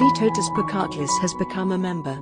Vytautas Pakatlis has become a member.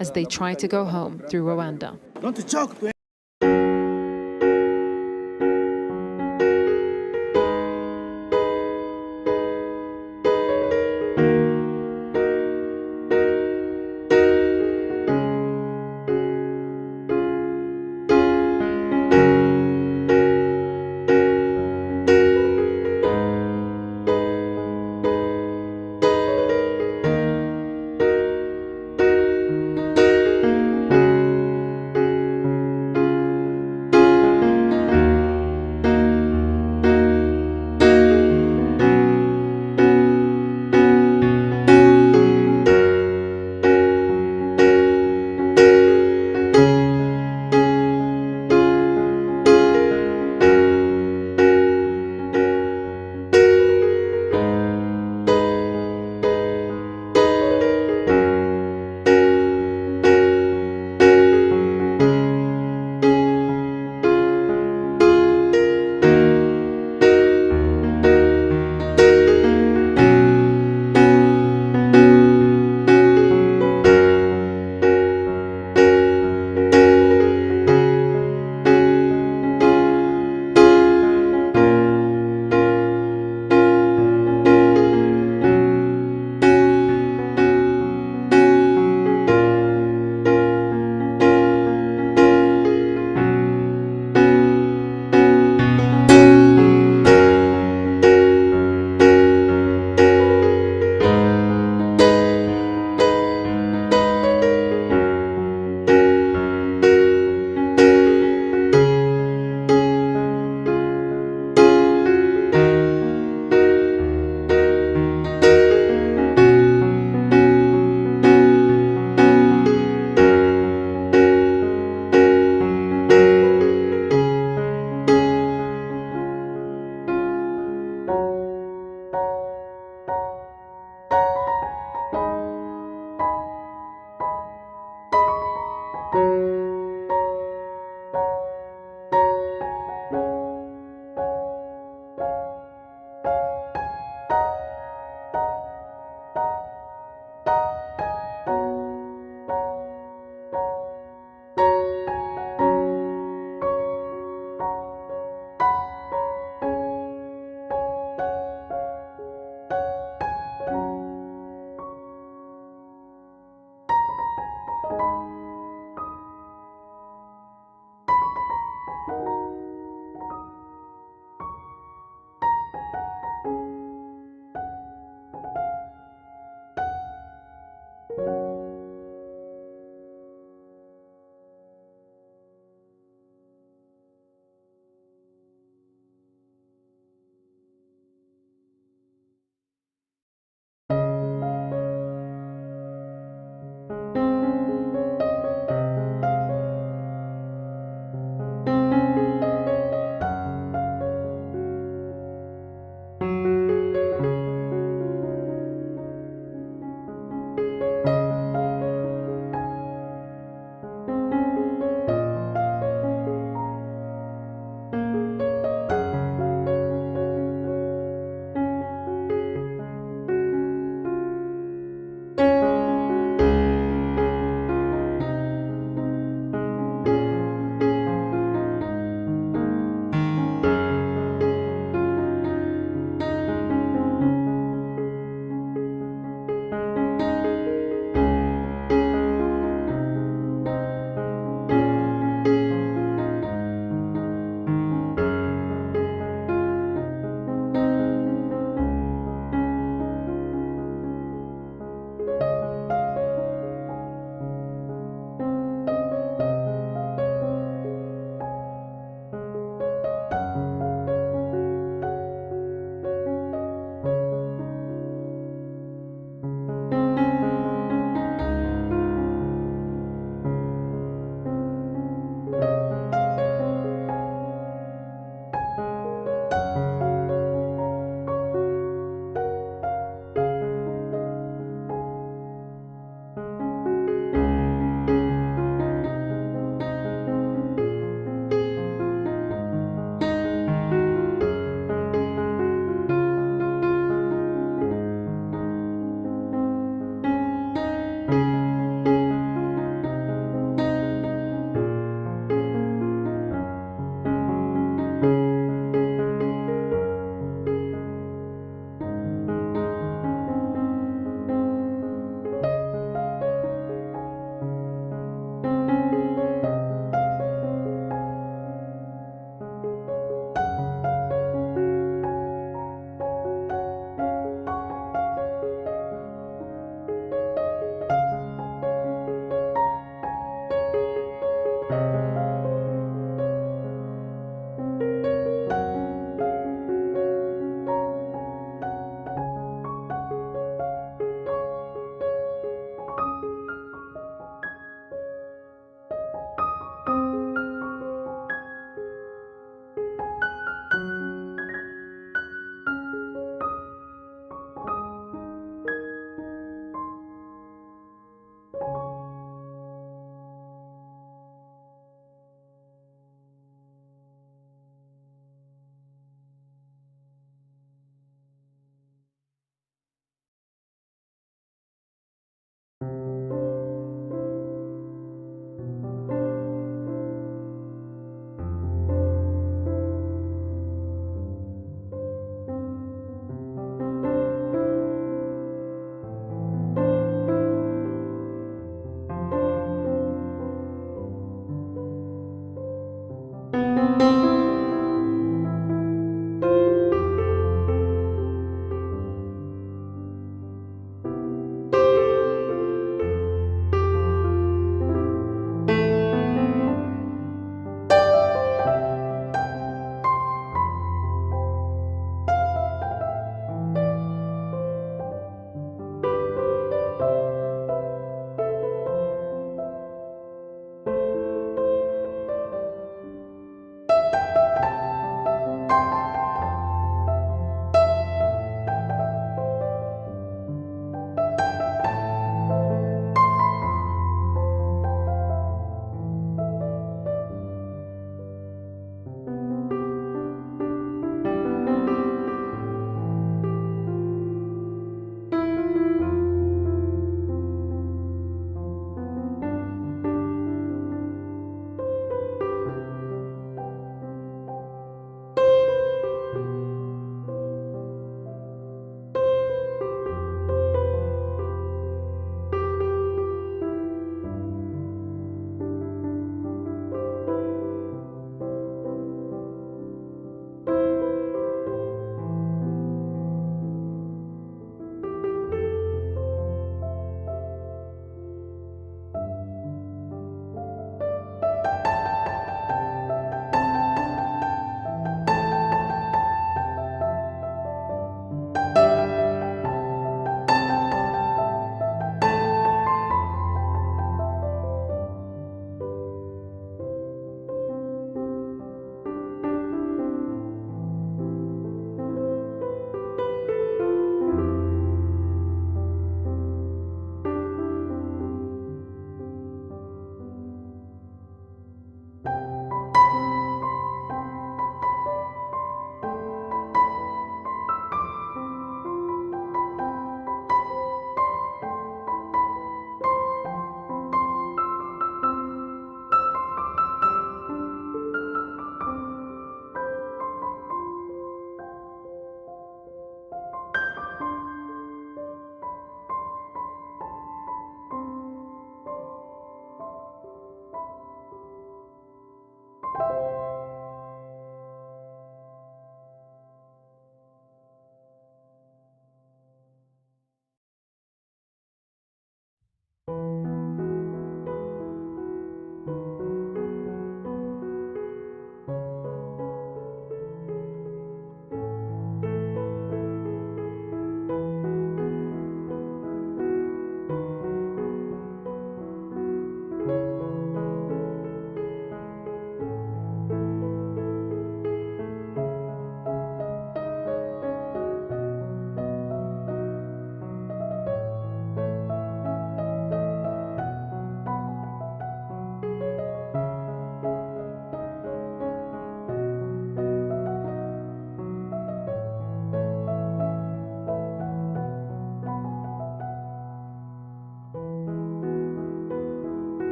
As they try to go home through Rwanda. Don't joke to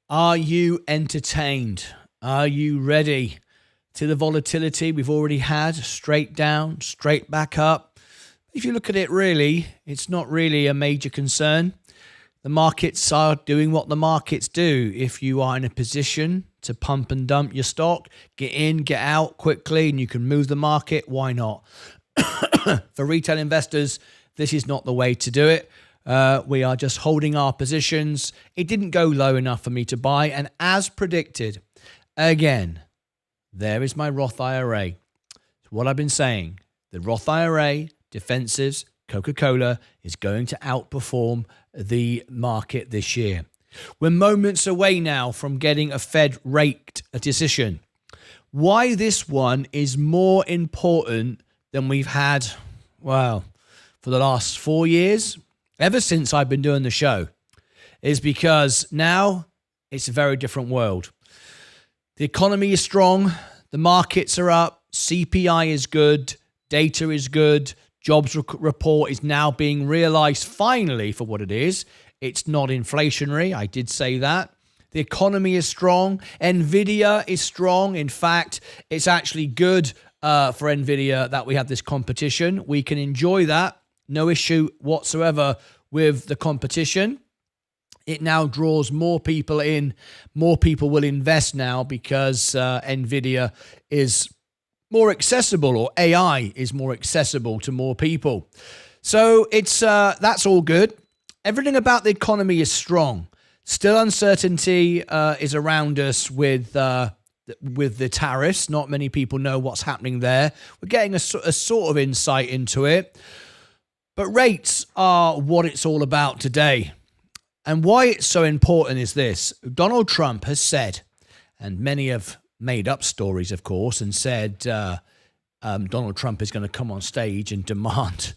Are you entertained? Are you ready to the volatility we've already had? Straight down, straight back up. If you look at it really, it's not really a major concern. The markets are doing what the markets do. If you are in a position to pump and dump your stock, get in, get out quickly, and you can move the market, why not? For retail investors, this is not the way to do it. We are just holding our positions. It didn't go low enough for me to buy. And as predicted, again, there is my Roth IRA. It's what I've been saying. The Roth IRA, defensives, Coca-Cola is going to outperform the market this year. We're moments away now from getting a Fed rate decision. Why this one is more important than we've had, well, for the last 4 years, ever since I've been doing the show, is because now it's a very different world. The economy is strong. The markets are up. CPI is good. Data is good. Jobs report is now being realized finally for what it is. It's not inflationary. I did say that. The economy is strong. Nvidia is strong. In fact, it's actually good for Nvidia that we have this competition. We can enjoy that. No issue whatsoever with the competition. It now draws more people in. More people will invest now because Nvidia is more accessible, or AI is more accessible to more people. So it's that's all good. Everything about the economy is strong. Still, uncertainty is around us with the tariffs. Not many people know what's happening there. We're getting a sort of insight into it. But rates are what it's all about today. And why it's so important is this. Donald Trump has said, and many have made up stories, of course, and said Donald Trump is going to come on stage and demand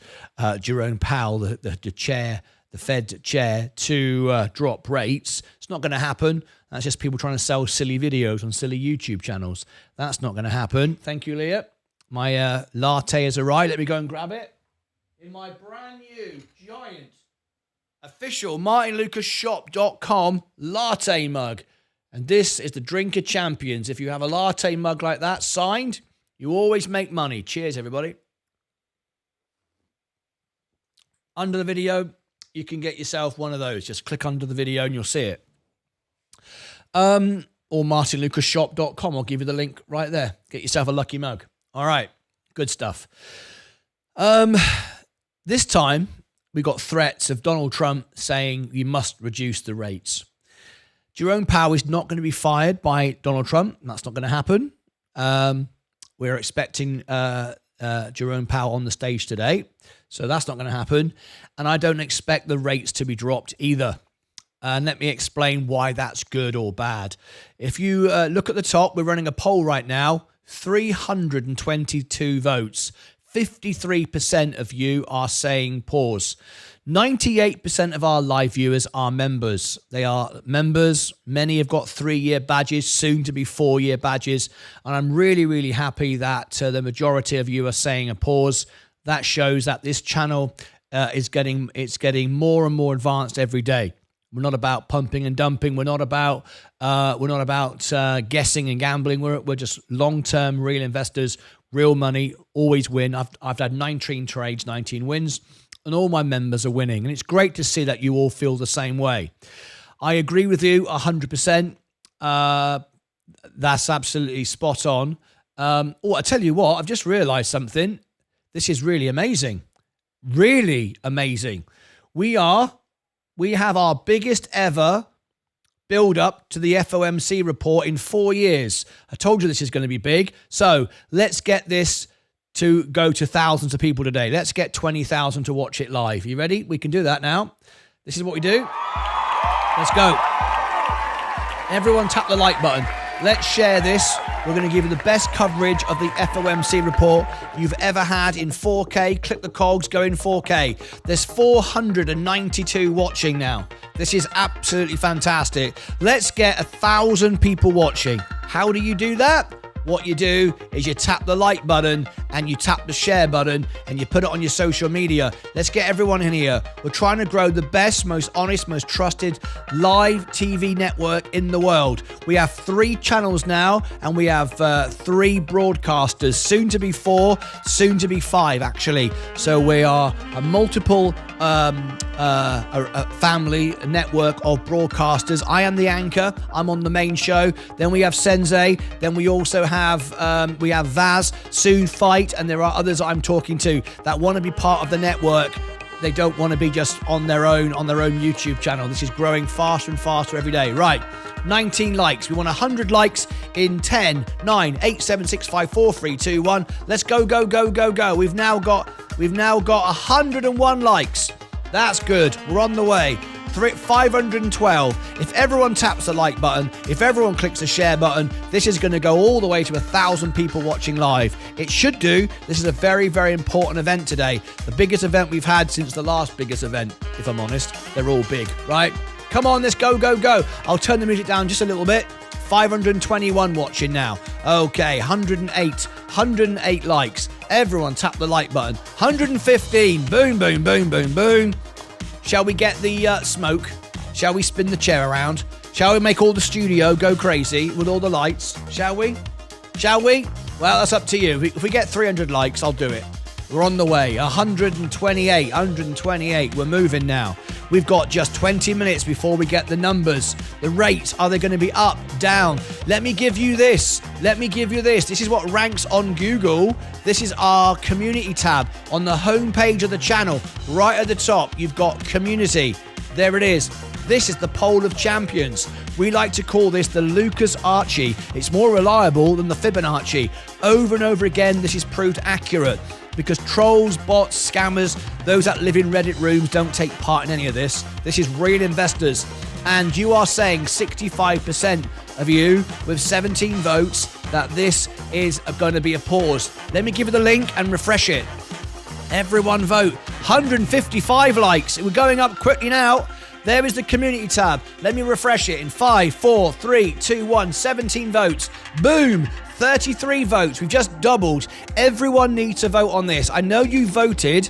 Jerome Powell, the chair, the Fed chair, to drop rates. It's not going to happen. That's just people trying to sell silly videos on silly YouTube channels. That's not going to happen. Thank you, Leah. My latte has arrived. Let me go and grab it. In my brand new, giant, official MartynLucasShop.com latte mug. And this is the drink of champions. If you have a latte mug like that signed, you always make money. Cheers, everybody. Under the video, you can get yourself one of those. Just click under the video and you'll see it. Or MartynLucasShop.com. I'll give you the link right there. Get yourself a lucky mug. All right. Good stuff. This time, we got threats of Donald Trump saying you must reduce the rates. Jerome Powell is not going to be fired by Donald Trump. That's not going to happen. We're expecting Jerome Powell on the stage today. So that's not going to happen. And I don't expect the rates to be dropped either. And let me explain why that's good or bad. If you look at the top, we're running a poll right now. 322 votes. 53% of you are saying pause. 98% of our live viewers are members. They are members. Many have got 3-year badges, soon to be 4-year badges. And I'm really, really happy that the majority of you are saying a pause. That shows that this channel is getting more and more advanced every day. We're not about pumping and dumping. We're not about guessing and gambling. We're just long-term real investors. Real money, always win. I've had 19 trades, 19 wins, and all my members are winning. And it's great to see that you all feel the same way. I agree with you 100%. That's absolutely spot on. I tell you what, I've just realized something. This is really amazing. Really amazing. We have our biggest ever build up to the FOMC report in 4 years. I told you this is going to be big. So let's get this to go to thousands of people today. Let's get 20,000 to watch it live. You ready? We can do that now. This is what we do. Let's go. Everyone tap the like button. Let's share this. We're going to give you the best coverage of the FOMC report you've ever had in 4K. Click the cogs, go in 4K. There's 492 watching now. This is absolutely fantastic. Let's get 1,000 people watching. How do you do that? What you do is you tap the like button and you tap the share button and you put it on your social media. Let's get everyone in here. We're trying to grow the best, most honest, most trusted live TV network in the world. We have 3 channels now, and we have 3 broadcasters, soon to be 4, soon to be 5 actually. So we are a multiple a family network of broadcasters. I am the anchor. I'm on the main show. Then we have Sensei. Then we also have Vaz, soon Fight, and there are others I'm talking to that want to be part of the network. They don't want to be just on their own YouTube channel. This is growing faster and faster every day. Right, 19 likes. We want 100 likes in 10, 9, 8, 7, 6, 5, 4, 3, 2, 1. Let's go, go, go, go, go. We've now got 101 likes. That's good. We're on the way. 512. If everyone taps the like button, if everyone clicks the share button, this is going to go all the way to 1,000 people watching live. It should do. This is a very, very important event today. The biggest event we've had since the last biggest event, if I'm honest. They're all big, right? Come on, let's go, go, go. I'll turn the music down just a little bit. 521 watching now. Okay, 108 likes. Everyone tap the like button. 115. Boom, boom, boom, boom, boom. Shall we get the smoke? Shall we spin the chair around? Shall we make all the studio go crazy with all the lights? Shall we? Shall we? Well, that's up to you. If we get 300 likes, I'll do it. We're on the way. 128. We're moving now. We've got just 20 minutes before we get the numbers. The rates, are they going to be up, down? Let me give you this. This is what ranks on Google. This is our community tab on the home page of the channel. Right at the top, you've got community. There it is. This is the poll of champions. We like to call this the Lucas Archie. It's more reliable than the Fibonacci. Over and over again, this is proved accurate, because trolls, bots, scammers, those that live in Reddit rooms don't take part in any of this. This is real investors. And you are saying 65% of you with 17 votes that this is going to be a pause. Let me give you the link and refresh it. Everyone vote. 155 likes. We're going up quickly now. There is the community tab. Let me refresh it in 5, 4, 3, 2, 1. 17 votes. Boom. 33 votes. We've just doubled. Everyone needs to vote on this. I know you voted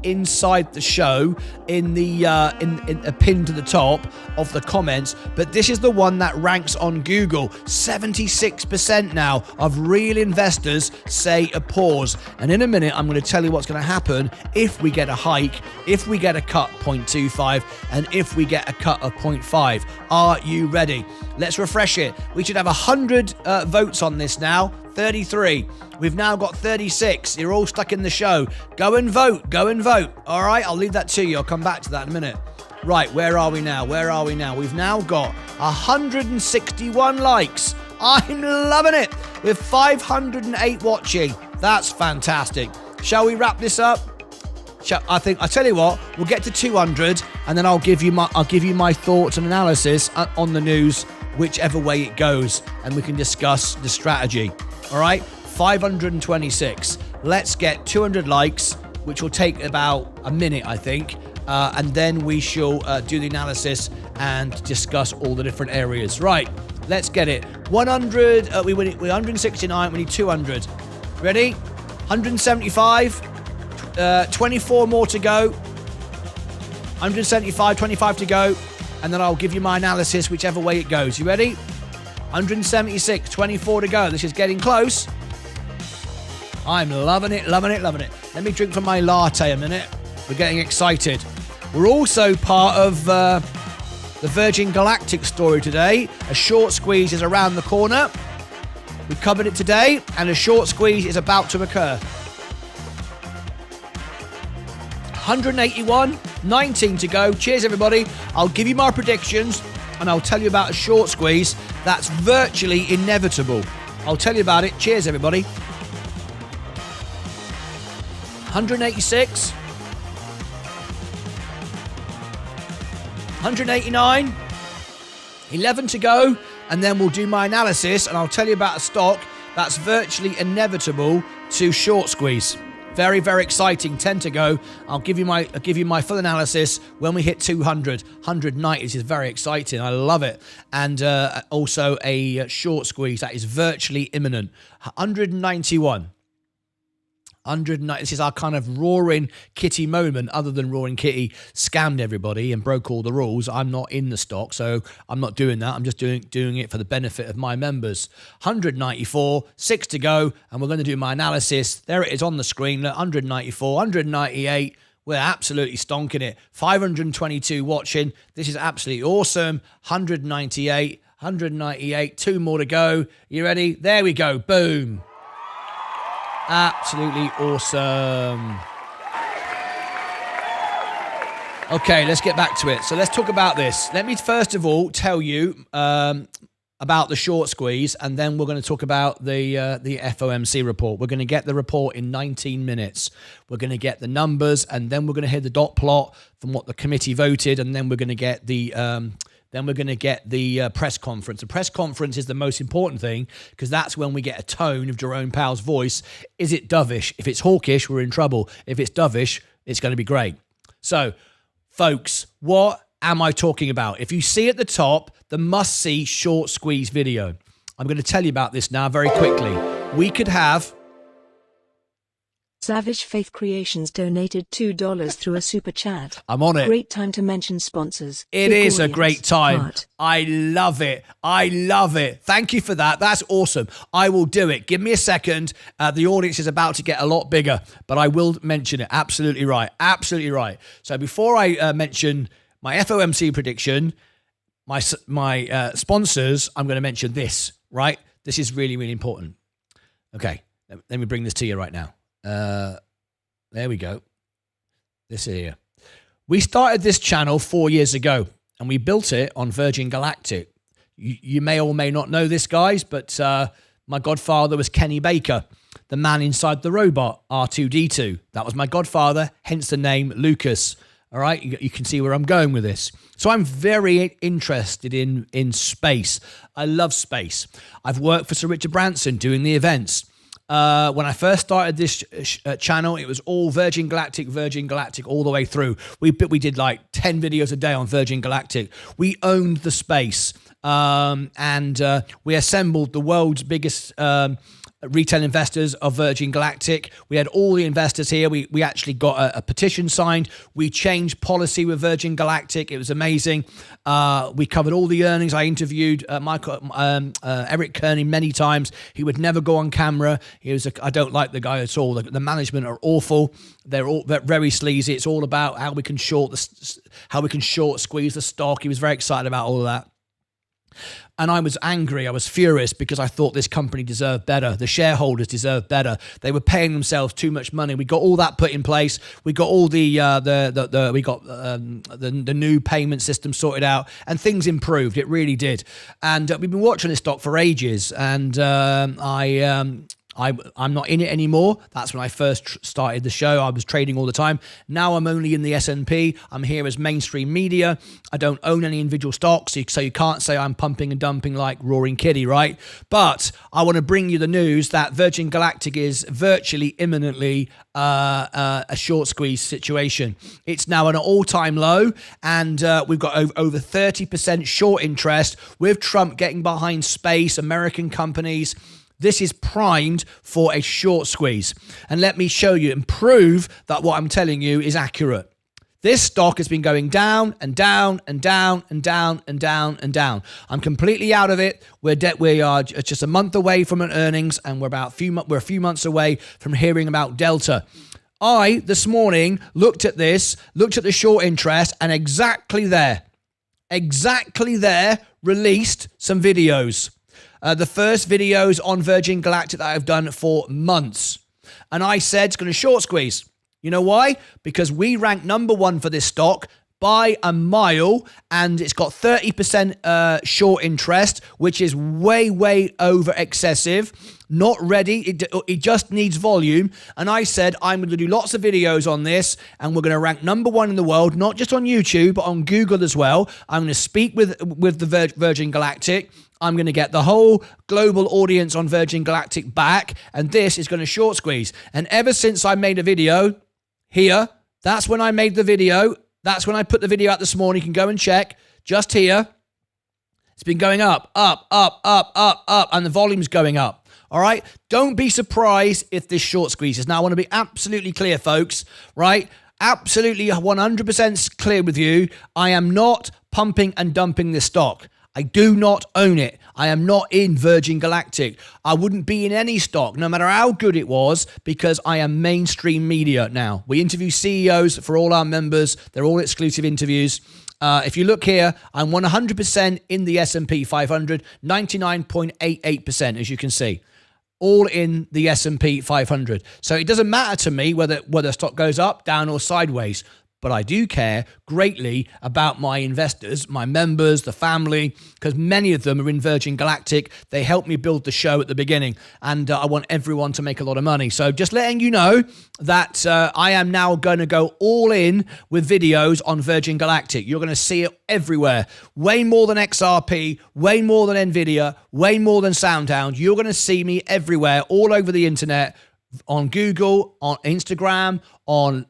inside the show in the in a pin to the top of the comments, but this is the one that ranks on Google. 76% now of real investors say a pause. And in a minute, I'm going to tell you what's going to happen if we get a hike, if we get a cut 0.25, and if we get a cut of 0.5. Are you ready? Let's refresh it. We should have 100 votes on this now. 33. We've now got 36. You're all stuck in the show. Go and vote. Go and vote. All right, I'll leave that to you. I'll come back to that in a minute. Right, where are we now? We've now got 161 likes. I'm loving it. With 508 watching. That's fantastic. Shall we wrap this up? I tell you what, we'll get to 200, and then I'll give you my thoughts and analysis on the news, whichever way it goes, and we can discuss the strategy. All right, 526. Let's get 200 likes, which will take about a minute, I think, and then we shall do the analysis and discuss all the different areas. Right, let's get it. 100. We're 169. We need 200. Ready? 175. 24 more to go. 175. 25 to go, and then I'll give you my analysis, whichever way it goes. You ready? 176, 24 to go. This is getting close. I'm loving it. Let me drink from my latte a minute. We're getting excited. We're also part of the Virgin Galactic story today. A short squeeze is around the corner. We covered it today, and a short squeeze is about to occur. 181, 19 to go. Cheers, everybody. I'll give you my predictions, and I'll tell you about a short squeeze that's virtually inevitable. I'll tell you about it. Cheers, everybody. 186. 189. 11 to go, and then we'll do my analysis, and I'll tell you about a stock that's virtually inevitable to short squeeze. Very, very exciting. 10 to go. I'll give you my full analysis when we hit 200. 190 is very exciting. I love it. And also a short squeeze that is virtually imminent. 191. 190. This is our kind of Roaring Kitty moment, other than Roaring Kitty scammed everybody and broke all the rules. I'm not in the stock, so I'm not doing that. I'm just doing it for the benefit of my members. 194, 6 to go, and we're going to do my analysis. There it is on the screen. 194, 198. We're absolutely stonking it. 522 watching. This is absolutely awesome. 198, 198. 2 more to go. You ready? There we go. Boom. Absolutely awesome. Okay, let's get back to it. So let's talk about this. Let me first of all tell you about the short squeeze, and then we're going to talk about the FOMC report. We're going to get the report in 19 minutes. We're going to get the numbers, and then we're going to hear the dot plot from what the committee voted, and then we're going to get the press conference. The press conference is the most important thing, because that's when we get a tone of Jerome Powell's voice. Is it dovish? If it's hawkish, we're in trouble. If it's dovish, it's going to be great. So, folks, what am I talking about? If you see at the top, the must-see short squeeze video. I'm going to tell you about this now very quickly. We could have... Savage Faith Creations donated $2 through a super chat. I'm on it. Great time to mention sponsors. It Big is a audience. great time. Heart. I love it. I love it. Thank you for that. That's awesome. I will do it. Give me a second. The audience is about to get a lot bigger, but I will mention it. Absolutely right. Absolutely right. So before I mention my FOMC prediction, my sponsors, I'm going to mention this, right? This is really, really important. Okay. Let me bring this to you right now. There we go. This here. We started this channel 4 years ago, and we built it on Virgin Galactic. You may or may not know this, guys, but my godfather was Kenny Baker, the man inside the robot, R2-D2. That was my godfather, hence the name Lucas. All right, you can see where I'm going with this. So I'm very interested in space. I love space. I've worked for Sir Richard Branson doing the events. When I first started this channel, it was all Virgin Galactic all the way through. We did like 10 videos a day on Virgin Galactic. We owned the space, and we assembled the world's biggest retail investors of Virgin Galactic. We had all the investors here. We actually got a petition signed. We changed policy with Virgin Galactic. It was amazing. We covered all the earnings. I interviewed Eric Kearney many times. He would never go on camera. I don't like the guy at all. The management are awful. They're very sleazy. It's all about how we can short squeeze the stock. He was very excited about all of that. And I was angry. I was furious because I thought this company deserved better. The shareholders deserved better. They were paying themselves too much money. We got all that put in place. We got all the new payment system sorted out, and things improved. It really did. And we've been watching this stock for ages. And I'm not in it anymore. That's when I first started the show. I was trading all the time. Now I'm only in the S&P. I'm here as mainstream media. I don't own any individual stocks, so you can't say I'm pumping and dumping like Roaring Kitty, right? But I want to bring you the news that Virgin Galactic is virtually imminently a short squeeze situation. It's now at an all-time low, and we've got over 30% short interest with Trump getting behind space, American companies. This is primed for a short squeeze. And let me show you and prove that what I'm telling you is accurate. This stock has been going down and down and down and down and down and down. I'm completely out of it. We are just a month away from an earnings, and we're a few months away from hearing about Delta. I, this morning, looked at the short interest, and exactly there, released some videos. The first videos on Virgin Galactic that I've done for months. And I said it's going to short squeeze. You know why? Because we ranked number one for this stock by a mile, and it's got 30% short interest, which is way over excessive. Not ready. It just needs volume. And I said, I'm going to do lots of videos on this, and we're going to rank #1 in the world, not just on YouTube, but on Google as well. I'm going to speak with the Virgin Galactic. I'm going to get the whole global audience on Virgin Galactic back, and this is going to short squeeze. And ever since I made a video here, that's when I made the video. That's when I put the video out this morning. You can go and check. Just here. It's been going up, and the volume's going up. All right? Don't be surprised if this short squeezes. Now, I want to be absolutely clear, folks, right? Absolutely 100% clear with you. I am not pumping and dumping this stock. I do not own it. I am not in Virgin Galactic. I wouldn't be in any stock, no matter how good it was, because I am mainstream media now. We interview CEOs for all our members. They're all exclusive interviews. If you look here, I'm 100% in the S&P 500, 99.88%, as you can see. All in the S&P 500. So it doesn't matter to me whether stock goes up, down, or sideways. But I do care greatly about my investors, my members, the family, because many of them are in Virgin Galactic. They helped me build the show at the beginning, and I want everyone to make a lot of money. So just letting you know that I am now going to go all in with videos on Virgin Galactic. You're going to see it everywhere. Way more than XRP, way more than Nvidia, way more than SoundHound. You're going to see me everywhere, all over the internet, on Google, on Instagram, on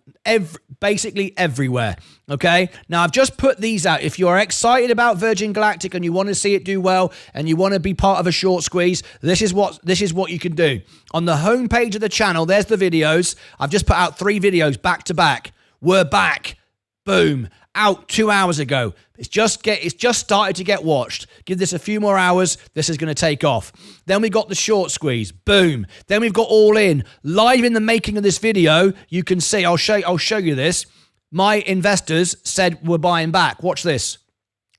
basically everywhere. Okay, now I've just put these out. If you are excited about Virgin Galactic and you want to see it do well and you want to be part of a short squeeze, this is what you can do. On the homepage of the channel, there's the videos. I've just put out 3 videos back to back. We're back. Boom. Out 2 hours ago. It's just started to get watched. Give this a few more hours. This is going to take off. Then we got the short squeeze. Boom. Then we've got all in. Live in the making of this video, you can see, I'll show you this. My investors said we're buying back. Watch this.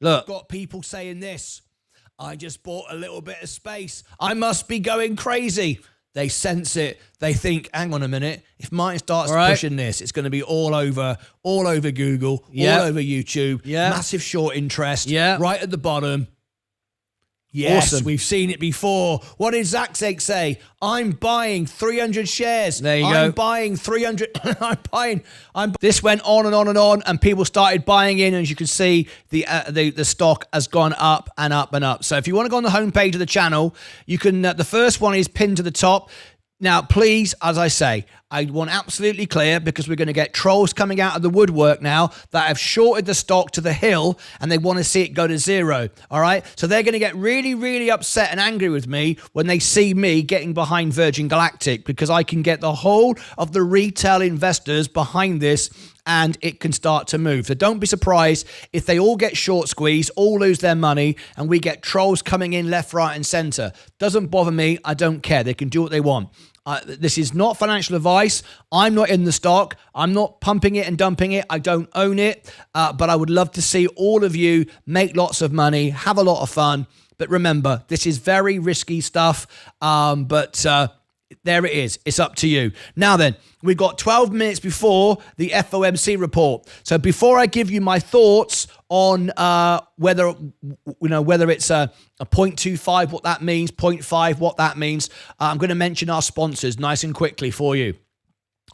Look. Got people saying this. I just bought a little bit of space. I must be going crazy. They sense it. They think, hang on a minute. If Martyn starts pushing this, it's going to be all over Google, all over YouTube. Massive short interest. Right at the bottom. Yes, awesome. We've seen it before. What did Zach say? I'm buying 300 shares. There you go. I'm buying 300. This went on and on and on, and people started buying in. And as you can see, the stock has gone up and up and up. So if you want to go on the homepage of the channel, you can. The first one is pinned to the top. Now, please, as I say, I want absolutely clear, because we're going to get trolls coming out of the woodwork now that have shorted the stock to the hill and they want to see it go to zero. All right. So they're going to get really upset and angry with me when they see me getting behind Virgin Galactic, because I can get the whole of the retail investors behind this and it can start to move. So don't be surprised if they all get short squeezed, all lose their money, and we get trolls coming in left, right, and center. Doesn't bother me. I don't care. They can do what they want. This is not financial advice. I'm not in the stock. I'm not pumping it and dumping it. I don't own it. But I would love to see all of you make lots of money, have a lot of fun. But remember, this is very risky stuff. There it is. It's up to you. Now then, we've got 12 minutes before the FOMC report. So before I give you my thoughts on whether it's a 0.25, what that means, 0.5, what that means, I'm going to mention our sponsors nice and quickly for you.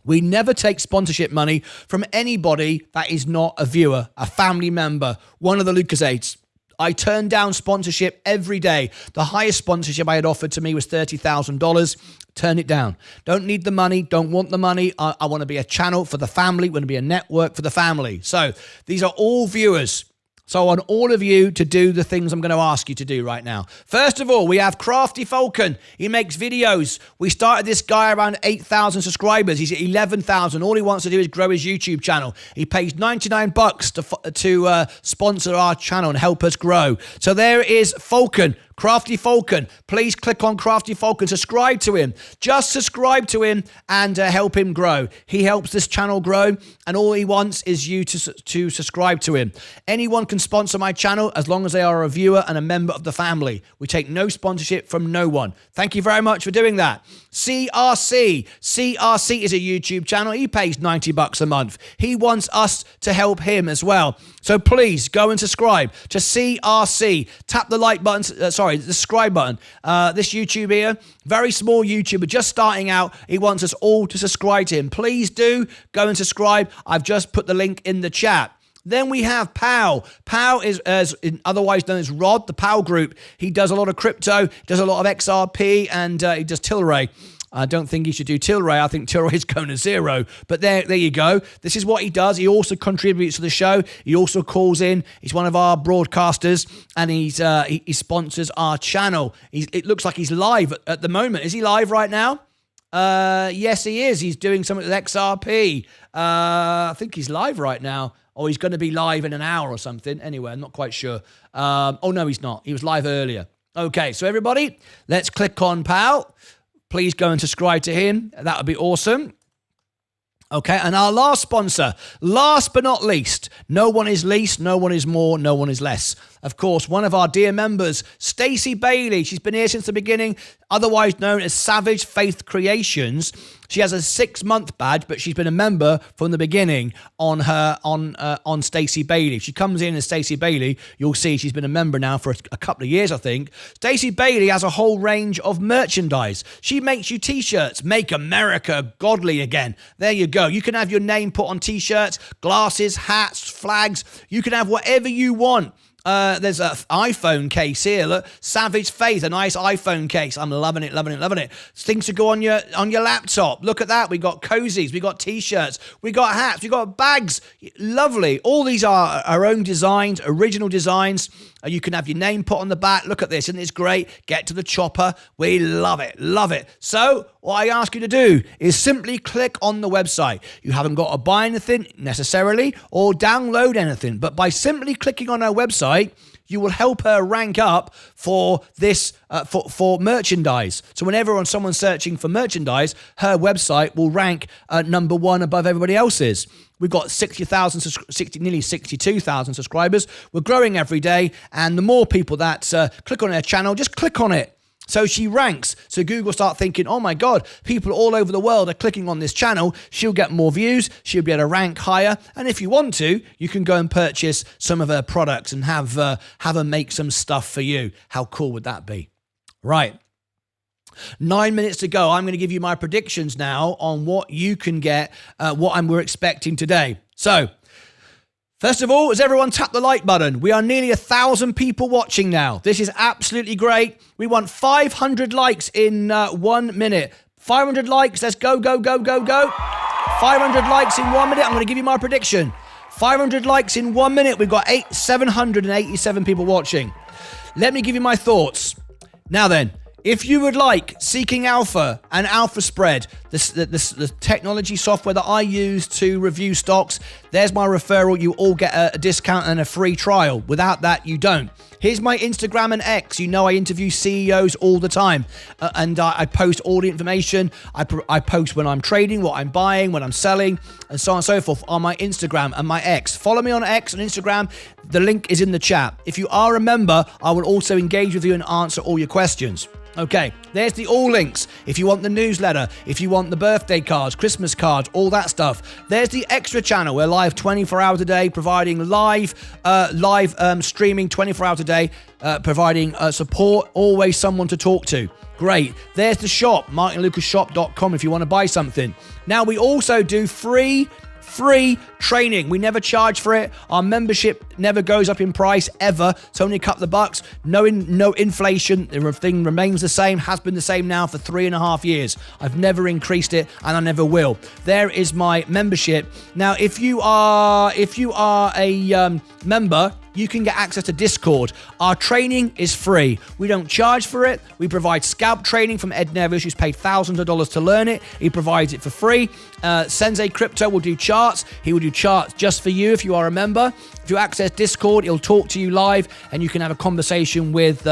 We never take sponsorship money from anybody that is not a viewer, a family member, one of the Lucasades. I turn down sponsorship every day. The highest sponsorship I had offered to me was $30,000. Turn it down. Don't need the money. Don't want the money. I want to be a channel for the family. Want to be a network for the family. So these are all viewers. So I want all of you to do the things I'm going to ask you to do right now. First of all, we have Crafty Falcon. He makes videos. We started this guy around 8,000 subscribers. He's at 11,000. All he wants to do is grow his YouTube channel. He pays $99 to sponsor our channel and help us grow. So there is Falcon. Crafty Falcon. Please click on Crafty Falcon. Subscribe to him. Just subscribe to him and help him grow. He helps this channel grow, and all he wants is you to subscribe to him. Anyone can sponsor my channel as long as they are a viewer and a member of the family. We take no sponsorship from no one. Thank you very much for doing that. CRC. CRC is a YouTube channel. He pays $90 a month. He wants us to help him as well. So please go and subscribe to CRC. Tap the like button, the subscribe button. This YouTube here, very small YouTuber, just starting out. He wants us all to subscribe to him. Please do go and subscribe. I've just put the link in the chat. Then we have Pal. Pal is otherwise known as Rod, the Pal Group. He does a lot of crypto, does a lot of XRP, and he does Tilray. I don't think he should do Tilray. I think Tilray is going to zero. But there you go. This is what he does. He also contributes to the show. He also calls in. He's one of our broadcasters, and he sponsors our channel. It looks like he's live at the moment. Is he live right now? Yes, he is. He's doing something with XRP. I think he's live right now. Or he's going to be live in an hour or something. Anyway, I'm not quite sure. Oh, no, he's not. He was live earlier. Okay, so everybody, let's click on Pal. Please go and subscribe to him. That would be awesome. Okay, and our last sponsor, last but not least, no one is least, no one is more, no one is less. Of course, one of our dear members, Stacey Bailey. She's been here since the beginning, otherwise known as Savage Faith Creations. She has a 6-month badge, but she's been a member from the beginning on Stacey Bailey. If she comes in as Stacey Bailey, you'll see she's been a member now for a couple of years, I think. Stacey Bailey has a whole range of merchandise. She makes you t-shirts. Make America godly again. There you go. You can have your name put on t-shirts, glasses, hats, flags. You can have whatever you want. There's an iPhone case here. Look, Savage Faith, a nice iPhone case. I'm loving it, loving it, loving it. Things to go on your laptop. Look at that. We got cozies, we got t-shirts, we got hats, we got bags. Lovely. All these are our own designs, original designs. You can have your name put on the back. Look at this. Isn't this great? Get to the chopper. We love it. Love it. So what I ask you to do is simply click on the website. You haven't got to buy anything necessarily or download anything. But by simply clicking on our website, you will help her rank up for this for merchandise. So whenever someone's searching for merchandise, her website will rank number one above everybody else's. We've got nearly 62,000 subscribers. We're growing every day, and the more people that click on her channel, just click on it. So she ranks. So Google start thinking, oh my God, people all over the world are clicking on this channel. She'll get more views. She'll be able to rank higher. And if you want to, you can go and purchase some of her products and have her make some stuff for you. How cool would that be? Right. 9 minutes to go. I'm going to give you my predictions now on what you can get, what we're expecting today. So, first of all, has everyone tapped the like button? We are nearly 1,000 people watching now. This is absolutely great. We want 500 likes in 1 minute. 500 likes. Let's go, go, go, go, go. 500 likes in 1 minute. I'm going to give you my prediction. 500 likes in 1 minute. We've got 787 people watching. Let me give you my thoughts. Now then, if you would like Seeking Alpha and Alpha Spread, the technology software that I use to review stocks, there's my referral. You all get a discount and a free trial. Without that, you don't. Here's my Instagram and X. You know I interview CEOs all the time, and I post all the information. I post when I'm trading, what I'm buying, when I'm selling, and so on and so forth on my Instagram and my X. Follow me on X and Instagram. The link is in the chat. If you are a member, I will also engage with you and answer all your questions. Okay, there's the all links. If you want the newsletter, if you want the birthday cards, Christmas cards, all that stuff. There's the extra channel. We're live 24 hours a day, providing live streaming 24 hours a day, providing support, always someone to talk to. Great. There's the shop, martynlucasshop.com if you want to buy something. Now, we also do free training. We never charge for it. Our membership never goes up in price ever. It's only a couple of bucks. No inflation. Everything remains the same. Has been the same now for 3.5 years. I've never increased it, and I never will. There is my membership. Now, if you are a member, you can get access to Discord. Our training is free. We don't charge for it. We provide scalp training from Ed Nevis, who's paid thousands of dollars to learn it. He provides it for free. Sensei Crypto will do charts. He will do charts just for you if you are a member. If you access Discord, he'll talk to you live, and you can have a conversation with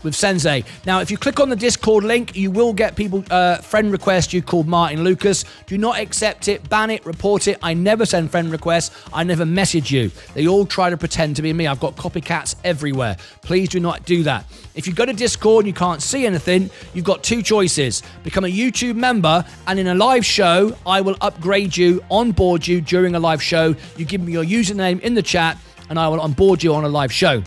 Sensei. Now, if you click on the Discord link, you will get people friend request you called Martyn Lucas. Do not accept it, ban it, report it. I never send friend requests. I never message you. They all try to pretend to be me. I've got copycats everywhere. Please do not do that. If you go to Discord and you can't see anything, you've got two choices. Become a YouTube member, and in a live show, I will upgrade you, onboard you during a live show. You give me your username in the chat, and I will onboard you on a live show.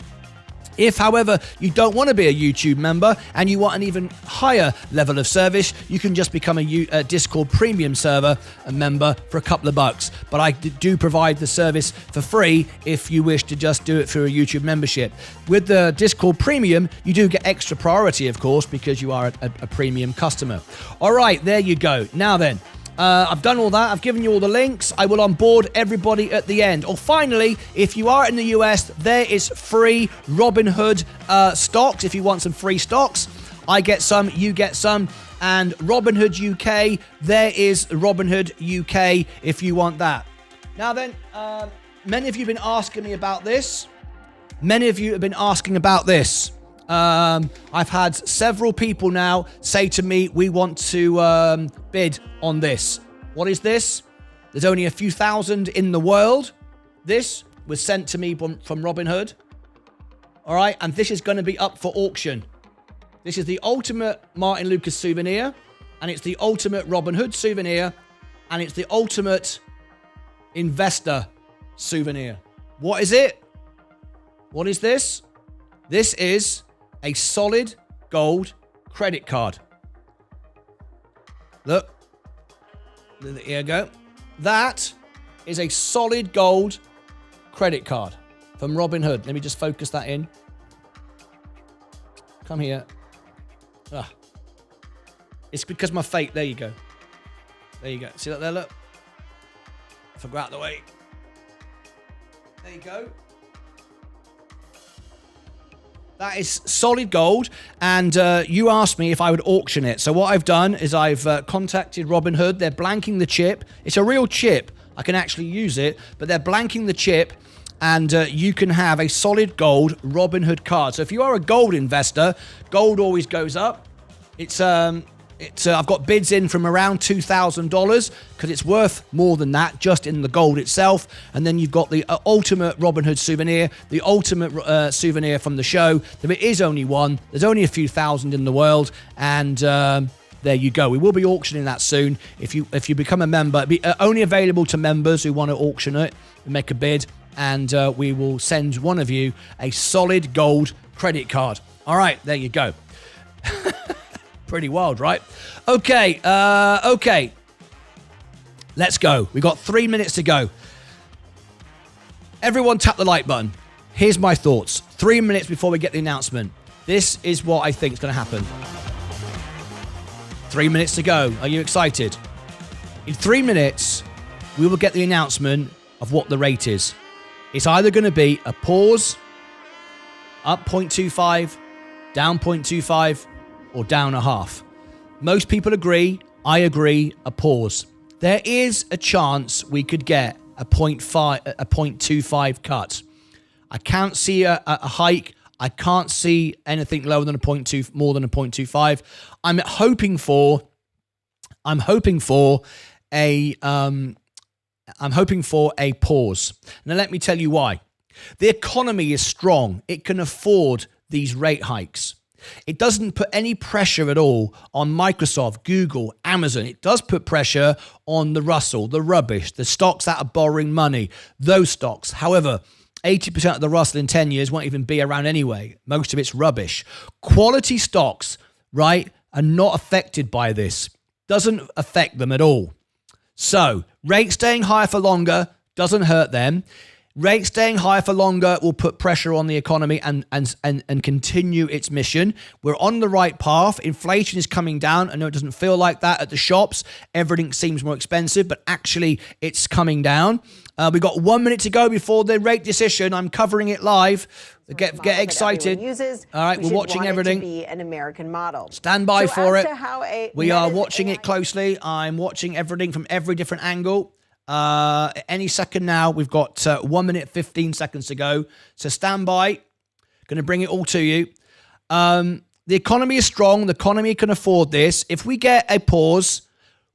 If, however, you don't want to be a YouTube member and you want an even higher level of service, you can just become a Discord premium server a member for a couple of bucks. But I do provide the service for free if you wish to just do it through a YouTube membership. With the Discord premium, you do get extra priority, of course, because you are a premium customer. All right, there you go. Now then. I've done all that. I've given you all the links. I will onboard everybody at the end. Or finally, if you are in the US, there is free Robinhood stocks. If you want some free stocks, I get some, you get some. And Robinhood UK, there is Robinhood UK if you want that. Now then, many of you have been asking me about this. Many of you have been asking about this. I've had several people now say to me, we want to bid on this. What is this? There's only a few thousand in the world. This was sent to me from Robinhood. All right, and this is going to be up for auction. This is the ultimate Martyn Lucas souvenir, and it's the ultimate Robinhood souvenir, and it's the ultimate investor souvenir. What is it? What is this? This is a solid gold credit card. Look. Here you go. That is a solid gold credit card from Robinhood. Let me just focus that in. Come here. It's because my fate. There you go. There you go. See that there? Look. If I go out of the way. There you go. That is solid gold, and you asked me if I would auction it. So what I've done is I've contacted Robinhood. They're blanking the chip. It's a real chip. I can actually use it, but they're blanking the chip, and you can have a solid gold Robinhood card. So if you are a gold investor, gold always goes up. I've got bids in from around $2,000 because it's worth more than that just in the gold itself. And then you've got the ultimate Robinhood souvenir, the ultimate souvenir from the show. There is only one. There's only a few thousand in the world. And there you go. We will be auctioning that soon. If you become a member, it'll be only available to members who want to auction it and make a bid. And we will send one of you a solid gold credit card. All right, there you go. Pretty wild, right? Okay. Let's go. We've got 3 minutes to go. Everyone tap the like button. Here's my thoughts. 3 minutes before we get the announcement. This is what I think is going to happen. 3 minutes to go. Are you excited? In 3 minutes, we will get the announcement of what the rate is. It's either going to be a pause, up 0.25, down 0.25, or down a half. Most people agree. I agree. A pause. There is a chance we could get a 0.25 cut. I can't see a hike. I can't see anything lower than more than a 0.25. I'm hoping for a pause. Now let me tell you why. The economy is strong. It can afford these rate hikes. It doesn't put any pressure at all on Microsoft, Google, Amazon. It does put pressure on the Russell, the rubbish, the stocks that are borrowing money, those stocks. However, 80% of the Russell in 10 years won't even be around anyway. Most of it's rubbish. Quality stocks, right, are not affected by this. Doesn't affect them at all. So, rates staying higher for longer doesn't hurt them. Rates staying higher for longer will put pressure on the economy and continue its mission. We're on the right path. Inflation is coming down. I know it doesn't feel like that at the shops. Everything seems more expensive, but actually it's coming down. We've got 1 minute to go before the rate decision. I'm covering it live. Get excited. All right, we're watching everything. Be an American model. Stand by for it. We are watching it closely. I'm watching everything from every different angle. Any second now, we've got 1 minute, 15 seconds to go. So stand by. Going to bring it all to you. The economy is strong. The economy can afford this. If we get a pause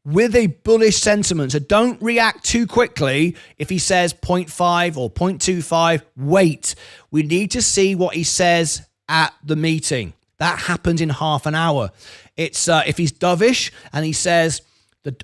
with a bullish sentiment, so don't react too quickly. If he says 0.5 or 0.25, wait. We need to see what he says at the meeting. That happens in half an hour. It's if he's dovish and he says,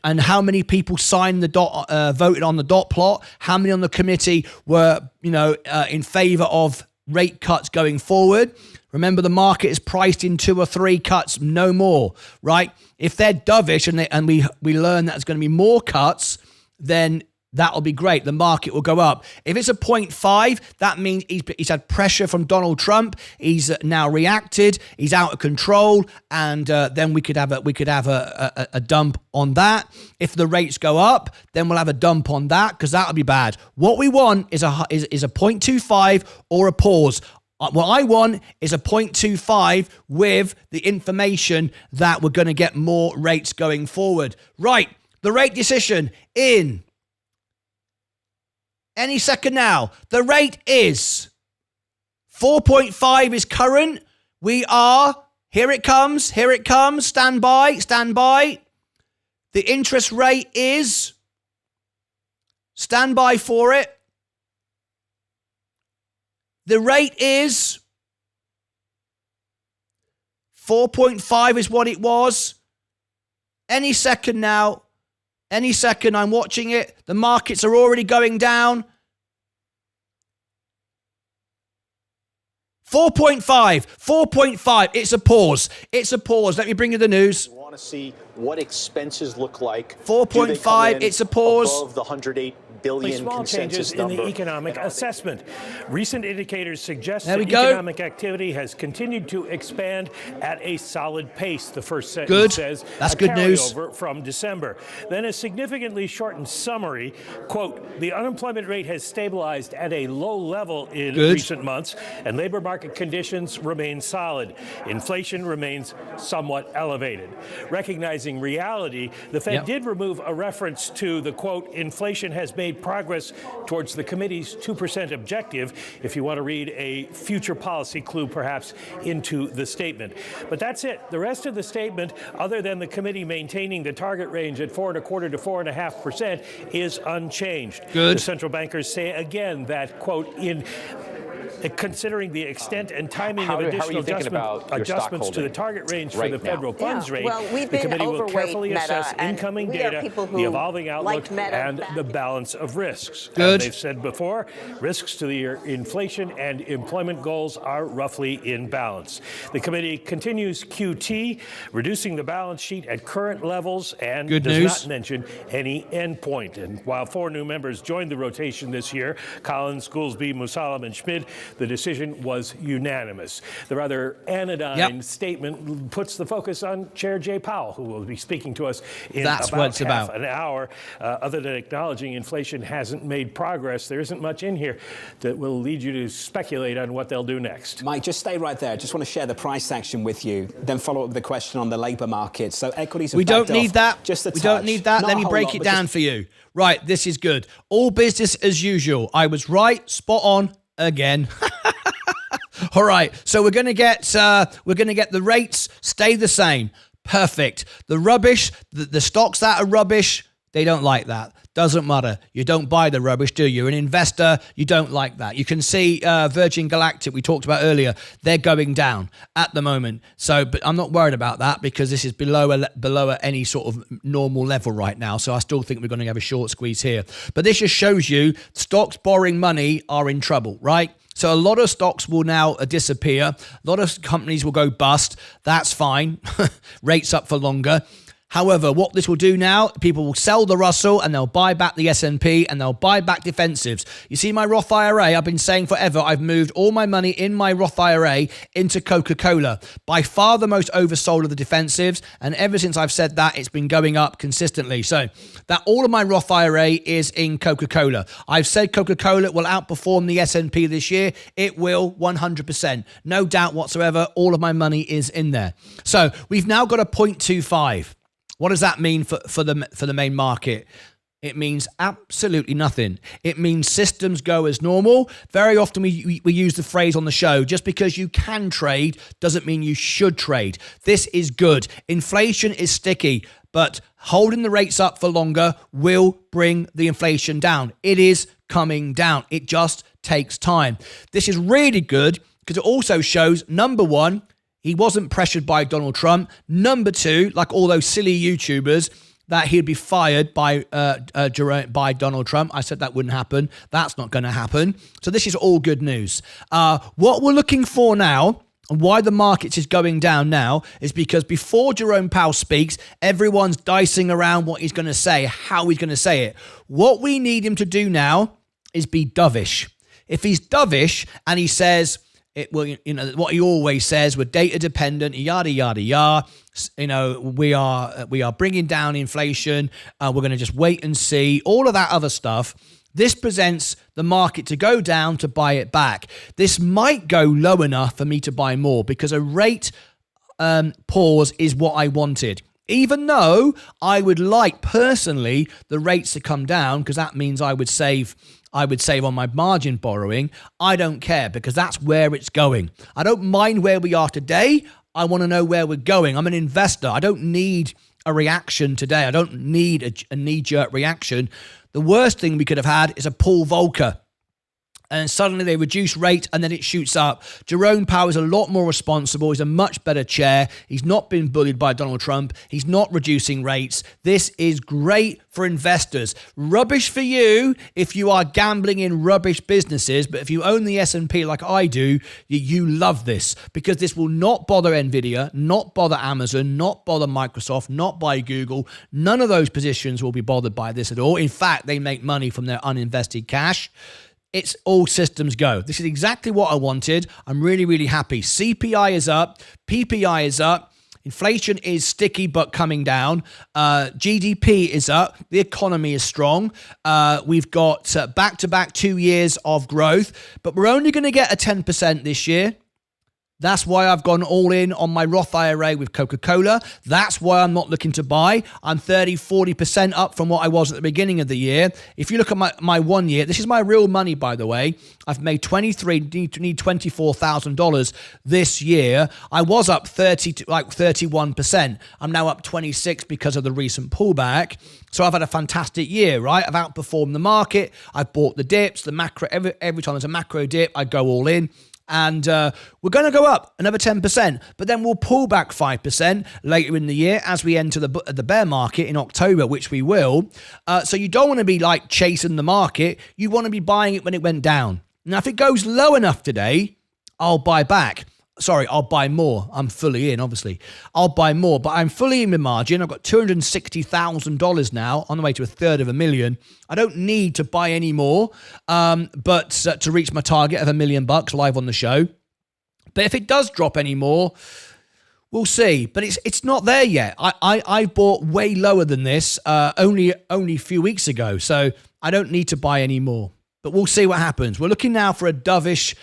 and how many people signed the voted on the dot plot? How many on the committee were, in favor of rate cuts going forward? Remember, the market is priced in 2 or 3 cuts, no more, right? If they're dovish and we learn that there's going to be more cuts, then that'll be great. The market will go up. If it's a 0.5, that means he's had pressure from Donald Trump. He's now reacted. He's out of control, and then we could have a dump on that. If the rates go up, then we'll have a dump on that because that'll be bad. What we want is a 0.25 or a pause. What I want is a 0.25 with the information that we're going to get more rates going forward. Right, the rate decision in any second now. The rate is 4.5 is current. We are, here it comes, stand by. The interest rate is, stand by for it. The rate is 4.5 is what it was. Any second now. Any second, I'm watching it. The markets are already going down. 4.5. It's a pause. Let me bring you the news. We want to see what expenses look like. 4.5. It's a pause. Above the 108 billion small consensus changes number. In the economic assessment. Recent indicators suggest that economic activity has continued to expand at a solid pace. The first sentence good. Says that's a good news from December. Then a significantly shortened summary, quote, the unemployment rate has stabilized at a low level in recent months and labor market conditions remain solid. Inflation remains somewhat elevated. Recognizing reality, the Fed did remove a reference to the, quote, inflation has made progress towards the committee's 2% objective, if you want to read a future policy clue perhaps into the statement. But that's it. The rest of the statement, other than the committee maintaining the target range at 4.25% to 4.5%, is unchanged. Good. The central bankers say again that, quote, in considering the extent and timing of additional adjustments to the target range for the federal funds rate, the committee will carefully assess incoming data, the evolving outlook, and the balance of risks. Good. As they've said before, risks to the inflation and employment goals are roughly in balance. The committee continues QT, reducing the balance sheet at current levels, and does not mention any endpoint. And while 4 new members joined the rotation this year, Collins, Goolsbee, Musalam, and Schmid, the decision was unanimous. The rather anodyne statement puts the focus on Chair Jay Powell, who will be speaking to us in about an hour. Other than acknowledging inflation hasn't made progress, there isn't much in here that will lead you to speculate on what they'll do next. Mike, just stay right there. Just want to share the price action with you, then follow up with the question on the labour market. So equities have we don't need that. Just a touch. We don't need that. Let me break it down for you. Right, this is good. All business as usual. I was right, spot on again. All right, so we're going to get the rates stay the same. Perfect. The rubbish, the stocks that are rubbish, they don't like that. Doesn't matter. You don't buy the rubbish, do you? An investor, you don't like that. You can see Virgin Galactic, we talked about earlier, they're going down at the moment. So, but I'm not worried about that because this is below any sort of normal level right now. So I still think we're going to have a short squeeze here. But this just shows you stocks borrowing money are in trouble, right? So a lot of stocks will now disappear. A lot of companies will go bust. That's fine. Rates up for longer. However, what this will do now, people will sell the Russell and they'll buy back the S&P and they'll buy back defensives. You see my Roth IRA, I've been saying forever, I've moved all my money in my Roth IRA into Coca-Cola. By far the most oversold of the defensives. And ever since I've said that, it's been going up consistently. So that all of my Roth IRA is in Coca-Cola. I've said Coca-Cola will outperform the S&P this year. It will 100%. No doubt whatsoever. All of my money is in there. So we've now got a 0.25. What does that mean for the main market? It means absolutely nothing. It means systems go as normal. Very often we use the phrase on the show, just because you can trade doesn't mean you should trade. This is good. Inflation is sticky, but holding the rates up for longer will bring the inflation down. It is coming down. It just takes time. This is really good because it also shows, number one, he wasn't pressured by Donald Trump. Number two, like all those silly YouTubers, that he'd be fired by Donald Trump. I said that wouldn't happen. That's not going to happen. So this is all good news. What we're looking for now, and why the markets is going down now, is because before Jerome Powell speaks, everyone's dicing around what he's going to say, how he's going to say it. What we need him to do now is be dovish. If he's dovish and he says, what he always says, we're data dependent, yada, yada, yada. We are bringing down inflation. We're going to just wait and see. All of that other stuff. This presents the market to go down to buy it back. This might go low enough for me to buy more because a rate pause is what I wanted. Even though I would like personally the rates to come down, because that means I would save on my margin borrowing. I don't care because that's where it's going. I don't mind where we are today. I want to know where we're going. I'm an investor. I don't need a reaction today. I don't need a knee-jerk reaction. The worst thing we could have had is a Paul Volcker. And suddenly they reduce rate and then it shoots up. Jerome Powell is a lot more responsible. He's a much better chair. He's not been bullied by Donald Trump. He's not reducing rates. This is great for investors. Rubbish for you if you are gambling in rubbish businesses. But if you own the S&P like I do, you love this because this will not bother Nvidia, not bother Amazon, not bother Microsoft, not buy Google. None of those positions will be bothered by this at all. In fact, they make money from their uninvested cash. It's all systems go. This is exactly what I wanted. I'm really, really happy. CPI is up. PPI is up. Inflation is sticky but coming down. GDP is up. The economy is strong. We've got back-to-back 2 years of growth, but we're only going to get a 10% this year. That's why I've gone all in on my Roth IRA with Coca-Cola. That's why I'm not looking to buy. I'm 40% up from what I was at the beginning of the year. If you look at my 1 year, this is my real money, by the way. I've made need $24,000 this year. I was up 31%. I'm now up 26 because of the recent pullback. So I've had a fantastic year, right? I've outperformed the market. I've bought the dips, the macro. Every time there's a macro dip, I go all in. And we're going to go up another 10%, but then we'll pull back 5% later in the year as we enter the bear market in October, which we will. So you don't want to be like chasing the market. You want to be buying it when it went down. Now, if it goes low enough today, I'll buy back. Sorry, I'll buy more. I'm fully in, obviously. I'll buy more, but I'm fully in my margin. I've got $260,000 now, on the way to $350,000. I don't need to buy any more, but to reach my target of $1 million live on the show. But if it does drop any more, we'll see. But it's not there yet. I bought way lower than this only a few weeks ago, so I don't need to buy any more. But we'll see what happens. We're looking now for a dovish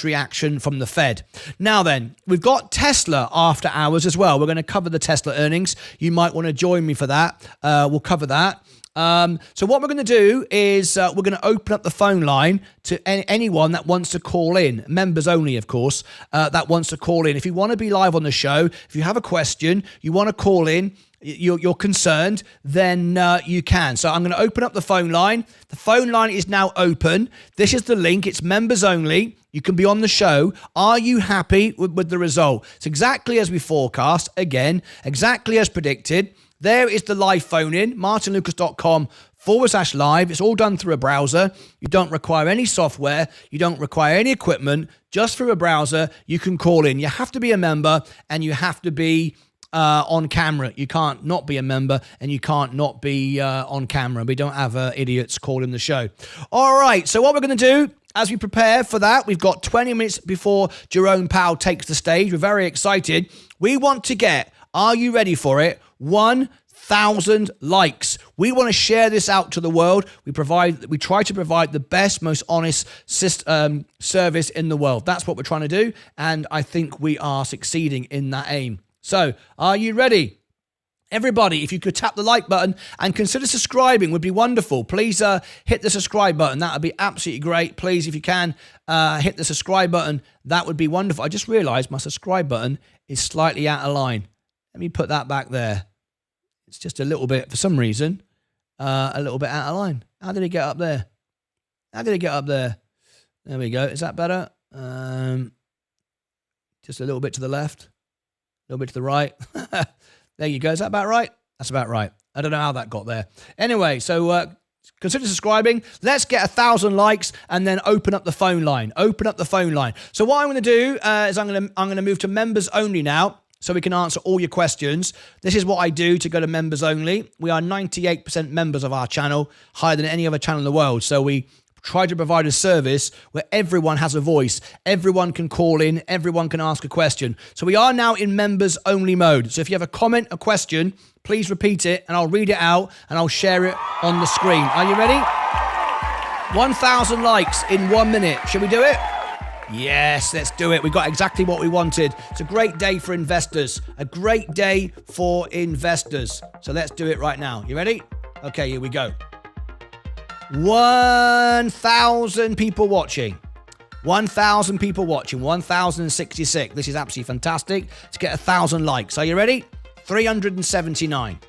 reaction from the Fed. Now then, we've got Tesla after hours as well. We're going to cover the Tesla earnings. You might want to join me for that. We'll cover that. So what we're going to do is we're going to open up the phone line to anyone that wants to call in, members only, of course, that wants to call in. If you want to be live on the show, if you have a question, you want to call in, you're concerned, then you can. So I'm going to open up the phone line. The phone line is now open. This is the link. It's members only. You can be on the show. Are you happy with the result? It's exactly as we forecast. Again, exactly as predicted. There is the live phone in, martynlucas.com/live. It's all done through a browser. You don't require any software. You don't require any equipment. Just through a browser, you can call in. You have to be a member and you have to be on camera. You can't not be a member, and you can't not be on camera. We don't have idiots calling the show. All right, so what we're going to do as we prepare for that, we've got 20 minutes before Jerome Powell takes the stage. We're very excited. We want to get, are you ready for it? 1,000 likes. We want to share this out to the world. We try to provide the best, most honest service in the world. That's what we're trying to do, and I think we are succeeding in that aim. So, are you ready? Everybody, if you could tap the like button and consider subscribing, would be wonderful. Please hit the subscribe button. That would be absolutely great. Please, if you can, hit the subscribe button. That would be wonderful. I just realized my subscribe button is slightly out of line. Let me put that back there. It's just a little bit, for some reason, a little bit out of line. How did it get up there? How did it get up there? There we go. Is that better? Just a little bit to the left. A little bit to the right. There you go. Is that about right? That's about right. I don't know how that got there. Anyway, so consider subscribing. Let's get 1,000 likes and then open up the phone line. Open up the phone line. So what I'm going to do is I'm going to move to members only now, so we can answer all your questions. This is what I do to go to members only. We are 98% members of our channel, higher than any other channel in the world. So we try to provide a service where everyone has a voice. Everyone can call in. Everyone can ask a question. So we are now in members only mode. So if you have a comment, a question, please repeat it and I'll read it out and I'll share it on the screen. Are you ready? 1,000 likes in 1 minute. Should we do it? Yes, let's do it. We got exactly what we wanted. It's a great day for investors. A great day for investors. So let's do it right now. You ready? Okay, here we go. 1,000 people watching. 1,000 people watching. 1,066. This is absolutely fantastic. Let's get 1,000 likes. Are you ready? 379.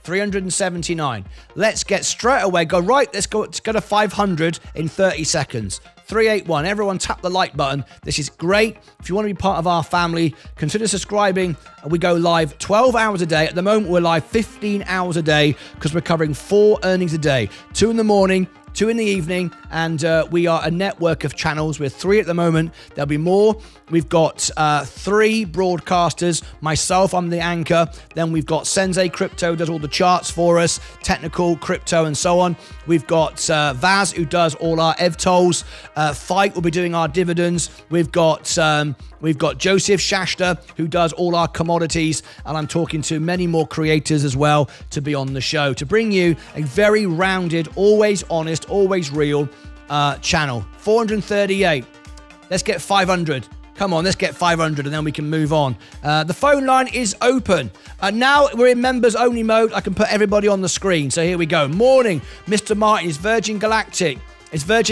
379. Let's get straight away. Go right. Let's go to 500 in 30 seconds. 381. Everyone tap the like button. This is great. If you want to be part of our family, consider subscribing. We go live 12 hours a day. At the moment, we're live 15 hours a day because we're covering 4 earnings a day. 2 in the morning, 2 in the evening, and we are a network of channels. We're 3 at the moment. There'll be more. We've got 3 broadcasters. Myself, I'm the anchor. Then we've got Sensei Crypto, does all the charts for us, technical, crypto, and so on. We've got Vaz, who does all our EVTOLs. Fight will be doing our dividends. We've got Joseph Shasta, who does all our commodities, and I'm talking to many more creators as well to be on the show to bring you a very rounded, always honest, always real channel. 438. Let's get 500. Come on, let's get 500 and then we can move on. The phone line is open. Now we're in members only mode. I can put everybody on the screen. So here we go. Morning, Mr. Martyn. Is Virgin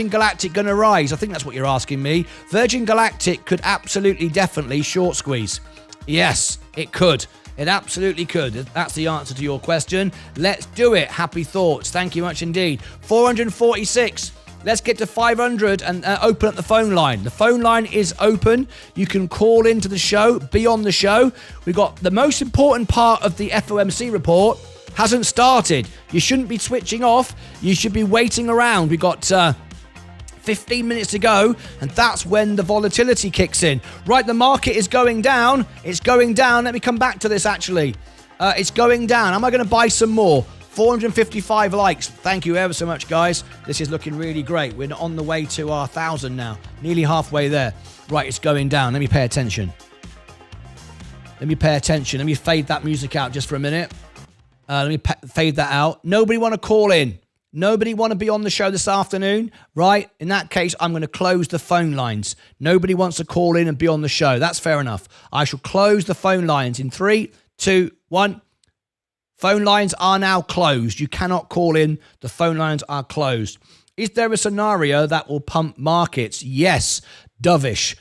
Galactic going to rise? I think that's what you're asking me. Virgin Galactic could absolutely, definitely short squeeze. Yes, it could. It absolutely could. That's the answer to your question. Let's do it. Happy thoughts. Thank you much indeed. 446. Let's get to 500 and open up the phone line. The phone line is open. You can call into the show, be on the show. We've got the most important part of the FOMC report hasn't started. You shouldn't be switching off. You should be waiting around. We've got 15 minutes to go, and that's when the volatility kicks in. Right, the market is going down. It's going down. Let me come back to this, actually. It's going down. Am I going to buy some more? 455 likes. Thank you ever so much, guys. This is looking really great. We're on the way to our 1,000 now. Nearly halfway there. Right, it's going down. Let me pay attention. Let me pay attention. Let me fade that music out just for a minute. Let me fade that out. Nobody want to call in. Nobody want to be on the show this afternoon, right? In that case, I'm going to close the phone lines. Nobody wants to call in and be on the show. That's fair enough. I shall close the phone lines in 3, 2, 1. Phone lines are now closed. You cannot call in. The phone lines are closed. Is there a scenario that will pump markets? Yes. Dovish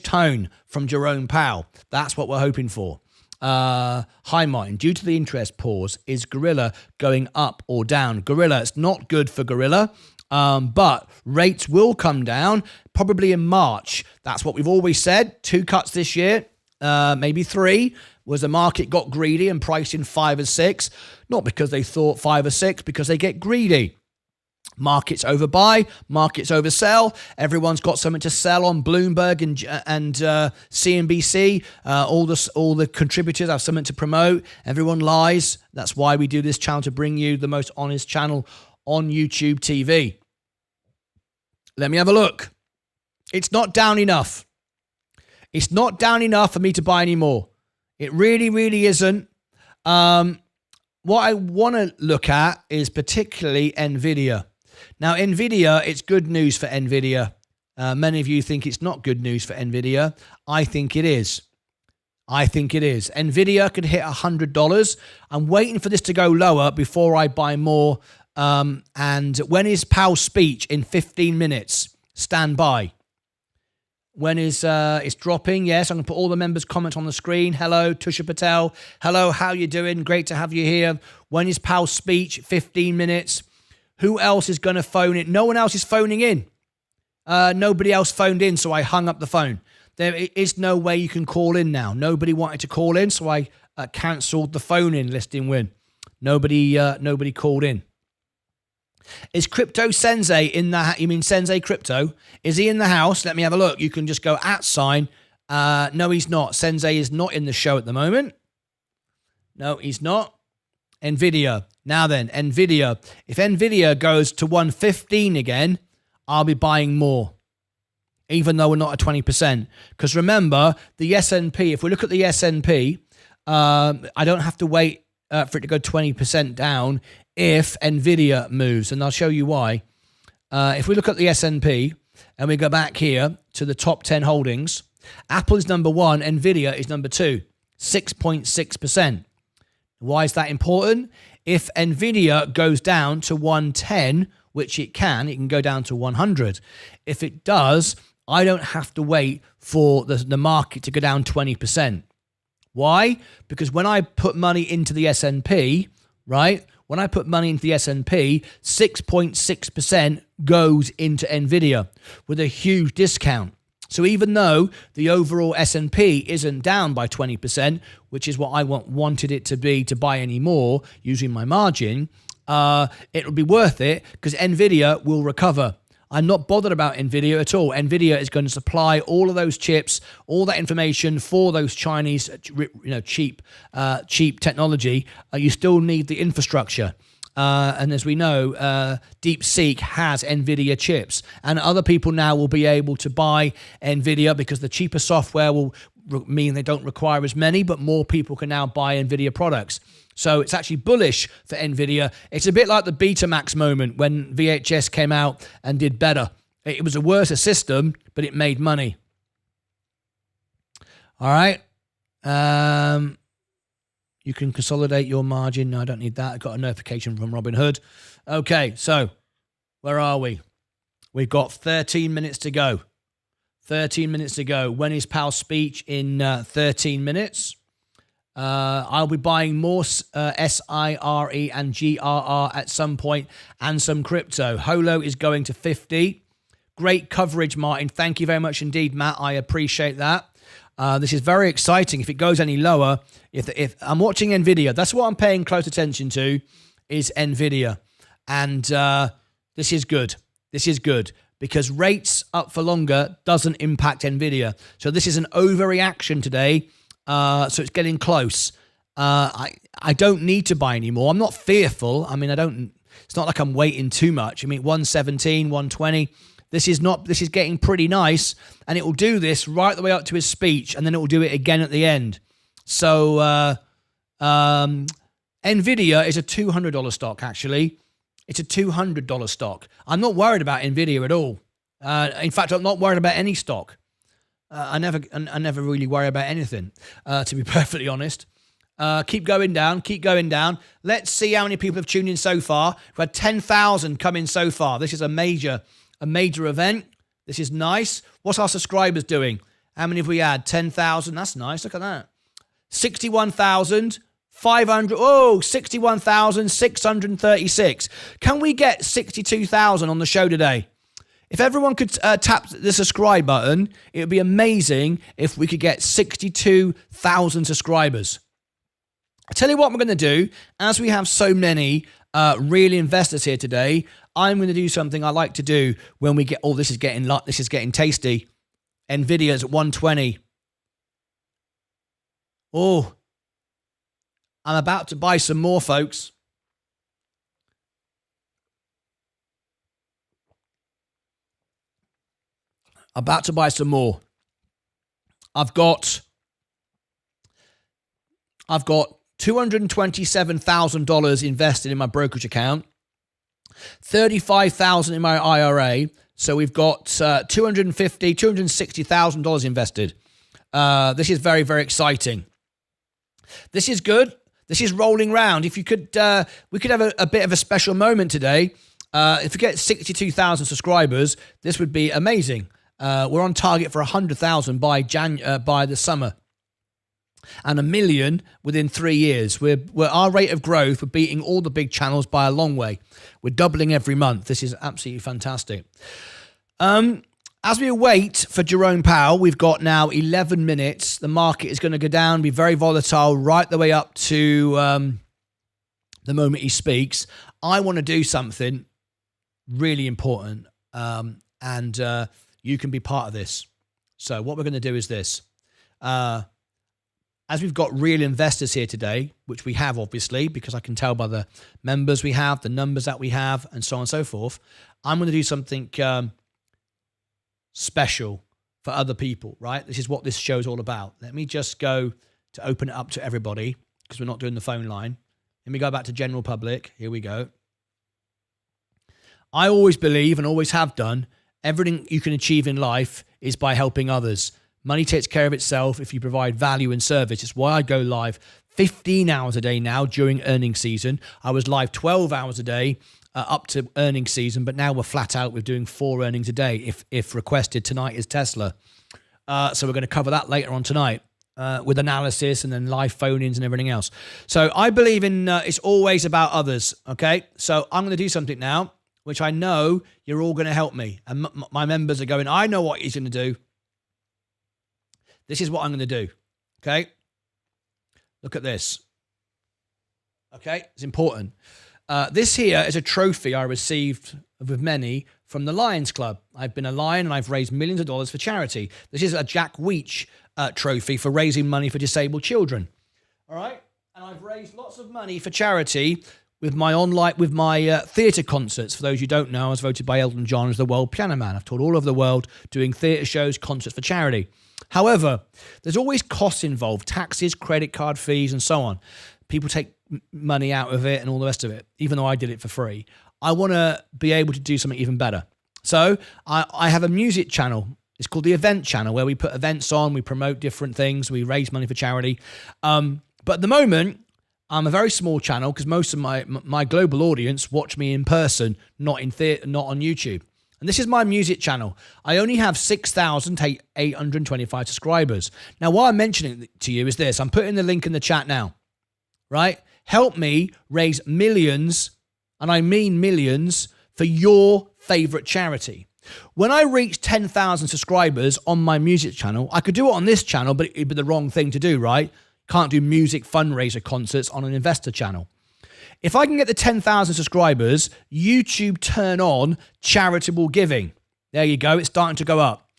tone from Jerome Powell. That's what we're hoping for. Hi, Martyn. Due to the interest pause, is Gorilla going up or down? Gorilla, it's not good for Gorilla, but rates will come down probably in March. That's what we've always said. 2 cuts this year, maybe 3. Was the market got greedy and priced in 5 or 6? Not because they thought 5 or 6, because they get greedy. Markets overbuy, markets oversell. Everyone's got something to sell on Bloomberg and CNBC. All the contributors have something to promote. Everyone lies. That's why we do this channel, to bring you the most honest channel on YouTube TV. Let me have a look. It's not down enough. It's not down enough for me to buy any more. It really, really isn't. What I want to look at is particularly NVIDIA. Now, NVIDIA, it's good news for NVIDIA. Many of you think it's not good news for NVIDIA. I think it is. I think it is. NVIDIA could hit $100. I'm waiting for this to go lower before I buy more. And when is Powell's speech? In 15 minutes. Stand by. When is it's dropping? Yes, I'm going to put all the members' comments on the screen. Hello, Tusha Patel. Hello, how you doing? Great to have you here. When is Powell's speech? 15 minutes. Who else is going to phone in? No one else is phoning in. Nobody else phoned in, so I hung up the phone. There is no way you can call in now. Nobody wanted to call in, so I cancelled the phone-in listing win. Nobody called in. Is Crypto Sensei in the... You mean Sensei Crypto? Is he in the house? Let me have a look. You can just go @. No, he's not. Sensei is not in the show at the moment. No, he's not. NVIDIA. Now then, NVIDIA. If NVIDIA goes to 115 again, I'll be buying more. Even though we're not at 20%. Because remember, the S&P, if we look at the S&P, I don't have to wait for it to go 20% down if NVIDIA moves. And I'll show you why. If we look at the S&P and we go back here to the top 10 holdings, Apple is number 1, NVIDIA is number 2, 6.6%. Why is that important? If NVIDIA goes down to 110, which it can go down to 100. If it does, I don't have to wait for the market to go down 20%. Why? Because when I put money into the S&P, right? When I put money into the S&P, 6.6% goes into NVIDIA with a huge discount. So even though the overall S&P isn't down by 20%, which is what I wanted it to be to buy any more using my margin, it will be worth it because NVIDIA will recover. I'm not bothered about NVIDIA at all. NVIDIA is going to supply all of those chips, all that information for those Chinese, cheap technology. You still need the infrastructure. And as we know, DeepSeek has NVIDIA chips. And other people now will be able to buy NVIDIA because the cheaper software will mean they don't require as many, but more people can now buy NVIDIA products. So it's actually bullish for NVIDIA. It's a bit like the Betamax moment when VHS came out and did better. It was a worse system, but it made money. All right. You can consolidate your margin. No, I don't need that. I got a notification from Robinhood. Okay, so where are we? We've got 13 minutes to go. 13 minutes to go. When is Powell's speech? In 13 minutes. I'll be buying more SIRE and GRR at some point and some crypto. Holo is going to 50. Great coverage, Martin. Thank you very much indeed, Matt. I appreciate that. This is very exciting. If it goes any lower, if I'm watching NVIDIA, that's what I'm paying close attention to is NVIDIA. And this is good. This is good because rates up for longer doesn't impact NVIDIA. So this is an overreaction today. So it's getting close. I don't need to buy anymore. I'm not fearful. I mean, it's not like I'm waiting too much. I mean, 117, 120. This is getting pretty nice, and it will do this right the way up to his speech, and then it will do it again at the end. So NVIDIA is a $200 stock, actually. It's a $200 stock. I'm not worried about NVIDIA at all. In fact, I'm not worried about any stock. I never really worry about anything, to be perfectly honest. Keep going down. Let's see how many people have tuned in so far. We've had 10,000 come in so far. This is a major event. This is nice. What's our subscribers doing? How many have we had? 10,000. That's nice. Look at that. 61,500. Oh, 61,636. Can we get 62,000 on the show today? If everyone could tap the subscribe button, it would be amazing if we could get 62,000 subscribers. I tell you what we're going to do, as we have so many real investors here today, I'm going to do something I like to do when we get, oh, this is getting tasty. Nvidia's at 120. Oh, I'm about to buy some more, folks. About to buy some more. I've got $227,000 invested in my brokerage account, $35,000 in my IRA. So we've got $260,000 invested. This is very, very exciting. This is good. This is rolling round. If you could, we could have a bit of a special moment today. If we get 62,000 subscribers, this would be amazing. We're on target for 100,000 by the summer, and 1 million within 3 years. We're our rate of growth. We're beating all the big channels by a long way. We're doubling every month. This is absolutely fantastic. As we wait for Jerome Powell, we've got now 11 minutes. The market is going to go down, be very volatile right the way up to the moment he speaks. I want to do something really important, and you can be part of this. So what we're going to do is this. As we've got real investors here today, which we have obviously, because I can tell by the members we have, the numbers that we have, and so on and so forth, I'm going to do something special for other people, right? This is what this show's all about. Let me just go to open it up to everybody, because we're not doing the phone line. Let me go back to general public. Here we go. I always believe, and always have done, everything you can achieve in life is by helping others. Money takes care of itself if you provide value and service. It's why I go live 15 hours a day now during earnings season. I was live 12 hours a day up to earnings season, but now we're flat out with doing 4 earnings a day if requested. Tonight is Tesla. So we're going to cover that later on tonight with analysis and then live phone-ins and everything else. So I believe in it's always about others, okay? So I'm going to do something now, which I know you're all going to help me. And my members are going, I know what he's going to do. This is what I'm going to do, okay? Look at this. Okay, it's important. This here is a trophy I received with many from the Lions Club. I've been a Lion and I've raised millions of dollars for charity. This is a Jack Weech trophy for raising money for disabled children. All right? And I've raised lots of money for charity with my theatre concerts. For those who don't know, I was voted by Elton John as the world piano man. I've toured all over the world doing theatre shows, concerts for charity. However, there's always costs involved, taxes, credit card fees, and so on. People take money out of it and all the rest of it, even though I did it for free. I want to be able to do something even better. So I have a music channel. It's called the Event Channel, where we put events on, we promote different things, we raise money for charity. But at the moment, I'm a very small channel because most of my global audience watch me in person, not on YouTube. And this is my music channel. I only have 6,825 subscribers. Now, why I'm mentioning it to you is this. I'm putting the link in the chat now, right? Help me raise millions, and I mean millions, for your favorite charity. When I reach 10,000 subscribers on my music channel, I could do it on this channel, but it'd be the wrong thing to do, right? Can't do music fundraiser concerts on an investor channel. If I can get the 10,000 subscribers, YouTube turn on charitable giving. There you go. It's starting to go up.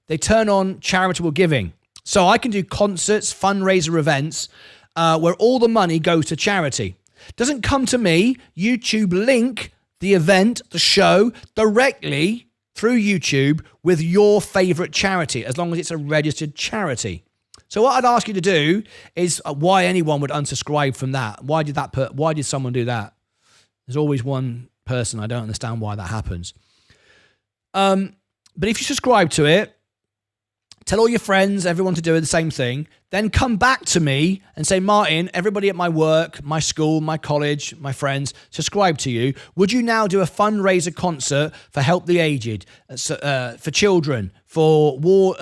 They turn on charitable giving. So I can do concerts, fundraiser events, where all the money goes to charity. Doesn't come to me. YouTube link the event, the show, directly through YouTube with your favorite charity, as long as it's a registered charity. So what I'd ask you to do is why anyone would unsubscribe from that. Why did someone do that? There's always one person. I don't understand why that happens. But if you subscribe to it, tell all your friends, everyone to do the same thing. Then come back to me and say, Martyn, everybody at my work, my school, my college, my friends, subscribe to you. Would you now do a fundraiser concert for Help the Aged, for children, for war,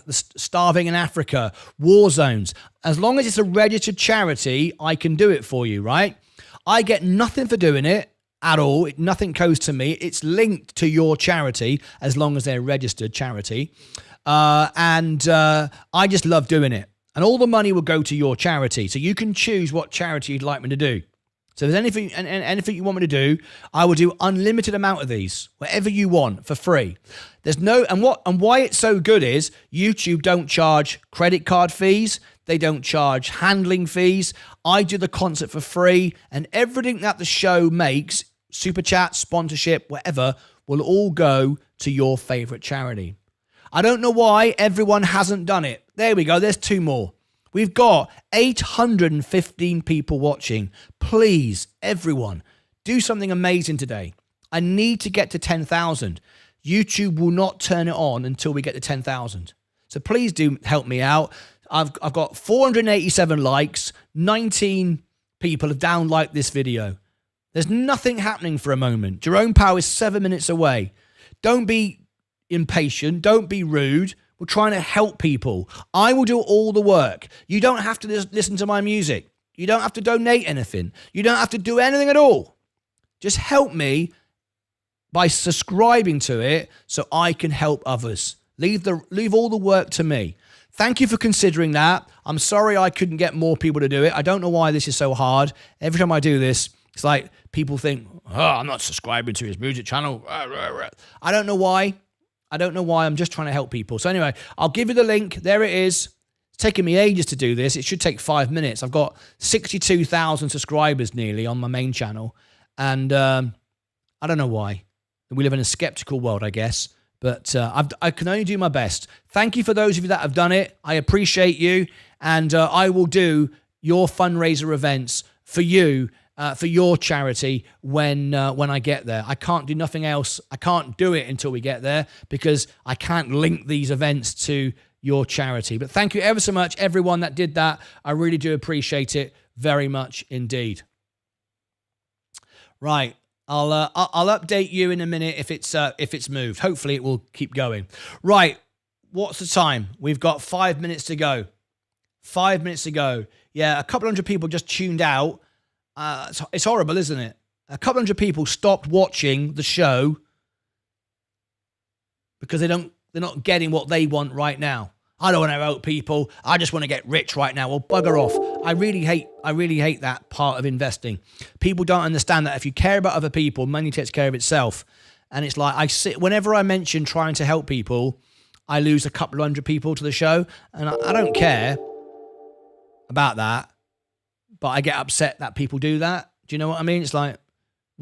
starving in Africa, war zones? As long as it's a registered charity, I can do it for you, right? I get nothing for doing it at all. Nothing goes to me. It's linked to your charity as long as they're registered charity. And I just love doing it. And all the money will go to your charity. So you can choose what charity you'd like me to do. So if there's anything and anything you want me to do, I will do unlimited amount of these, whatever you want, for free. There's no and why it's so good is YouTube don't charge credit card fees, they don't charge handling fees. I do the concert for free, and everything that the show makes, super chat, sponsorship, whatever, will all go to your favorite charity. I don't know why everyone hasn't done it. There we go. There's 2 more. We've got 815 people watching. Please, everyone, do something amazing today. I need to get to 10,000. YouTube will not turn it on until we get to 10,000. So please do help me out. I've got 487 likes. 19 people have down-liked this video. There's nothing happening for a moment. Jerome Powell is 7 minutes away. Don't be impatient. Don't be rude. We're trying to help people. I will do all the work. You don't have to listen to my music. You don't have to donate anything. You don't have to do anything at all. Just help me by subscribing to it so I can help others. Leave all the work to me. Thank you for considering that. I'm sorry I couldn't get more people to do it. I don't know why this is so hard. Every time I do this, it's like people think, oh, I'm not subscribing to his music channel. I don't know why. I'm just trying to help people. So anyway, I'll give you the link. There it is. It's taken me ages to do this. It should take 5 minutes. I've got 62,000 subscribers nearly on my main channel. And I don't know why. We live in a skeptical world, I guess. But I can only do my best. Thank you for those of you that have done it. I appreciate you. And I will do your fundraiser events for you, for your charity when I get there. I can't do nothing else. I can't do it until we get there because I can't link these events to your charity. But thank you ever so much, everyone that did that. I really do appreciate it very much indeed. Right. I'll update you in a minute if it's moved. Hopefully it will keep going. Right. What's the time? We've got 5 minutes to go. 5 minutes to go. Yeah, a couple hundred people just tuned out. It's horrible, isn't it? A couple hundred people stopped watching the show because they're not getting what they want right now. I don't want to help people. I just want to get rich right now. Well, bugger off. I really hate that part of investing. People don't understand that if you care about other people, money takes care of itself. And it's like whenever I mention trying to help people, I lose a couple hundred people to the show, and I don't care about that. But I get upset that people do that. Do you know what I mean? It's like,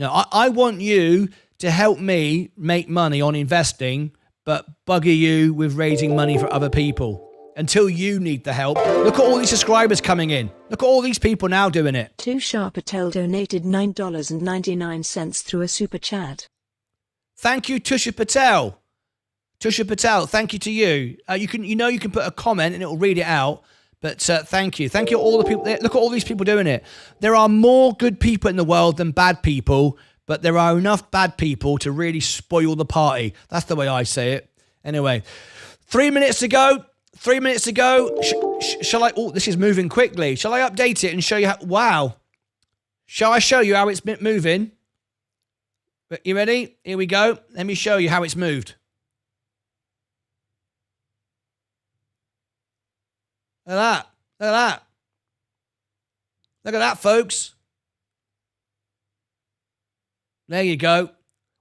I want you to help me make money on investing, but bugger you with raising money for other people until you need the help. Look at all these subscribers coming in. Look at all these people now doing it. Tushar Patel donated $9.99 through a super chat. Thank you, Tusha Patel. Tusha Patel, thank you to you. You can put a comment and it will read it out. But thank you. Thank you all the people. Look at all these people doing it. There are more good people in the world than bad people, but there are enough bad people to really spoil the party. That's the way I say it. Anyway, 3 minutes to go. 3 minutes to go. Shall I? Oh, this is moving quickly. Shall I update it and show you how? Wow. Shall I show you how it's been moving? You ready? Here we go. Let me show you how it's moved. Look at that. Look at that. Look at that, folks. There you go.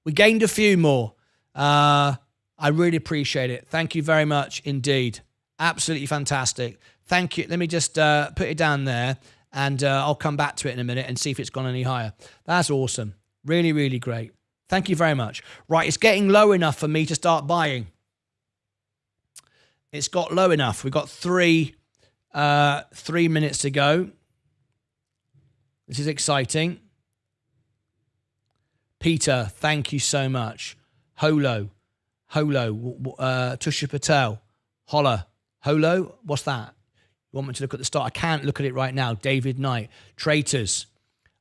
We gained a few more. I really appreciate it. Thank you very much indeed. Absolutely fantastic. Thank you. Let me just put it down there, and I'll come back to it in a minute and see if it's gone any higher. That's awesome. Really, really great. Thank you very much. Right, it's getting low enough for me to start buying. It's got low enough. We've got 3 minutes to go. This is exciting. Peter, thank you so much. Holo, Tusha Patel, Holla, Holo, what's that? You want me to look at the start? I can't look at it right now. David Knight, Traitors.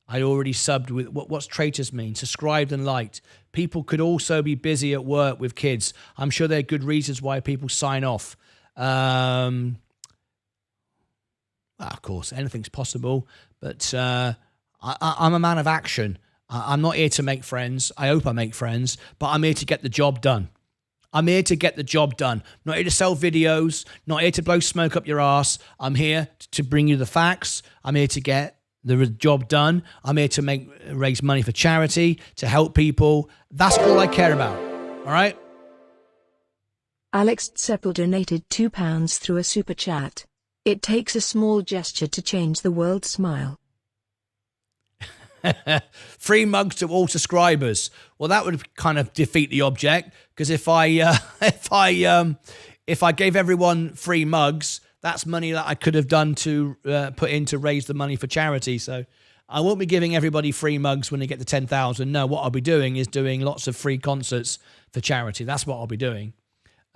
I already subbed with, what's traitors mean? Subscribed and liked. People could also be busy at work with kids. I'm sure there are good reasons why people sign off. Of course, anything's possible, but I'm a man of action. I'm not here to make friends. I hope I make friends, but I'm here to get the job done. I'm here to get the job done. Not here to sell videos, not here to blow smoke up your ass. I'm here to bring you the facts. I'm here to get the job done. I'm here to raise money for charity, to help people. That's all I care about. All right? Alex Tseppel donated £2 through a super chat. It takes a small gesture to change the world's smile. Free mugs to all subscribers. Well, that would kind of defeat the object, because if I gave everyone free mugs, that's money that I could have done to put in to raise the money for charity. So I won't be giving everybody free mugs when they get to 10,000. No, what I'll be doing is doing lots of free concerts for charity. That's what I'll be doing.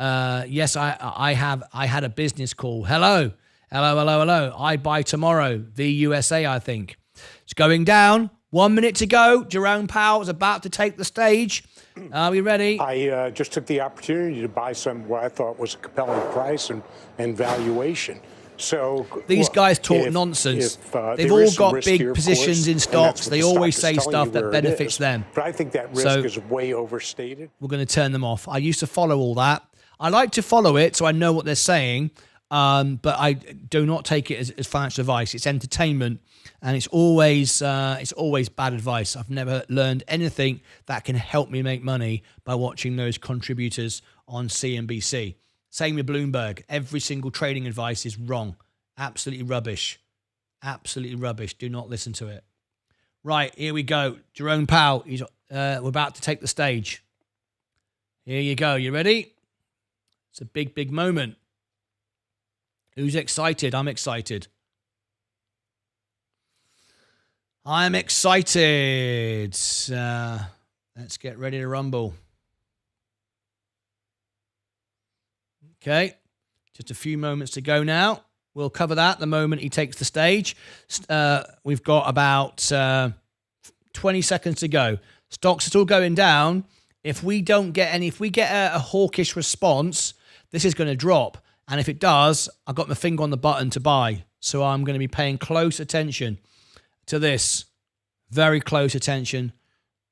Yes, I had a business call. Hello. I buy tomorrow. The USA, I think. It's going down. 1 minute to go. Jerome Powell is about to take the stage. Are we ready? I just took the opportunity to buy some what I thought was a compelling price and valuation. So these guys talk nonsense. They've all got big positions in stocks. They always say stuff that benefits them. But I think that risk is way overstated. We're going to turn them off. I used to follow all that. I like to follow it so I know what they're saying, but I do not take it as financial advice. It's entertainment, and it's always bad advice. I've never learned anything that can help me make money by watching those contributors on CNBC. Same with Bloomberg. Every single trading advice is wrong. Absolutely rubbish. Absolutely rubbish. Do not listen to it. Right, here we go. Jerome Powell, we're about to take the stage. Here you go. You ready? It's a big, big moment. Who's excited? I'm excited. I'm excited. Let's get ready to rumble. Okay, just a few moments to go now. We'll cover that the moment he takes the stage. We've got about 20 seconds to go. Stocks are still going down. If we get a hawkish response, this is going to drop. And if it does, I've got my finger on the button to buy. So I'm going to be paying close attention to this. Very close attention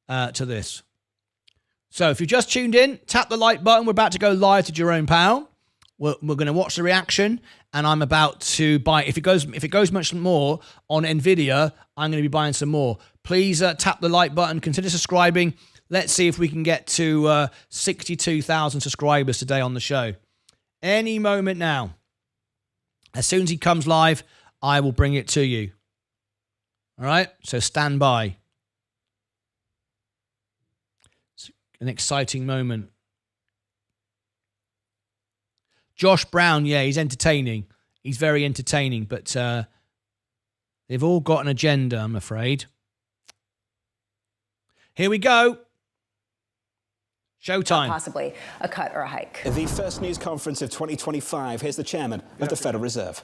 to this. So if you just tuned in, tap the like button. We're about to go live to Jerome Powell. We're going to watch the reaction, and I'm about to buy. If it goes much more on Nvidia, I'm going to be buying some more. Please tap the like button. Consider subscribing. Let's see if we can get to 62,000 subscribers today on the show. Any moment now. As soon as he comes live, I will bring it to you. All right? So stand by. It's an exciting moment. Josh Brown, yeah, he's entertaining. He's very entertaining, but they've all got an agenda, I'm afraid. Here we go. Showtime. Possibly a cut or a hike. The first news conference of 2025. Here's the chairman of the Federal Reserve.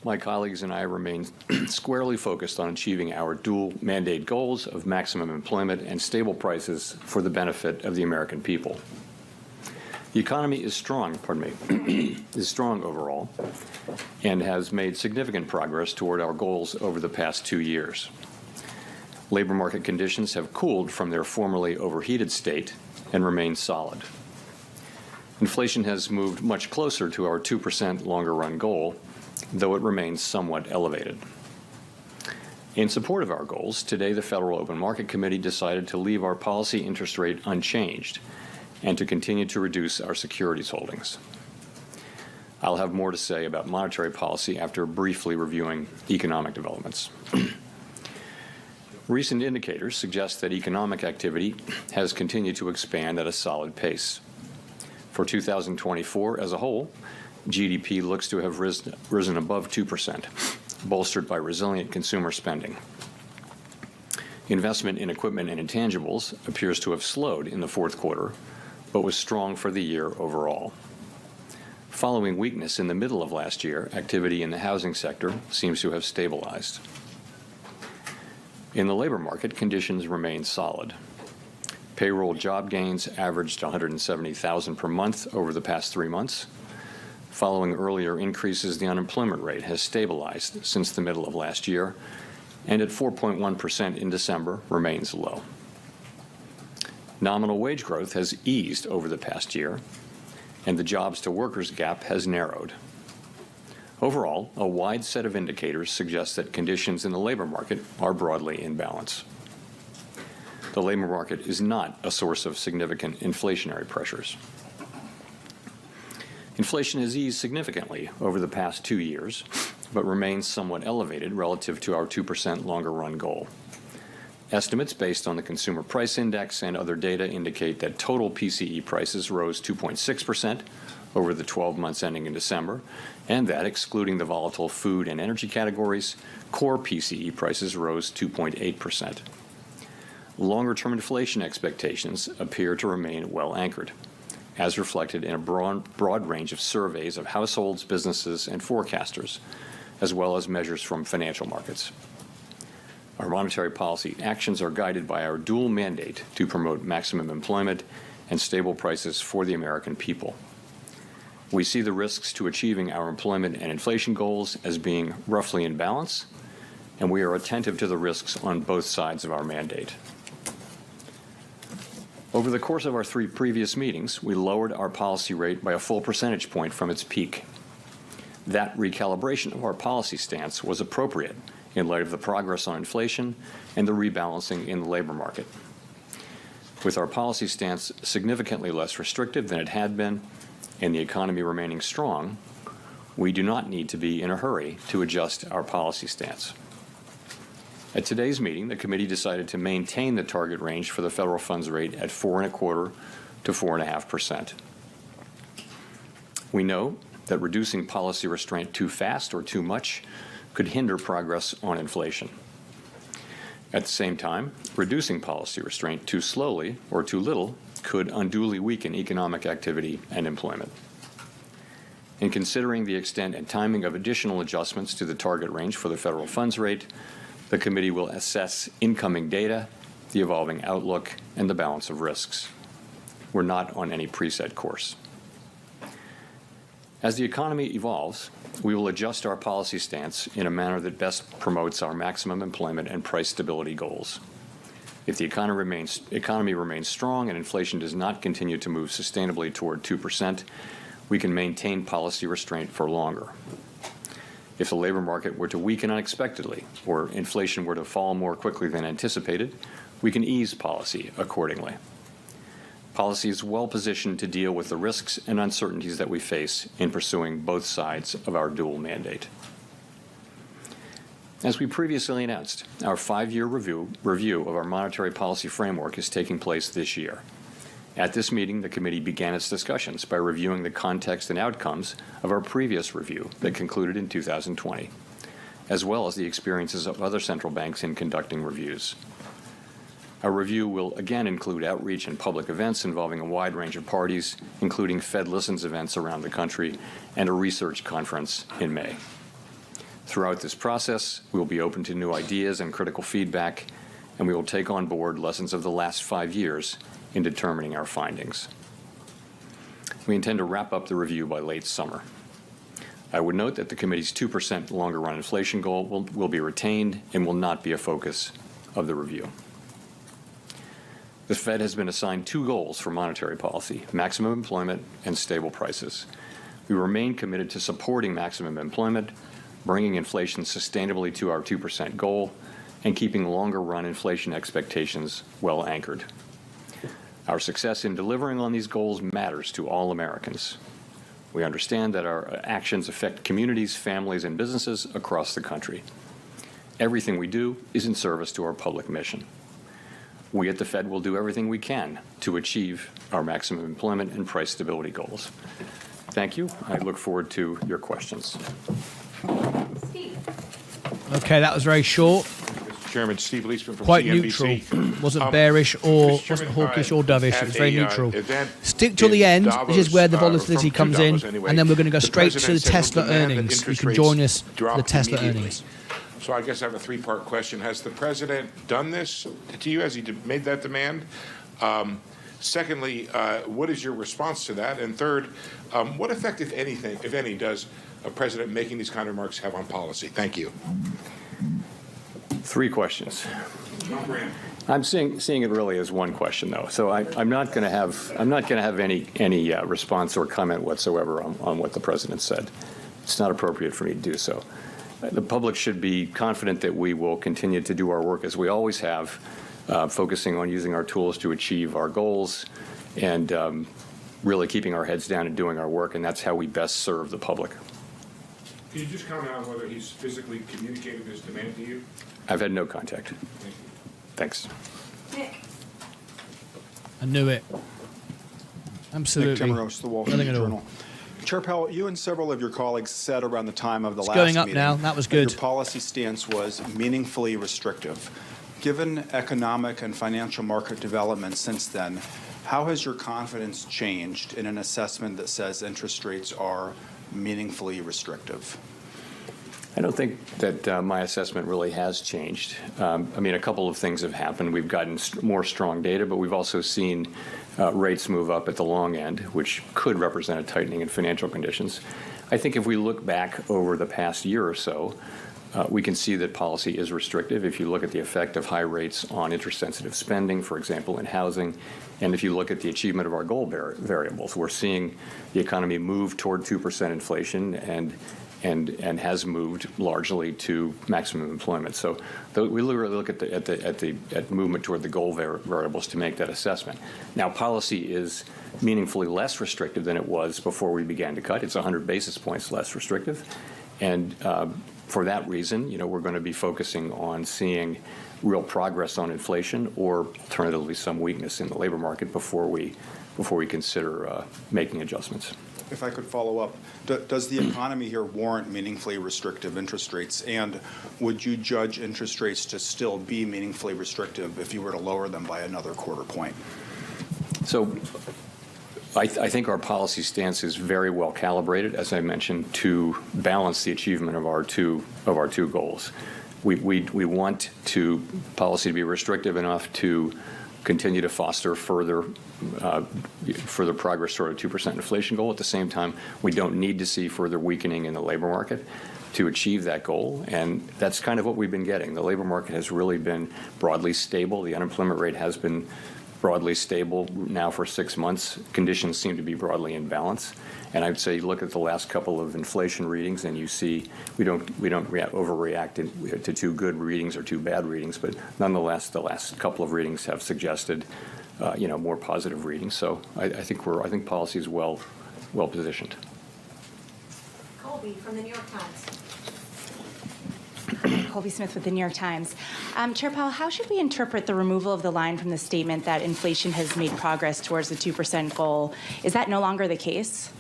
My colleagues and I remain squarely focused on achieving our dual mandate goals of maximum employment and stable prices for the benefit of the American people. The economy is strong, is strong overall, and has made significant progress toward our goals over the past 2 years. Labor market conditions have cooled from their formerly overheated state and remain solid. Inflation has moved much closer to our 2% longer-run goal, though it remains somewhat elevated. In support of our goals, today the Federal Open Market Committee decided to leave our policy interest rate unchanged and to continue to reduce our securities holdings. I'll have more to say about monetary policy after briefly reviewing economic developments. Recent indicators suggest that economic activity has continued to expand at a solid pace. For 2024 as a whole, GDP looks to have risen above 2%, bolstered by resilient consumer spending. Investment in equipment and intangibles appears to have slowed in the fourth quarter, but was strong for the year overall. Following weakness in the middle of last year, activity in the housing sector seems to have stabilized. In the labor market, conditions remain solid. Payroll job gains averaged 170,000 per month over the past 3 months. Following earlier increases, the unemployment rate has stabilized since the middle of last year, and at 4.1% in December remains low. Nominal wage growth has eased over the past year, and the jobs-to-workers gap has narrowed. Overall, a wide set of indicators suggests that conditions in the labor market are broadly in balance. The labor market is not a source of significant inflationary pressures. Inflation has eased significantly over the past 2 years, but remains somewhat elevated relative to our 2% longer-run goal. Estimates based on the Consumer Price Index and other data indicate that total PCE prices rose 2.6% over the 12 months ending in December, and that, excluding the volatile food and energy categories, core PCE prices rose 2.8%. Longer-term inflation expectations appear to remain well anchored, as reflected in a broad range of surveys of households, businesses, and forecasters, as well as measures from financial markets. Our monetary policy actions are guided by our dual mandate to promote maximum employment and stable prices for the American people. We see the risks to achieving our employment and inflation goals as being roughly in balance, and we are attentive to the risks on both sides of our mandate. Over the course of our 3 previous meetings, we lowered our policy rate by a full percentage point from its peak. That recalibration of our policy stance was appropriate in light of the progress on inflation and the rebalancing in the labor market. With our policy stance significantly less restrictive than it had been and the economy remaining strong, we do not need to be in a hurry to adjust our policy stance. At today's meeting, the committee decided to maintain the target range for the federal funds rate at 4.25% to 4.5%. We know that reducing policy restraint too fast or too much could hinder progress on inflation. At the same time, reducing policy restraint too slowly or too little could unduly weaken economic activity and employment. In considering the extent and timing of additional adjustments to the target range for the federal funds rate, the committee will assess incoming data, the evolving outlook, and the balance of risks. We're not on any preset course. As the economy evolves, we will adjust our policy stance in a manner that best promotes our maximum employment and price stability goals. If the economy remains strong and inflation does not continue to move sustainably toward 2%, we can maintain policy restraint for longer. If the labor market were to weaken unexpectedly or inflation were to fall more quickly than anticipated, we can ease policy accordingly. Policy is well positioned to deal with the risks and uncertainties that we face in pursuing both sides of our dual mandate. As we previously announced, our 5-year review of our monetary policy framework is taking place this year. At this meeting, the committee began its discussions by reviewing the context and outcomes of our previous review that concluded in 2020, as well as the experiences of other central banks in conducting reviews. Our review will again include outreach and public events involving a wide range of parties, including Fed Listens events around the country and a research conference in May. Throughout this process, we will be open to new ideas and critical feedback, and we will take on board lessons of the last 5 years in determining our findings. We intend to wrap up the review by late summer. I would note that the committee's 2% longer-run inflation goal will be retained and will not be a focus of the review. The Fed has been assigned 2 goals for monetary policy: maximum employment and stable prices. We remain committed to supporting maximum employment, bringing inflation sustainably to our 2% goal, and keeping longer-run inflation expectations well anchored. Our success in delivering on these goals matters to all Americans. We understand that our actions affect communities, families, and businesses across the country. Everything we do is in service to our public mission. We at the Fed will do everything we can to achieve our maximum employment and price stability goals. Thank you. I look forward to your questions. Okay, that was very short. Mr. Chairman, Steve Leisman from Quite CNBC. neutral. Wasn't bearish or wasn't hawkish or dovish. It was very neutral. Stick till the end, which is where the volatility comes in, and then we're going to go straight to the Tesla earnings. You can join us for the Tesla earnings. So I guess I have a 3-part question. Has the president done this to you? Has he made that demand? Secondly, what is your response to that? And third, what effect, if anything, if any, does a president making these kind of remarks have on policy? Thank you. 3 questions. I'm seeing it really as one question, though. So I'm not going to have any response or comment whatsoever on what the president said. it's not appropriate for me to do so. The public should be confident that we will continue to do our work as we always have, focusing on using our tools to achieve our goals and really keeping our heads down and doing our work, and that's how we best serve the public. Can you just comment on whether he's physically communicated this demand to you? I've had no contact. Thank you. Thanks. I knew it. Absolutely. Nick Timmeros, The Wall Street Nothing at all. Journal. Chair Powell, you and several of your colleagues said around the time of the It's last going up meeting now. That was that good. your policy stance was meaningfully restrictive. Given economic and financial market developments since then, how has your confidence changed in an assessment that says interest rates are meaningfully restrictive? I don't think that my assessment really has changed. I mean, a couple of things have happened. We've gotten more strong data, but we've also seen rates move up at the long end, which could represent a tightening in financial conditions. I think if we look back over the past year or so, we can see that policy is restrictive. If you look at the effect of high rates on interest-sensitive spending, for example, in housing, and if you look at the achievement of our goal variables, we're seeing the economy move toward 2% inflation and has moved largely to maximum employment. So we literally look at movement toward the goal variables to make that assessment. Now, policy is meaningfully less restrictive than it was before we began to cut. It's 100 basis points less restrictive, and for that reason, we're going to be focusing on seeing real progress on inflation, or alternatively some weakness in the labor market before we consider making adjustments. If I could follow up, does the economy here warrant meaningfully restrictive interest rates? And would you judge interest rates to still be meaningfully restrictive if you were to lower them by another quarter point? So I think our policy stance is very well calibrated, as I mentioned, to balance the achievement of our two goals. We want policy to be restrictive enough to continue to foster further progress toward a 2% inflation goal. At the same time, we don't need to see further weakening in the labor market to achieve that goal, and that's kind of what we've been getting. The labor market has really been broadly stable. The unemployment rate has been broadly stable now for 6 months. Conditions seem to be broadly in balance. And I'd say look at the last couple of inflation readings, and you see we don't overreact to two good readings or two bad readings, but nonetheless, the last couple of readings have suggested more positive readings. So I think policy is well positioned. Colby from the New York Times. Colby Smith with the New York Times. Chair Powell, how should we interpret the removal of the line from the statement that inflation has made progress towards the 2% goal? Is that no longer the case?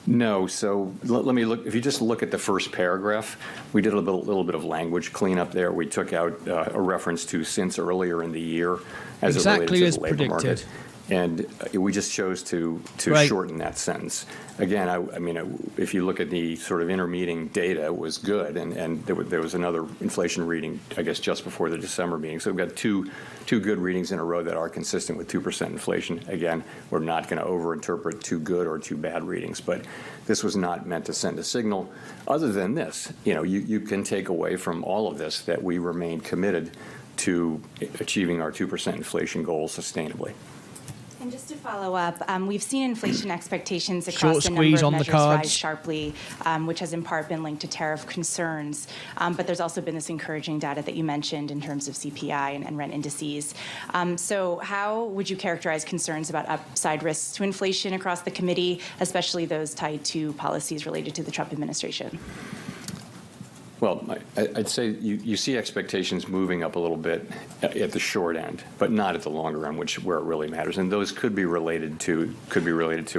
No. So let me look. If you just look at the first paragraph, we did a little bit of language cleanup there. We took out a reference to since earlier in the year as exactly it related to as the labor predicted. market. And we just chose to shorten that sentence. Again, I mean, if you look at the sort of intermeeting data, it was good, and there was another inflation reading, I guess, just before the December meeting. So we've got two good readings in a row that are consistent with 2% inflation. Again, we're not going to overinterpret two good or two bad readings, but this was not meant to send a signal. Other than this, you can take away from all of this that we remain committed to achieving our 2% inflation goal sustainably. And just to follow up, we've seen inflation expectations across the number squeeze of on the measures cards. rise sharply, which has in part been linked to tariff concerns. But there's also been this encouraging data that you mentioned in terms of CPI and rent indices. So how would you characterize concerns about upside risks to inflation across the committee, especially those tied to policies related to the Trump administration? Well, I'd say you see expectations moving up a little bit at the short end, but not at the longer end, where it really matters. And those could be related to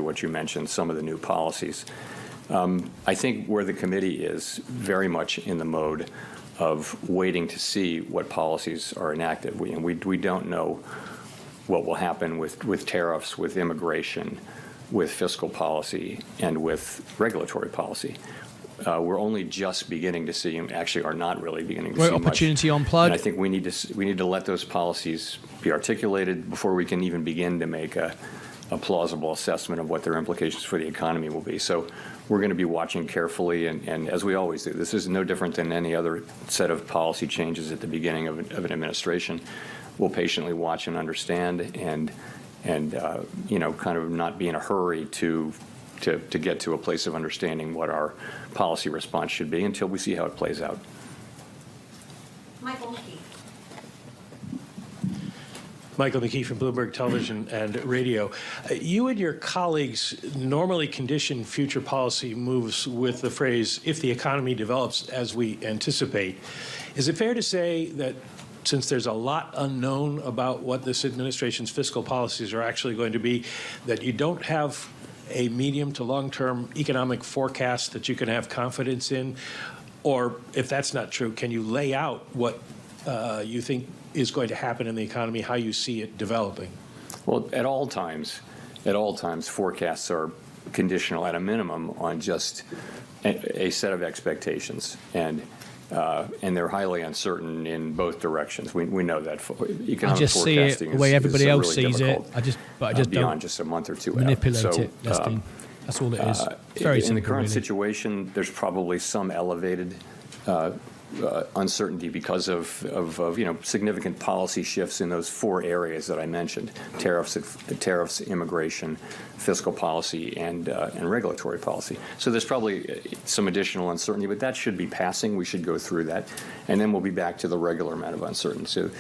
what you mentioned, some of the new policies. I think where the committee is very much in the mode of waiting to see what policies are enacted. We don't know what will happen with tariffs, with immigration, with fiscal policy, and with regulatory policy. We're only just beginning to see, and actually are not really beginning to see much. Opportunity on plug. And I think we need to let those policies be articulated before we can even begin to make a plausible assessment of what their implications for the economy will be. So we're going to be watching carefully, and as we always do. This is no different than any other set of policy changes at the beginning of an administration. We'll patiently watch and understand, and kind of not be in a hurry to to get to a place of understanding what our policy response should be until we see how it plays out. Michael McKee. Michael McKee from Bloomberg Television and Radio. You and your colleagues normally condition future policy moves with the phrase, if the economy develops as we anticipate. Is it fair to say that since there's a lot unknown about what this administration's fiscal policies are actually going to be, that you don't have a medium to long-term economic forecast that you can have confidence in? Or if that's not true, can you lay out what you think is going to happen in the economy, how you see it developing? Well, at all times, forecasts are conditional at a minimum on just a set of expectations, and they're highly uncertain in both directions. We know that economic I just see it the way everybody else sees it. I just beyond don't just a month or two manipulate out. So, it. That's all it is. It's very simple, in the current really. situation, there's probably some elevated uncertainty because of significant policy shifts in those four areas that I mentioned: tariffs, immigration, fiscal policy, and regulatory policy. So there's probably some additional uncertainty, but that should be passing. We should go through that, and then we'll be back to the regular amount of uncertainty. So,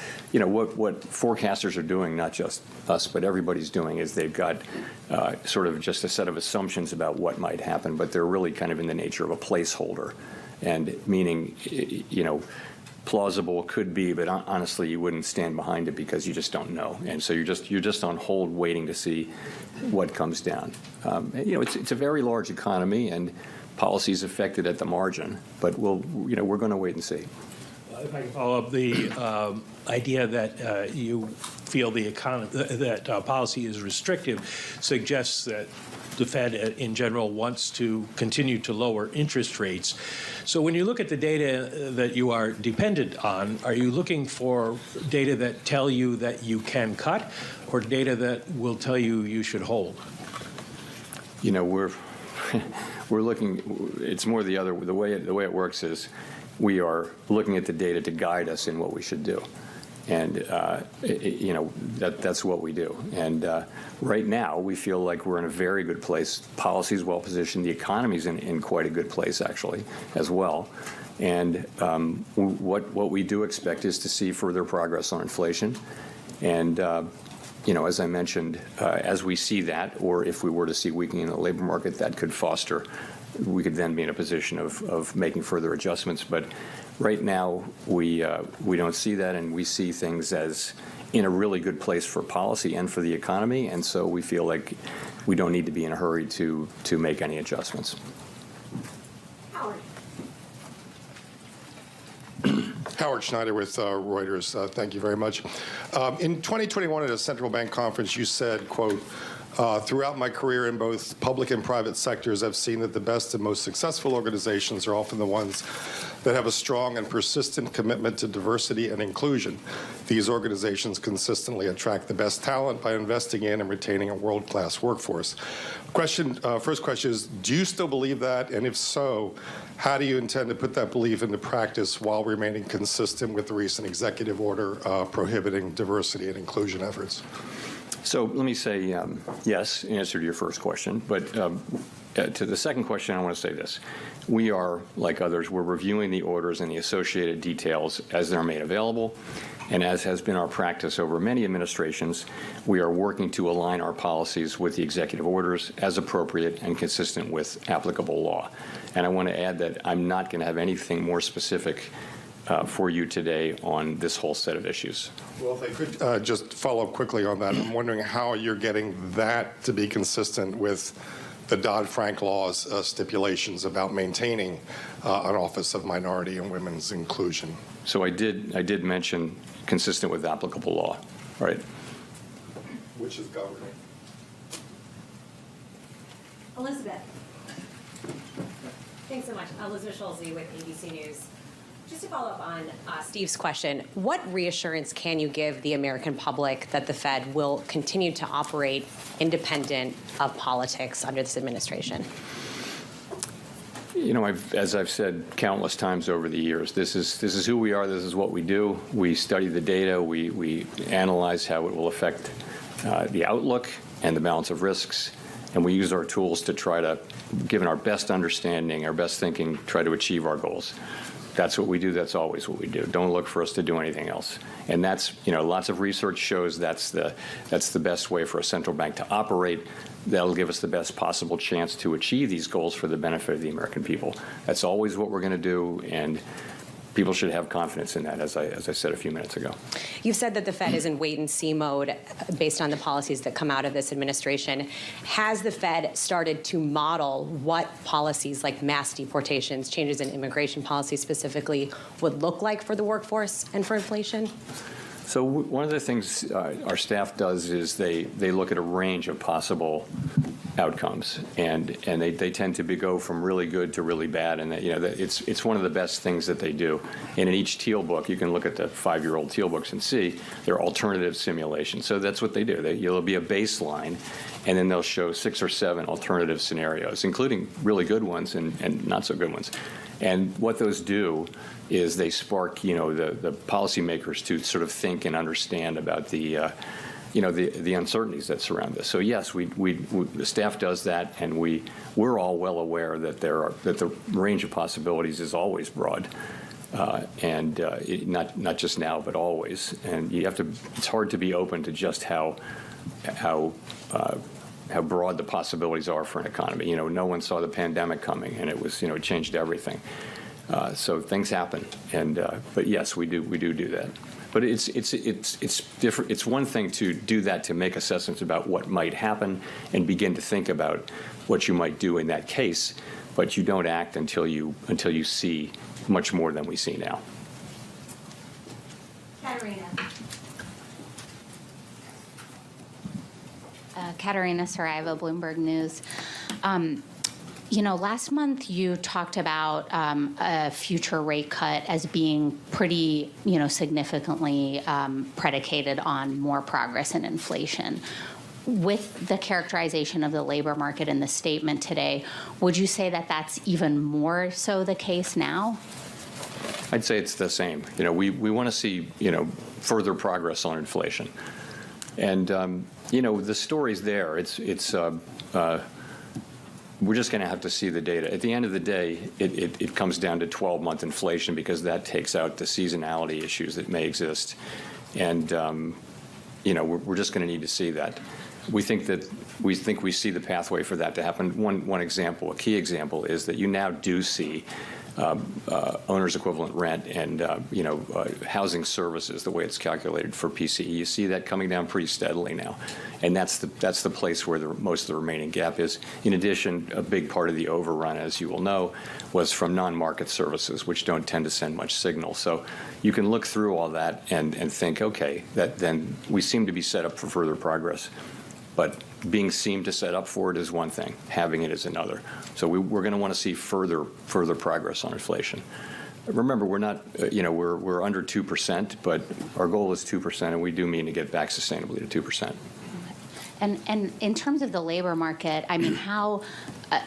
what forecasters are doing, not just us, but everybody's doing, is they've got sort of just a set of assumptions about what might happen, but they're really kind of in the nature of a placeholder. And meaning, plausible could be, but honestly, you wouldn't stand behind it because you just don't know. And so you're just on hold, waiting to see what comes down. It's a very large economy, and policy is affected at the margin. But we're going to wait and see. If I can follow up, the idea that you feel that policy is restrictive suggests that the Fed in general wants to continue to lower interest rates. So when you look at the data that you are dependent on, are you looking for data that tell you that you can cut, or data that will tell you you should hold? We're looking. It's more the other. The way it works is we are looking at the data to guide us in what we should do. And, that's what we do. And right now, we feel like we're in a very good place. Policy is well positioned. The economy is in quite a good place, actually, as well. And what we do expect is to see further progress on inflation. And, as I mentioned, as we see that, or if we were to see weakening in the labor market, that could foster, we could then be in a position of making further adjustments. But right now, we don't see that, and we see things as in a really good place for policy and for the economy, and so we feel like we don't need to be in a hurry to make any adjustments. Howard Schneider with Reuters. Thank you very much. In 2021 at a central bank conference, you said, quote, throughout my career in both public and private sectors, I've seen that the best and most successful organizations are often the ones that have a strong and persistent commitment to diversity and inclusion. These organizations consistently attract the best talent by investing in and retaining a world-class workforce. First question is, do you still believe that? And if so, how do you intend to put that belief into practice while remaining consistent with the recent executive order prohibiting diversity and inclusion efforts? So let me say yes, in answer to your first question. But to the second question, I want to say this. We are, like others, we're reviewing the orders and the associated details as they're made available. And as has been our practice over many administrations, we are working to align our policies with the executive orders as appropriate and consistent with applicable law. And I want to add that I'm not going to have anything more specific for you today on this whole set of issues. Well, if I could just follow up quickly on that, I'm wondering how you're getting that to be consistent with the Dodd-Frank law's stipulations about maintaining an Office of Minority and Women's Inclusion. So I did mention consistent with applicable law, right? Which is governing. Elizabeth. Thanks so much. Elizabeth Schulze with ABC News. Just to follow up on Steve's question, what reassurance can you give the American public that the Fed will continue to operate independent of politics under this administration? As I've said countless times over the years, this is who we are. This is what we do. We study the data. We analyze how it will affect the outlook and the balance of risks. and we use our tools to try to, given our best understanding, our best thinking, try to achieve our goals. That's what we do. That's always what we do. Don't look for us to do anything else. And that's, lots of research shows that's the best way for a central bank to operate. That'll give us the best possible chance to achieve these goals for the benefit of the American people. That's always what we're going to do, and people should have confidence in that, as I said a few minutes ago. You've said that the Fed is in wait-and-see mode based on the policies that come out of this administration. Has the Fed started to model what policies like mass deportations, changes in immigration policy specifically, would look like for the workforce and for inflation? So one of the things our staff does is they look at a range of possible outcomes, and they tend to go from really good to really bad, and it's one of the best things that they do. And in each teal book, you can look at the 5-year-old teal books and see their alternative simulations. So that's what they do. There'll be a baseline, and then they'll show 6 or 7 alternative scenarios, including really good ones and not so good ones. And what those do is they spark, the policymakers to sort of think and understand about the uncertainties that surround this. So yes, the staff does that, and we're all well aware that that the range of possibilities is always broad, and not just now, but always. And it's hard to be open to just how broad the possibilities are for an economy. No one saw the pandemic coming, and it changed everything. So things happen, but yes, we do that. But it's different. It's one thing to do that, to make assessments about what might happen and begin to think about what you might do in that case, but you don't act until you see much more than we see now. Katerina Saraiva, Bloomberg News. Last month you talked about a future rate cut as being pretty, significantly predicated on more progress in inflation. With the characterization of the labor market in the statement today, would you say that that's even more so the case now? I'd say it's the same. We want to see, further progress on inflation. And, the story's there. We're just going to have to see the data. At the end of the day, it comes down to 12-month inflation, because that takes out the seasonality issues that may exist. And, we're just going to need to see that. We think we see the pathway for that to happen. One example, a key example, is that you now do see owner's equivalent rent and housing services, the way it's calculated for PCE. You see that coming down pretty steadily now, and that's the place where most of the remaining gap is. In addition, a big part of the overrun, as you will know, was from non-market services, which don't tend to send much signal. So you can look through all that and think, okay, then we seem to be set up for further progress. But being seemed to set up for it is one thing, having it is another. So we're going to want to see further progress on inflation. Remember, we're not, we're under 2%, but our goal is 2%, and we do mean to get back sustainably to 2%. And in terms of the labor market, I mean, how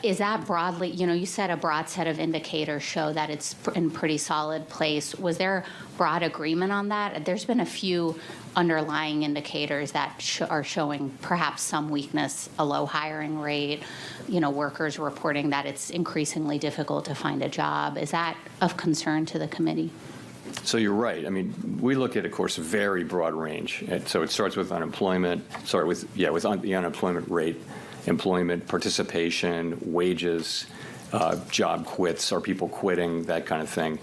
is that broadly? You said a broad set of indicators show that it's in pretty solid place. Was there broad agreement on that? There's been a few underlying indicators that are showing perhaps some weakness, a low hiring rate, workers reporting that it's increasingly difficult to find a job. Is that of concern to the committee? So you're right. I mean, we look at, of course, a very broad range. And so it starts with unemployment, with the unemployment rate, employment participation, wages, job quits, are people quitting, that kind of thing.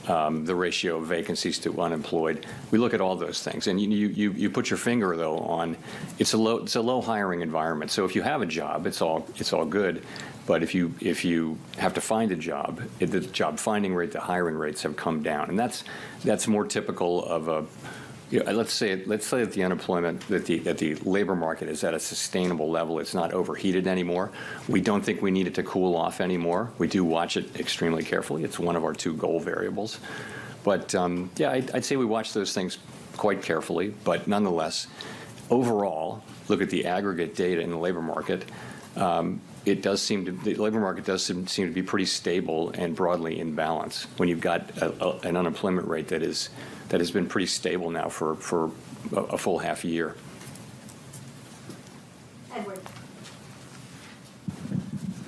The ratio of vacancies to unemployed. We look at all those things, and you put your finger though on it's a low hiring environment. So if you have a job, it's all good. But if you have to find a job, the job finding rate, the hiring rates have come down, and that's more typical of a. Let's say that the unemployment, that the labor market is at a sustainable level. It's not overheated anymore. We don't think we need it to cool off anymore. We do watch it extremely carefully. It's one of our 2 goal variables. But I'd say we watch those things quite carefully. But nonetheless, overall, look at the aggregate data in the labor market. The labor market does seem to be pretty stable and broadly in balance when you've got an unemployment rate that has been pretty stable now for a full half a year. Edward.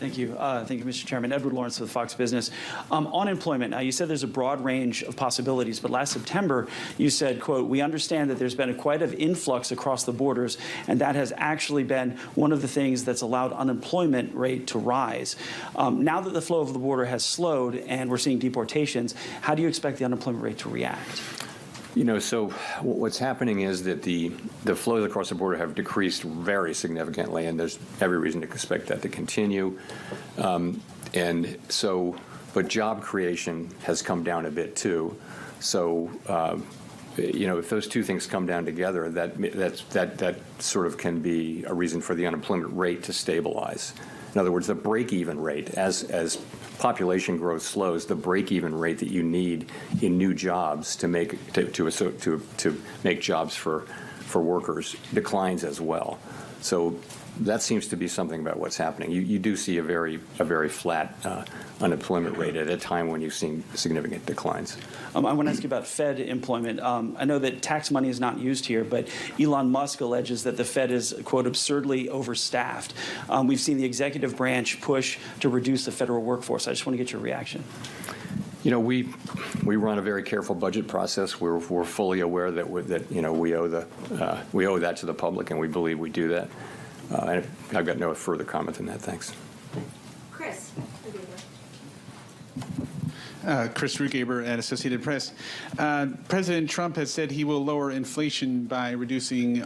Thank you. Thank you, Mr. Chairman. Edward Lawrence with Fox Business. On employment, you said there's a broad range of possibilities, but last September you said, quote, "We understand that there's been quite an influx across the borders, and that has actually been one of the things that's allowed unemployment rate to rise." Now that the flow of the border has slowed and we're seeing deportations, how do you expect the unemployment rate to react? You know, so what's happening is that the flows across the border have decreased very significantly, and there's every reason to expect that to continue. And so, but job creation has come down a bit too. So, you know, if those two things come down together, that sort of can be a reason for the unemployment rate to stabilize. In other words, the break-even rate, as population growth slows, the break-even rate that you need in new jobs to make make jobs for workers declines as well. So that seems to be something about what's happening. You do see a very flat unemployment rate at a time when you've seen significant declines. I want to ask you about Fed employment. I know that tax money is not used here, but Elon Musk alleges that the Fed is, quote, absurdly overstaffed. We've seen the executive branch push to reduce the federal workforce. I just want to get your reaction. You know, we run a very careful budget process. We're fully aware that you know we owe that to the public, and we believe we do that. And I've got no further comment than that. Thanks. Chris. Chris Rugaber at Associated Press. President Trump has said he will lower inflation by reducing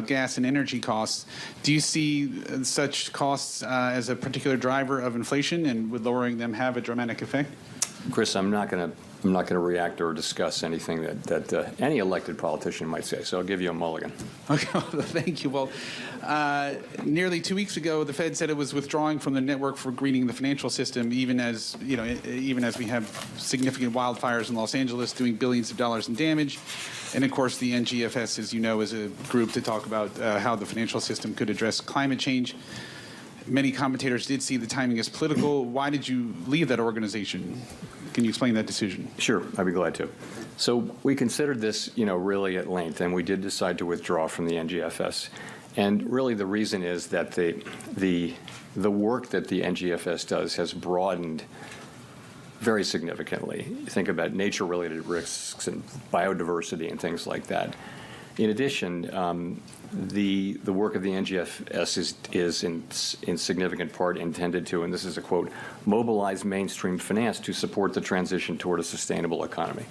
gas and energy costs. Do you see such costs as a particular driver of inflation, and would lowering them have a dramatic effect? Chris, I'm not going to react or discuss anything that any elected politician might say. So I'll give you a mulligan. Okay, well, thank you. Well, nearly 2 weeks ago, the Fed said it was withdrawing from the network for greening the financial system, even as we have significant wildfires in Los Angeles doing billions of dollars in damage. And of course, the NGFS, as you know, is a group to talk about how the financial system could address climate change. Many commentators did see the timing as political. Why did you leave that organization? Can you explain that decision? Sure, I'd be glad to. So we considered this, you know, really at length, and we did decide to withdraw from the NGFS. And really the reason is that the work that the NGFS does has broadened very significantly. You think about nature-related risks and biodiversity and things like that. In addition, the work of the NGFS is in significant part intended to, and this is a quote, mobilize mainstream finance to support the transition toward a sustainable economy.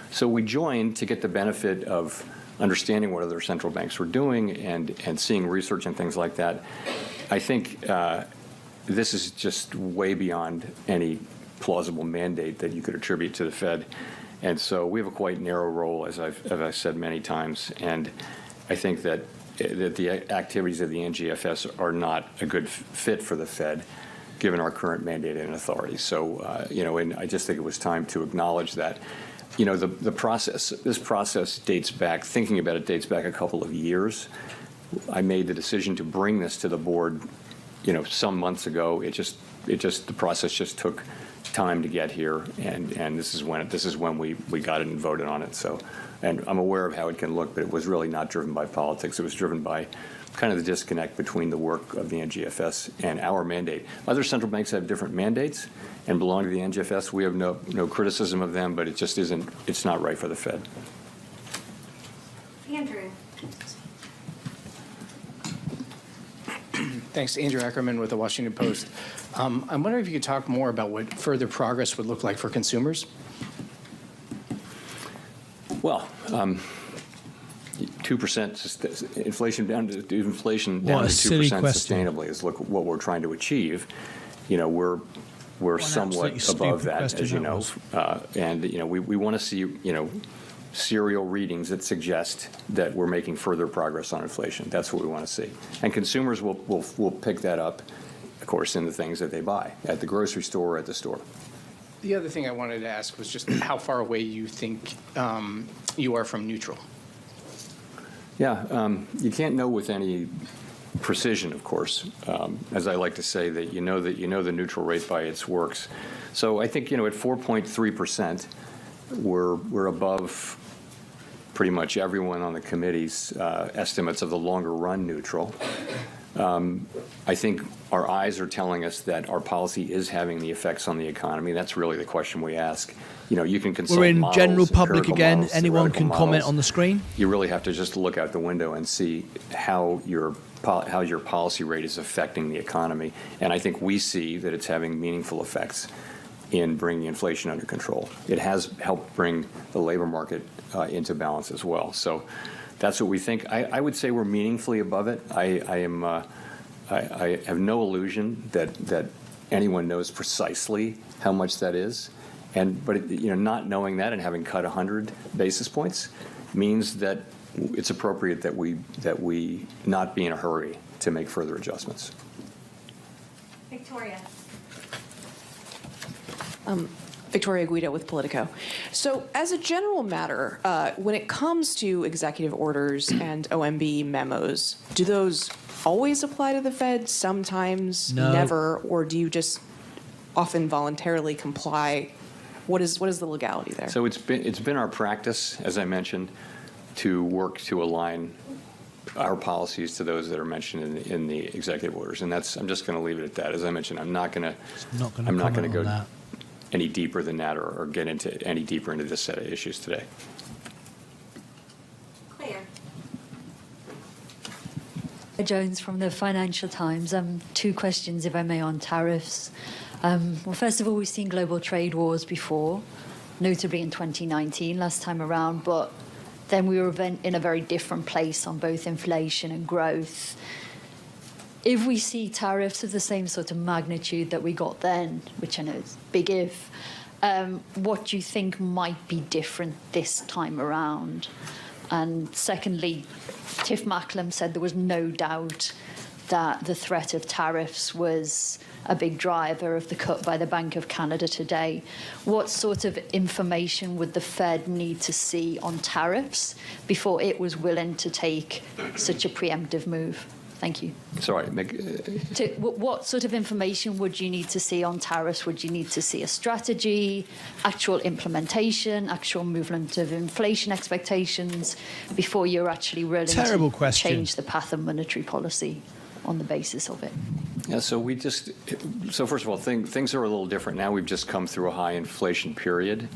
So we joined to get the benefit of understanding what other central banks were doing and seeing research and things like that. I think this is just way beyond any plausible mandate that you could attribute to the Fed. And so we have a quite narrow role, as I've said many times, and I think that the activities of the NGFS are not a good fit for the Fed, given our current mandate and authority. So, you know, and I just think it was time to acknowledge that. You know, this process dates back, thinking about it dates back a couple of years. I made the decision to bring this to the board, you know, some months ago. The process just took time to get here, and this is when we got it and voted on it. So, and I'm aware of how it can look, but it was really not driven by politics. It was driven by kind of the disconnect between the work of the NGFS and our mandate. Other central banks have different mandates and belong to the NGFS. We have no criticism of them, but it just isn't. It's not right for the Fed. Andrew. Thanks, Andrew Ackerman with the Washington Post. I'm wondering if you could talk more about what further progress would look like for consumers. Well, 2% inflation down to 2% sustainably is what we're trying to achieve. You know, we're somewhat above that, as you know, and you know we want to see, you know, serial readings that suggest that we're making further progress on inflation. That's what we want to see, and consumers will pick that up, of course, in the things that they buy at the grocery store or at the store. The other thing I wanted to ask was just how far away you think you are from neutral. Yeah, you can't know with any precision, of course. As I like to say, that you know the neutral rate by its works. So I think, you know, at 4.3%, we're above pretty much everyone on the committee's estimates of the longer run neutral. I think our eyes are telling us that our policy is having the effects on the economy. That's really the question we ask. You know, you can consult We're in models, general public empirical again. models, Anyone theoretical can comment models. on the screen. You really have to just look out the window and see how your policy rate is affecting the economy. And I think we see that it's having meaningful effects in bringing inflation under control. It has helped bring the labor market into balance as well. So that's what we think. I would say we're meaningfully above it. I have no illusion that anyone knows precisely how much that is. But not knowing that and having cut 100 basis points means that it's appropriate that we not be in a hurry to make further adjustments. Victoria. Victoria Guido with Politico. So as a general matter, when it comes to executive orders and OMB memos, do those always apply to the Fed, sometimes No. never, or do you just often voluntarily comply? What is the legality there? So it's been our practice, as I mentioned, to work to align our policies to those that are mentioned in the executive orders, and I'm just going to leave it at that. As I mentioned, I'm not going to go any deeper than that or get into any deeper into this set of issues today. Claire. Jones from the Financial Times. Two questions, if I may, on tariffs. Well, first of all, we've seen global trade wars before, notably in 2019, last time around, but then we were in a very different place on both inflation and growth. If we see tariffs of the same sort of magnitude that we got then, which I know is big if, what do you think might be different this time around? And secondly, Tiff Macklem said there was no doubt that the threat of tariffs was a big driver of the cut by the Bank of Canada today. What sort of information would the Fed need to see on tariffs before it was willing to take such a preemptive move? Thank you. Sorry. What sort of information would you need to see on tariffs? Would you need to see a strategy, actual implementation, actual movement of inflation expectations before you're actually willing to change the path of monetary policy on the basis of it? Yeah, so first of all, things are a little different now. We've just come through a high inflation period,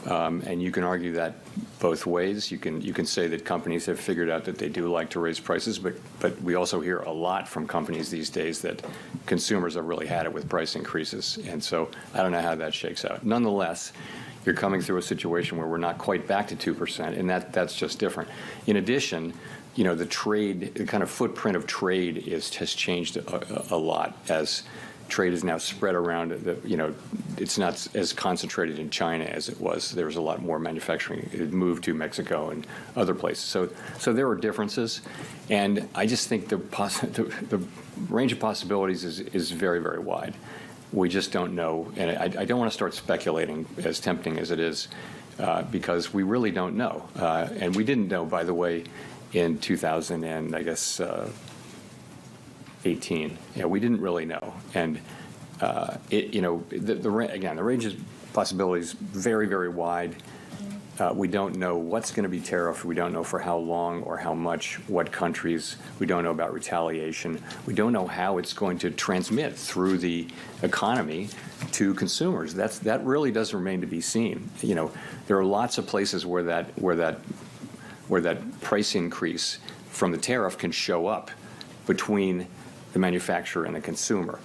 and you can argue that both ways. You can say that companies have figured out that they do like to raise prices, but we also hear a lot from companies these days that consumers have really had it with price increases, and so I don't know how that shakes out. Nonetheless, you're coming through a situation where we're not quite back to 2%, and that's just different. In addition, the kind of footprint of trade has changed a lot as trade is now spread around. It's not as concentrated in China as it was. There was a lot more manufacturing. It moved to Mexico and other places. So there are differences, and I just think the range of possibilities is very, very wide. We just don't know, and I don't want to start speculating, as tempting as it is, because we really don't know, and we didn't know, by the way, in 2000 and I guess 18. We didn't really know, and the range of possibilities very, very wide. We don't know what's going to be tariffed. We don't know for how long or how much, what countries. We don't know about retaliation. We don't know how it's going to transmit through the economy to consumers. That really does remain to be seen. There are lots of places where that price increase from the tariff can show up between the manufacturer and the consumer.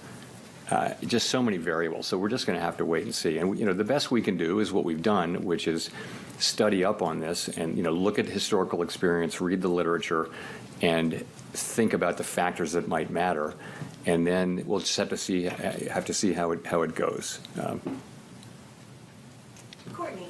Just so many variables. So we're just going to have to wait and see. And the best we can do is what we've done, which is study up on this and look at historical experience, read the literature, and think about the factors that might matter. And then we'll just have to see how it goes. Courtney.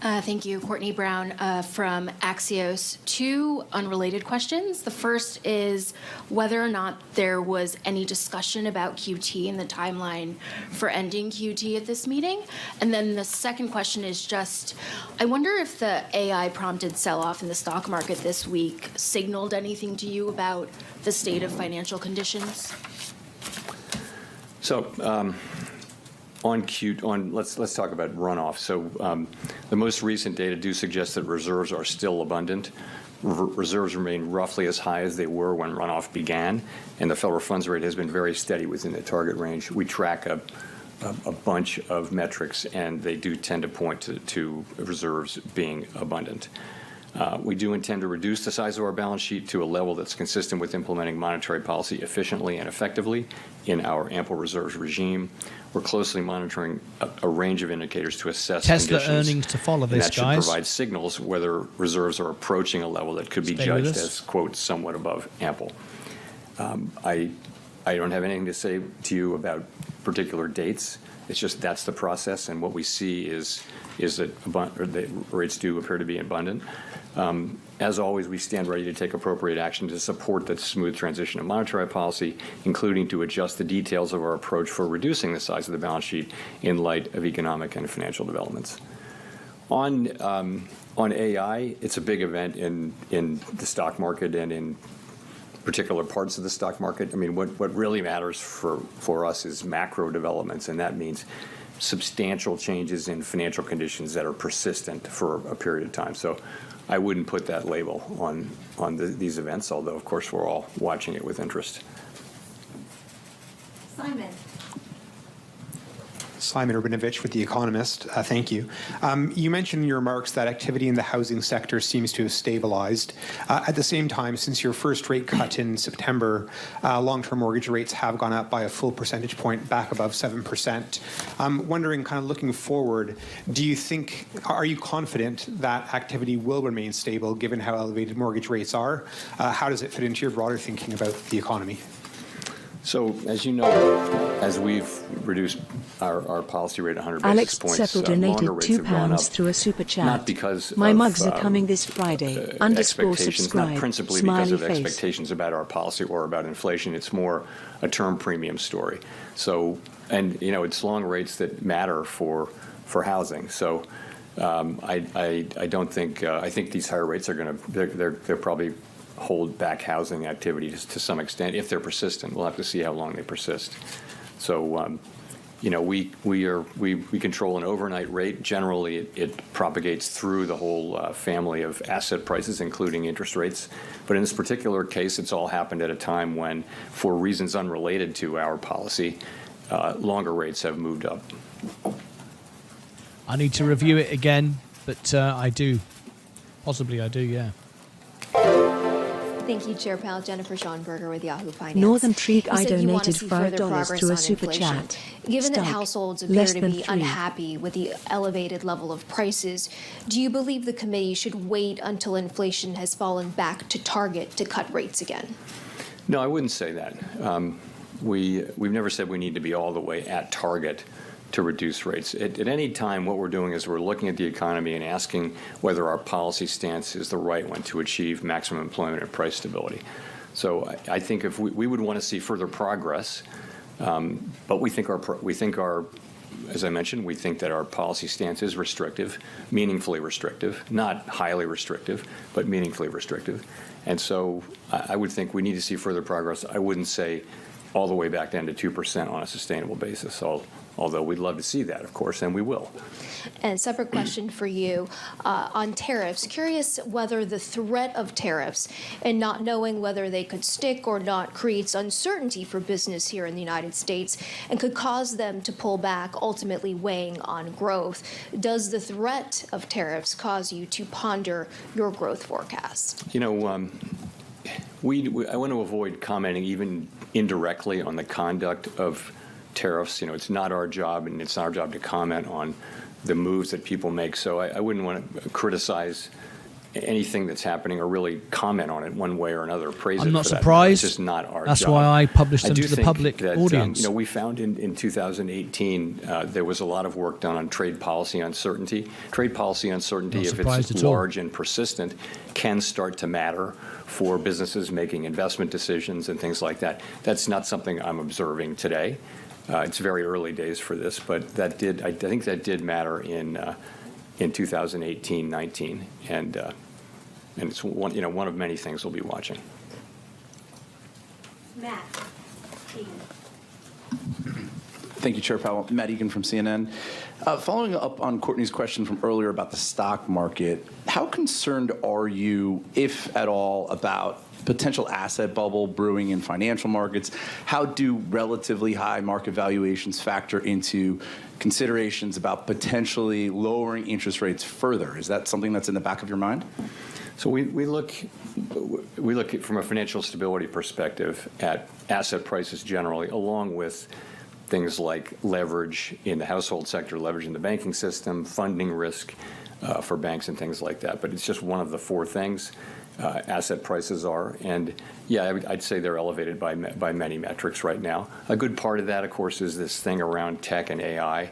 Thank you. Courtney Brown from Axios. Two unrelated questions. The first is whether or not there was any discussion about QT and the timeline for ending QT at this meeting. And then the second question is just, I wonder if the AI-prompted sell-off in the stock market this week signaled anything to you about the state of financial conditions? So, let's talk about runoff. So the most recent data do suggest that reserves are still abundant, reserves remain roughly as high as they were when runoff began, and the federal funds rate has been very steady within the target range. We track a bunch of metrics, and they do tend to point to reserves being abundant. We do intend to reduce the size of our balance sheet to a level that's consistent with implementing monetary policy efficiently and effectively in our ample reserves regime. We're closely monitoring a range of indicators to assess Tesla conditions, earnings to follow and this, that should guys. provide signals whether reserves are approaching a level that could be Stay with judged us. as, quote, somewhat above ample. I don't have anything to say to you about particular dates. It's just that's the process, and what we see is that the rates do appear to be abundant. As always, we stand ready to take appropriate action to support the smooth transition of monetary policy, including to adjust the details of our approach for reducing the size of the balance sheet in light of economic and financial developments. On AI, it's a big event in the stock market and in particular parts of the stock market. I mean, what really matters for us is macro developments, and that means substantial changes in financial conditions that are persistent for a period of time. So I wouldn't put that label on these events, although, of course, we're all watching it with interest. Simon Rabinovich with The Economist. Thank you. You mentioned in your remarks that activity in the housing sector seems to have stabilized. At the same time, since your first rate cut in September, long-term mortgage rates have gone up by a full percentage point back above 7%. I'm wondering, kind of looking forward, are you confident that activity will remain stable given how elevated mortgage rates are? How does it fit into your broader thinking about the economy? So, as you know, as we've reduced our policy rate 100 Alex basis points, Seppel longer donated rates have gone up, £2 through a super chat. not because My of, mugs are coming this Friday. expectations, _subscribe. not principally Smiley because of face. expectations about our policy or about inflation. It's more a term premium story. So, and it's long rates that matter for housing. So, I don't think I think these higher rates are going to they're probably hold back housing activity to some extent if they're persistent. We'll have to see how long they persist. So, we control an overnight rate. Generally, it propagates through the whole family of asset prices, including interest rates. But in this particular case, it's all happened at a time when, for reasons unrelated to our policy, longer rates have moved up. I need to review it again, but I do. Possibly I do, yeah. Thank you, Chair Powell. Jennifer Schonberger with Yahoo Finance. Northern Treat, You I said you want to donated see further $5 progress through a on super inflation. chat. Given that Stuck. households appear Less to than be 3. unhappy with the elevated level of prices, do you believe the committee should wait until inflation has fallen back to target to cut rates again? No, I wouldn't say that. We've never said we need to be all the way at target to reduce rates. At any time, what we're doing is we're looking at the economy and asking whether our policy stance is the right one to achieve maximum employment and price stability. So I think if we would want to see further progress, but we think our, as I mentioned, we think that our policy stance is restrictive, meaningfully restrictive, not highly restrictive, but meaningfully restrictive. And so I would think we need to see further progress. I wouldn't say all the way back down to 2% on a sustainable basis, although we'd love to see that, of course, and we will. And separate question for you on tariffs. Curious whether the threat of tariffs and not knowing whether they could stick or not creates uncertainty for business here in the United States and could cause them to pull back, ultimately weighing on growth. Does the threat of tariffs cause you to ponder your growth forecast? I want to avoid commenting even indirectly on the conduct of tariffs. It's not our job, and it's not our job to comment on the moves that people make. So I wouldn't want to criticize anything that's happening or really comment on it one way or another. Praise I'm it not for surprised. That. It's just not our That's job. why I published them do to the think public that, audience. we found in 2018 there was a lot of work done on trade policy uncertainty. Trade policy uncertainty, if it's large and persistent, can start to matter for businesses making investment decisions and things like that. That's not something I'm observing today. It's very early days for this, but I think that did matter in 2018-19, and it's one of many things we'll be watching. Matt. Thank you, Chair Powell. Matt Egan from CNN. Following up on Courtney's question from earlier about the stock market, how concerned are you, if at all, about potential asset bubble brewing in financial markets? How do relatively high market valuations factor into considerations about potentially lowering interest rates further? Is that something that's in the back of your mind? So we look at, from a financial stability perspective, at asset prices generally, along with things like leverage in the household sector, leverage in the banking system, funding risk for banks and things like that. But it's just one of the four things asset prices are. And yeah, I'd say they're elevated by many metrics right now. A good part of that, of course, is this thing around tech and AI.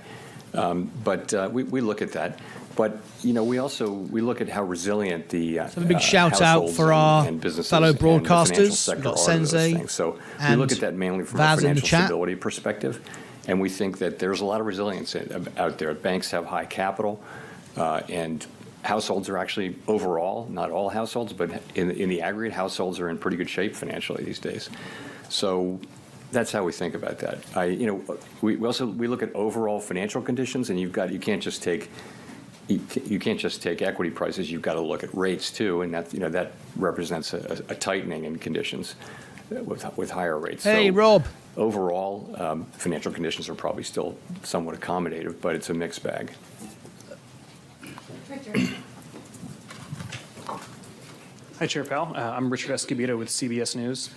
But we look at that. But we look at how resilient the so a big shout out for our fellow broadcasters. We've got Sensei. So we look at that mainly from a financial stability perspective, and we think that there's a lot of resilience out there. Banks have high capital, and households are actually overall, not all households, but in the aggregate, households are in pretty good shape financially these days. So that's how we think about that. We look at overall financial conditions, and you can't just take equity prices. You've got to look at rates too, and that represents a tightening in conditions with higher rates. Hey, so Rob. Overall, financial conditions are probably still somewhat accommodative, but it's a mixed bag. Hi, Chair Powell. I'm Richard Escobedo with CBS News.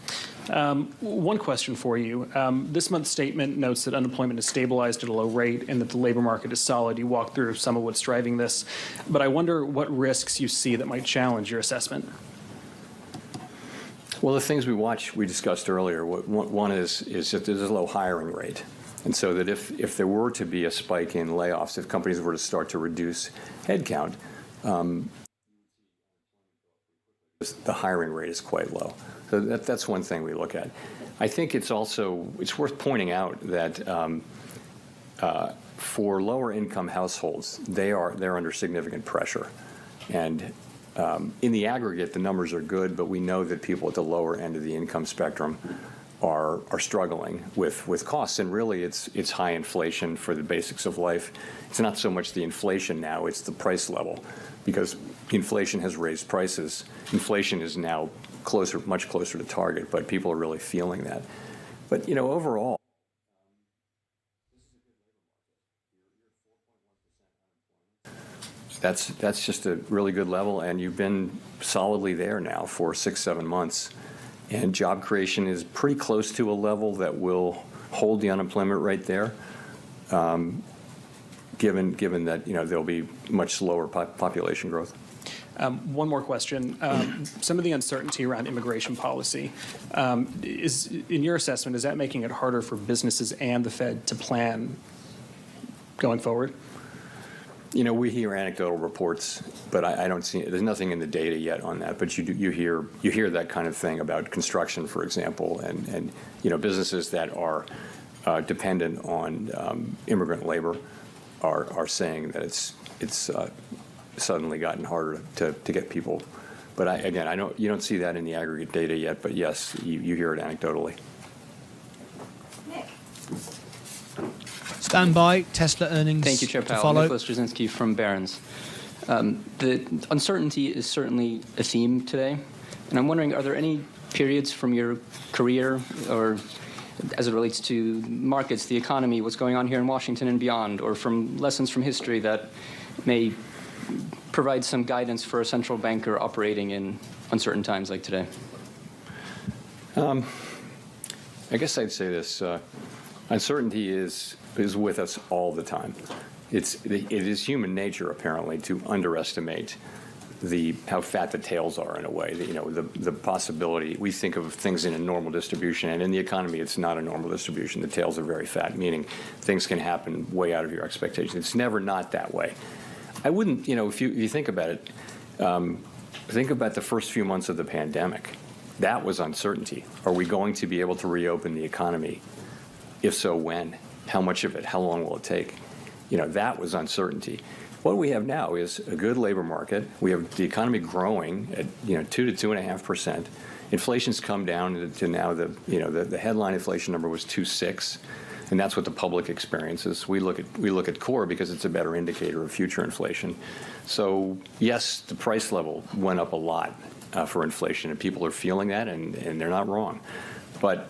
One question for you. This month's statement notes that unemployment is stabilized at a low rate and that the labor market is solid. You walked through some of what's driving this, but I wonder what risks you see that might challenge your assessment. Well, the things we discussed earlier, one is that there's a low hiring rate. And so that if there were to be a spike in layoffs, if companies were to start to reduce headcount, the hiring rate is quite low. So that's one thing we look at. I think it's worth pointing out that for lower income households, they're under significant pressure. And in the aggregate, the numbers are good, but we know that people at the lower end of the income spectrum are struggling with costs, and really it's high inflation for the basics of life. It's not so much the inflation now, it's the price level, because inflation has raised prices. Inflation is now much closer to target, but people are really feeling that. But overall, that's just a really good level, and you've been solidly there now for 6-7 months. And job creation is pretty close to a level that will hold the unemployment rate there, given that there'll be much slower population growth. One more question. Some of the uncertainty around immigration policy is, in your assessment, is that making it harder for businesses and the Fed to plan going forward? We hear anecdotal reports, but I don't see. There's nothing in the data yet on that. But you hear that kind of thing about construction, for example, and businesses that are dependent on immigrant labor are saying that it's suddenly gotten harder to get people. But you don't see that in the aggregate data yet. But yes, you hear it anecdotally. Stand by. Tesla earnings. Thank you, Chair Powell. Nicholas Jasinski from Barron's. The uncertainty is certainly a theme today, and I'm wondering, are there any periods from your career, or as it relates to markets, the economy, what's going on here in Washington and beyond, or from lessons from history that may provide some guidance for a central banker operating in uncertain times like today? I guess I'd say this. Uncertainty is with us all the time. It is human nature, apparently, to underestimate how fat the tails are in a way. The possibility, we think of things in a normal distribution, and in the economy, it's not a normal distribution. The tails are very fat, meaning things can happen way out of your expectations. It's never not that way. I wouldn't, if you think about it, think about the first few months of the pandemic. That was uncertainty. Are we going to be able to reopen the economy? If so, when? How much of it? How long will it take? That was uncertainty. What we have now is a good labor market. We have the economy growing at 2 to 2.5%. Inflation's come down to now the headline inflation number was 2.6. and that's what the public experiences. We look at core because it's a better indicator of future inflation. So yes, the price level went up a lot for inflation, and people are feeling that, and they're not wrong. But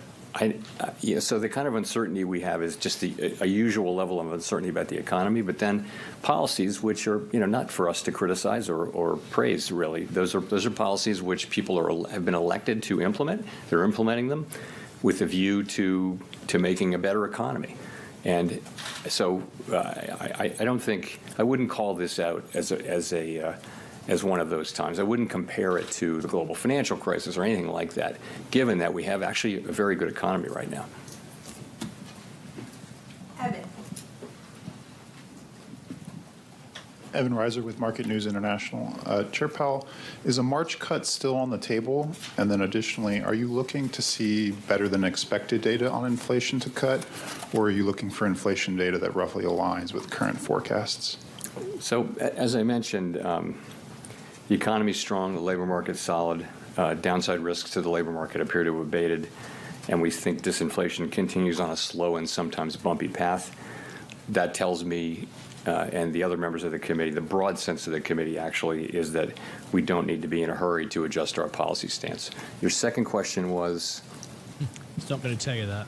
so the kind of uncertainty we have is just a usual level of uncertainty about the economy, but then policies which are not for us to criticize or praise, really. Those are policies which people have been elected to implement. They're implementing them with a view to making a better economy. And so I wouldn't call this out as one of those times. I wouldn't compare it to the global financial crisis or anything like that, given that we have actually a very good economy right now. Evan Reiser with Market News International. Chair Powell, is a March cut still on the table? And then additionally, are you looking to see better than expected data on inflation to cut, or are you looking for inflation data that roughly aligns with current forecasts? So as I mentioned, the economy's strong, the labor market's solid, downside risks to the labor market appear to have abated, and we think disinflation continues on a slow and sometimes bumpy path. That tells me, and the other members of the committee, the broad sense of the committee actually is that we don't need to be in a hurry to adjust our policy stance. Your second question was? It's not going to tell you that.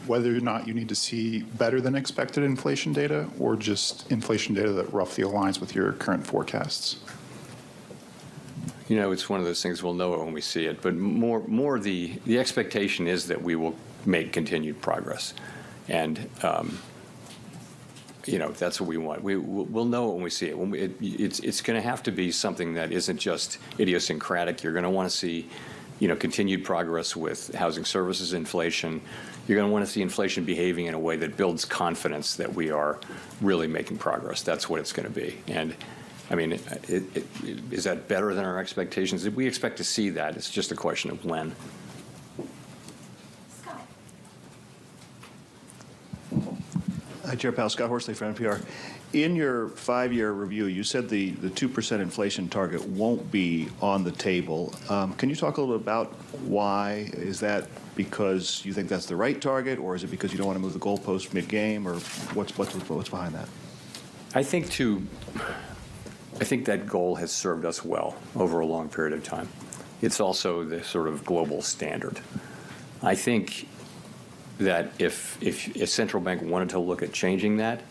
Whether or not you need to see better than expected inflation data, or just inflation data that roughly aligns with your current forecasts? It's one of those things, we'll know it when we see it, but more the expectation is that we will make continued progress. And, that's what we want. We'll know it when we see it. It's going to have to be something that isn't just idiosyncratic. You're going to want to see, continued progress with housing services inflation. You're going to want to see inflation behaving in a way that builds confidence that we are really making progress. That's what it's going to be. And I mean, is that better than our expectations? We expect to see that. It's just a question of when. Hi, Chair Powell. Scott Horsley from NPR. In your 5-year review, you said the 2% inflation target won't be on the table. Can you talk a little bit about why? Is that because you think that's the right target, or is it because you don't want to move the goalpost mid-game, or what's behind that? I think that goal has served us well over a long period of time. It's also the sort of global standard. I think that if a central bank wanted to look at changing that,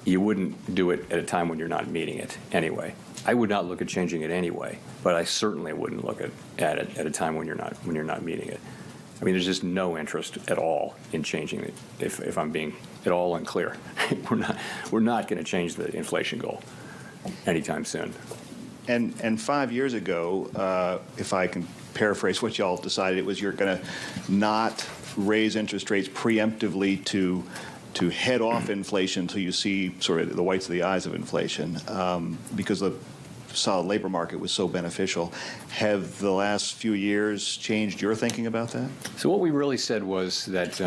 you wouldn't do it at a time when you're not meeting it anyway. I would not look at changing it anyway, but I certainly wouldn't look at it at a time when you're not meeting it. I mean, there's just no interest at all in changing it. If I'm being at all unclear, we're not going to change the inflation goal anytime soon. And 5 years ago, if I can paraphrase what y'all decided, it was you're going to not raise interest rates preemptively to head off inflation until you see sort of the whites of the eyes of inflation, because the solid labor market was so beneficial. Have the last few years changed your thinking about that? So what we really said was that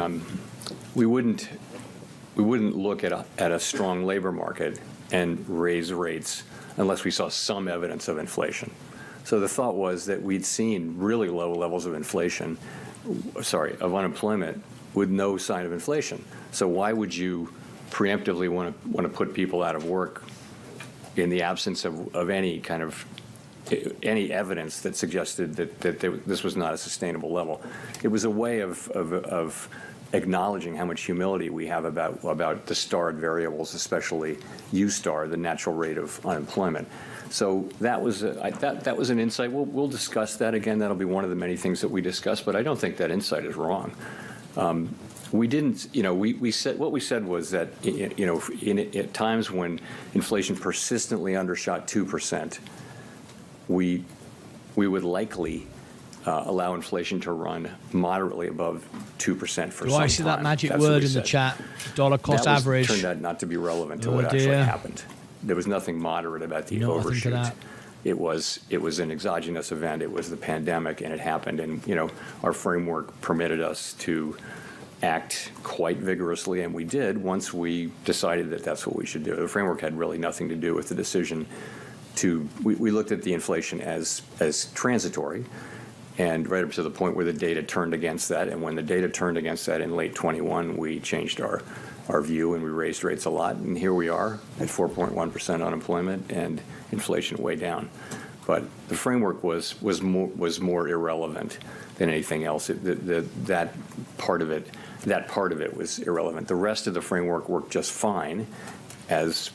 we wouldn't look at a strong labor market and raise rates unless we saw some evidence of inflation. So the thought was that we'd seen really low levels of of unemployment with no sign of inflation. So why would you preemptively want to put people out of work in the absence of any evidence that suggested that this was not a sustainable level? It was a way of acknowledging how much humility we have about the starred variables, especially U-star, the natural rate of unemployment. So that was an insight. We'll discuss that again. That'll be one of the many things that we discuss. But I don't think that insight is wrong. We didn't, we said what we said was that at times when inflation persistently undershot 2%, we would likely allow inflation to run moderately above 2% for some time. Do I see that magic word in the chat? Dollar cost average. Turned out not to be relevant to what actually happened. There was nothing moderate about the overshoot. It was an exogenous event. It was the pandemic, and it happened. And our framework permitted us to act quite vigorously, and we did once we decided that that's what we should do. The framework had really nothing to do with the decision to. We looked at the inflation as transitory, and right up to the point where the data turned against that. And when the data turned against that in late 21, we changed our view and we raised rates a lot. And here we are at 4.1% unemployment and inflation way down. But the framework was more irrelevant than anything else. That part of it was irrelevant. The rest of the framework worked just fine as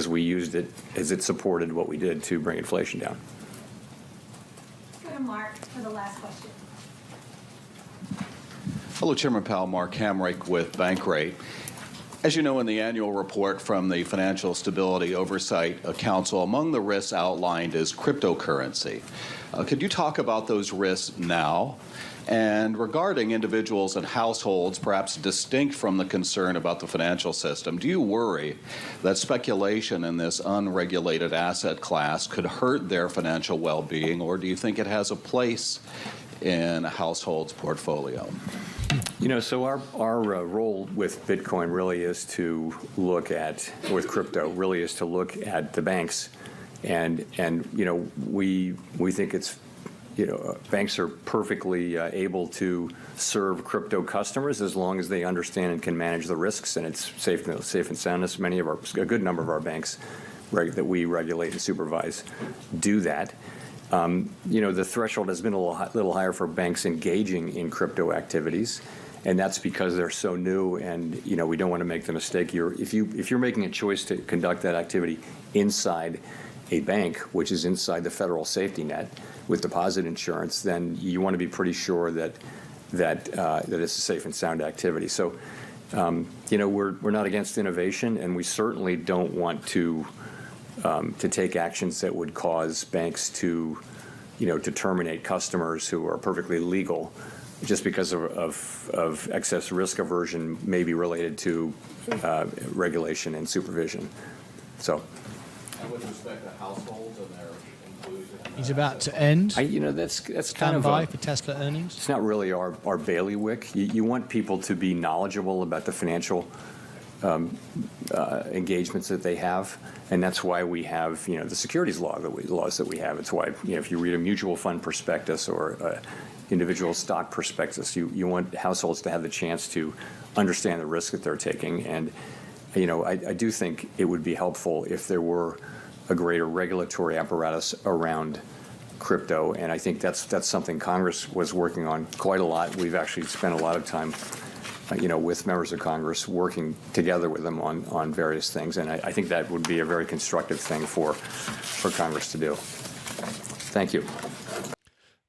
we used it, as it supported what we did to bring inflation down. Let's go to Mark for the last question. Hello, Chairman Powell. Mark Hamrick with Bankrate. As you know, in the annual report from the Financial Stability Oversight Council, among the risks outlined is cryptocurrency. Could you talk about those risks now? And regarding individuals and households, perhaps distinct from the concern about the financial system, do you worry that speculation in this unregulated asset class could hurt their financial well-being, or do you think it has a place in a household's portfolio? So our role with Bitcoin really is to look at, with crypto, really is to look at the banks, and we think it's, banks are perfectly able to serve crypto customers as long as they understand and can manage the risks, and it's safe and soundness. A good number of our banks that we regulate and supervise do that. The threshold has been a little higher for banks engaging in crypto activities, and that's because they're so new. And we don't want to make the mistake. If you're making a choice to conduct that activity inside a bank, which is inside the federal safety net with deposit insurance, then you want to be pretty sure that it's a safe and sound activity. So, we're not against innovation, and we certainly don't want to take actions that would cause banks to terminate customers who are perfectly legal just because of excess risk aversion, may be related to regulation and supervision. So. And with respect to households and their inclusion? He's about to end. That's kind of by for Tesla earnings. It's not really our bailiwick. You want people to be knowledgeable about the financial engagements that they have, and that's why we have the securities laws that we have. It's why if you read a mutual fund prospectus or individual stock prospectus, you want households to have the chance to understand the risk that they're taking. And I do think it would be helpful if there were a greater regulatory apparatus around crypto, and I think that's something Congress was working on quite a lot. We've actually spent a lot of time with members of Congress working together with them on various things, and I think that would be a very constructive thing for Congress to do. Thank you.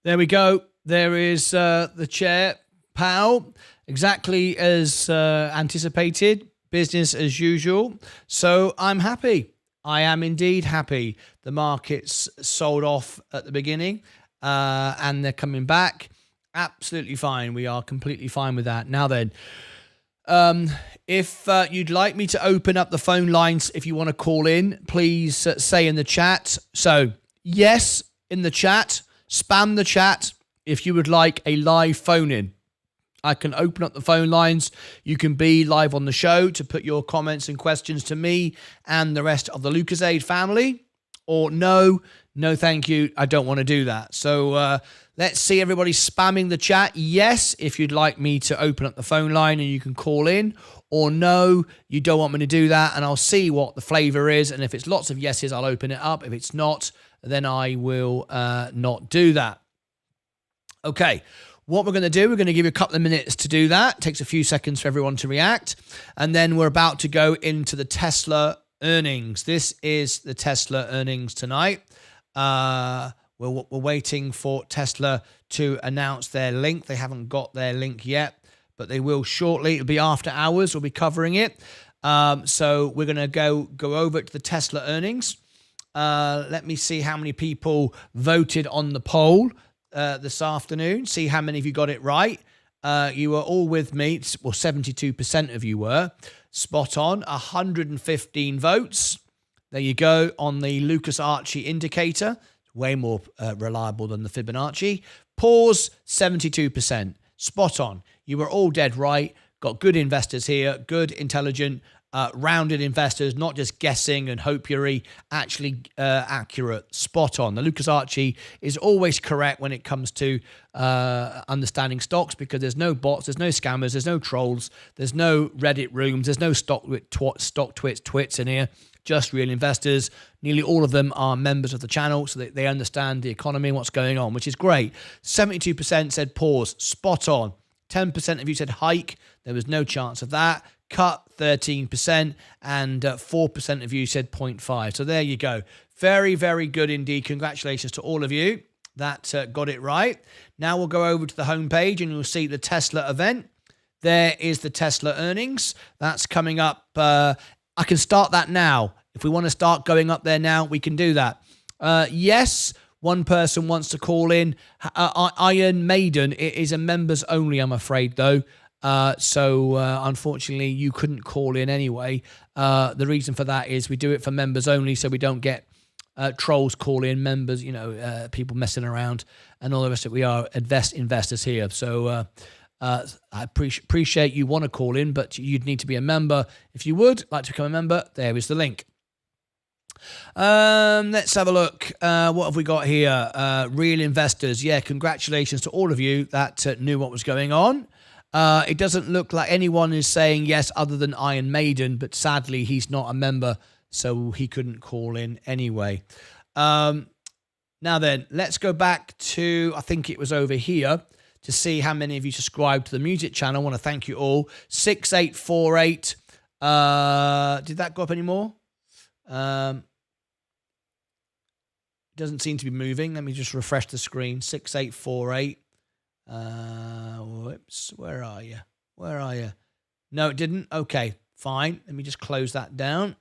There we go. There is the chair, Powell, exactly as anticipated, business as usual. So I'm happy. I am indeed happy. The markets sold off at the beginning, and they're coming back. Absolutely fine. We are completely fine with that. Now then, if you'd like me to open up the phone lines, if you want to call in, please say in the chat. So, yes, in the chat, spam the chat if you would like a live phone in. I can open up the phone lines. You can be live on the show to put your comments and questions to me and the rest of the Lucasade family. Or no, thank you. I don't want to do that. So let's see everybody spamming the chat. Yes, if you'd like me to open up the phone line and you can call in. Or no, you don't want me to do that. And I'll see what the flavor is. And if it's lots of yeses, I'll open it up. If it's not, then I will not do that. Okay. What we're going to do, we're going to give you a couple of minutes to do that. It takes a few seconds for everyone to react. And then we're about to go into the Tesla earnings. This is the Tesla earnings tonight. We're waiting for Tesla to announce their link. They haven't got their link yet, but they will shortly. It'll be after hours. We'll be covering it. So we're going to go over to the Tesla earnings. Let me see how many people voted on the poll this afternoon. See how many of you got it right. You were all with me. Well, 72% of you were. Spot on. 115 votes. There you go on the Lucas Archie indicator. Way more reliable than the Fibonacci. Pause, 72%. Spot on. You were all dead right. Got good investors here. Good, intelligent rounded investors, not just guessing and hopiary, actually accurate, spot on. The Lucas Archie is always correct when it comes to understanding stocks, because there's no bots, there's no scammers, there's no trolls, there's no Reddit rooms, there's no stock twits in here. Just real investors. Nearly all of them are members of the channel, so that they understand the economy and what's going on, which is great. 72% said pause, spot on. 10% of you said hike, there was no chance of that. Cut, 13%, and 4% of you said 0.5. So there you go. Very, very good indeed. Congratulations to all of you that got it right. Now we'll go over to the homepage and you'll see the Tesla event. There is the Tesla earnings. That's coming up. I can start that now. If we want to start going up there now, we can do that. Yes, one person wants to call in. Iron Maiden, it is a members only, I'm afraid, though. So unfortunately, you couldn't call in anyway. The reason for that is we do it for members only, so we don't get trolls call in, members, people messing around, and all the rest of it. We are investors here. So I appreciate you want to call in, but you'd need to be a member. If you would like to become a member, there is the link. Let's have a look. What have we got here? Real investors. Yeah, congratulations to all of you that knew what was going on. It doesn't look like anyone is saying yes other than Iron Maiden, but sadly he's not a member, so he couldn't call in anyway. Now then, let's go back to, I think it was over here, to see how many of you subscribed to the music channel. I want to thank you all. 6848. Did that go up anymore? Doesn't seem to be moving. Let me just refresh the screen. 6848. Whoops, where are you? No, it didn't. Okay, fine. Let me just close that down.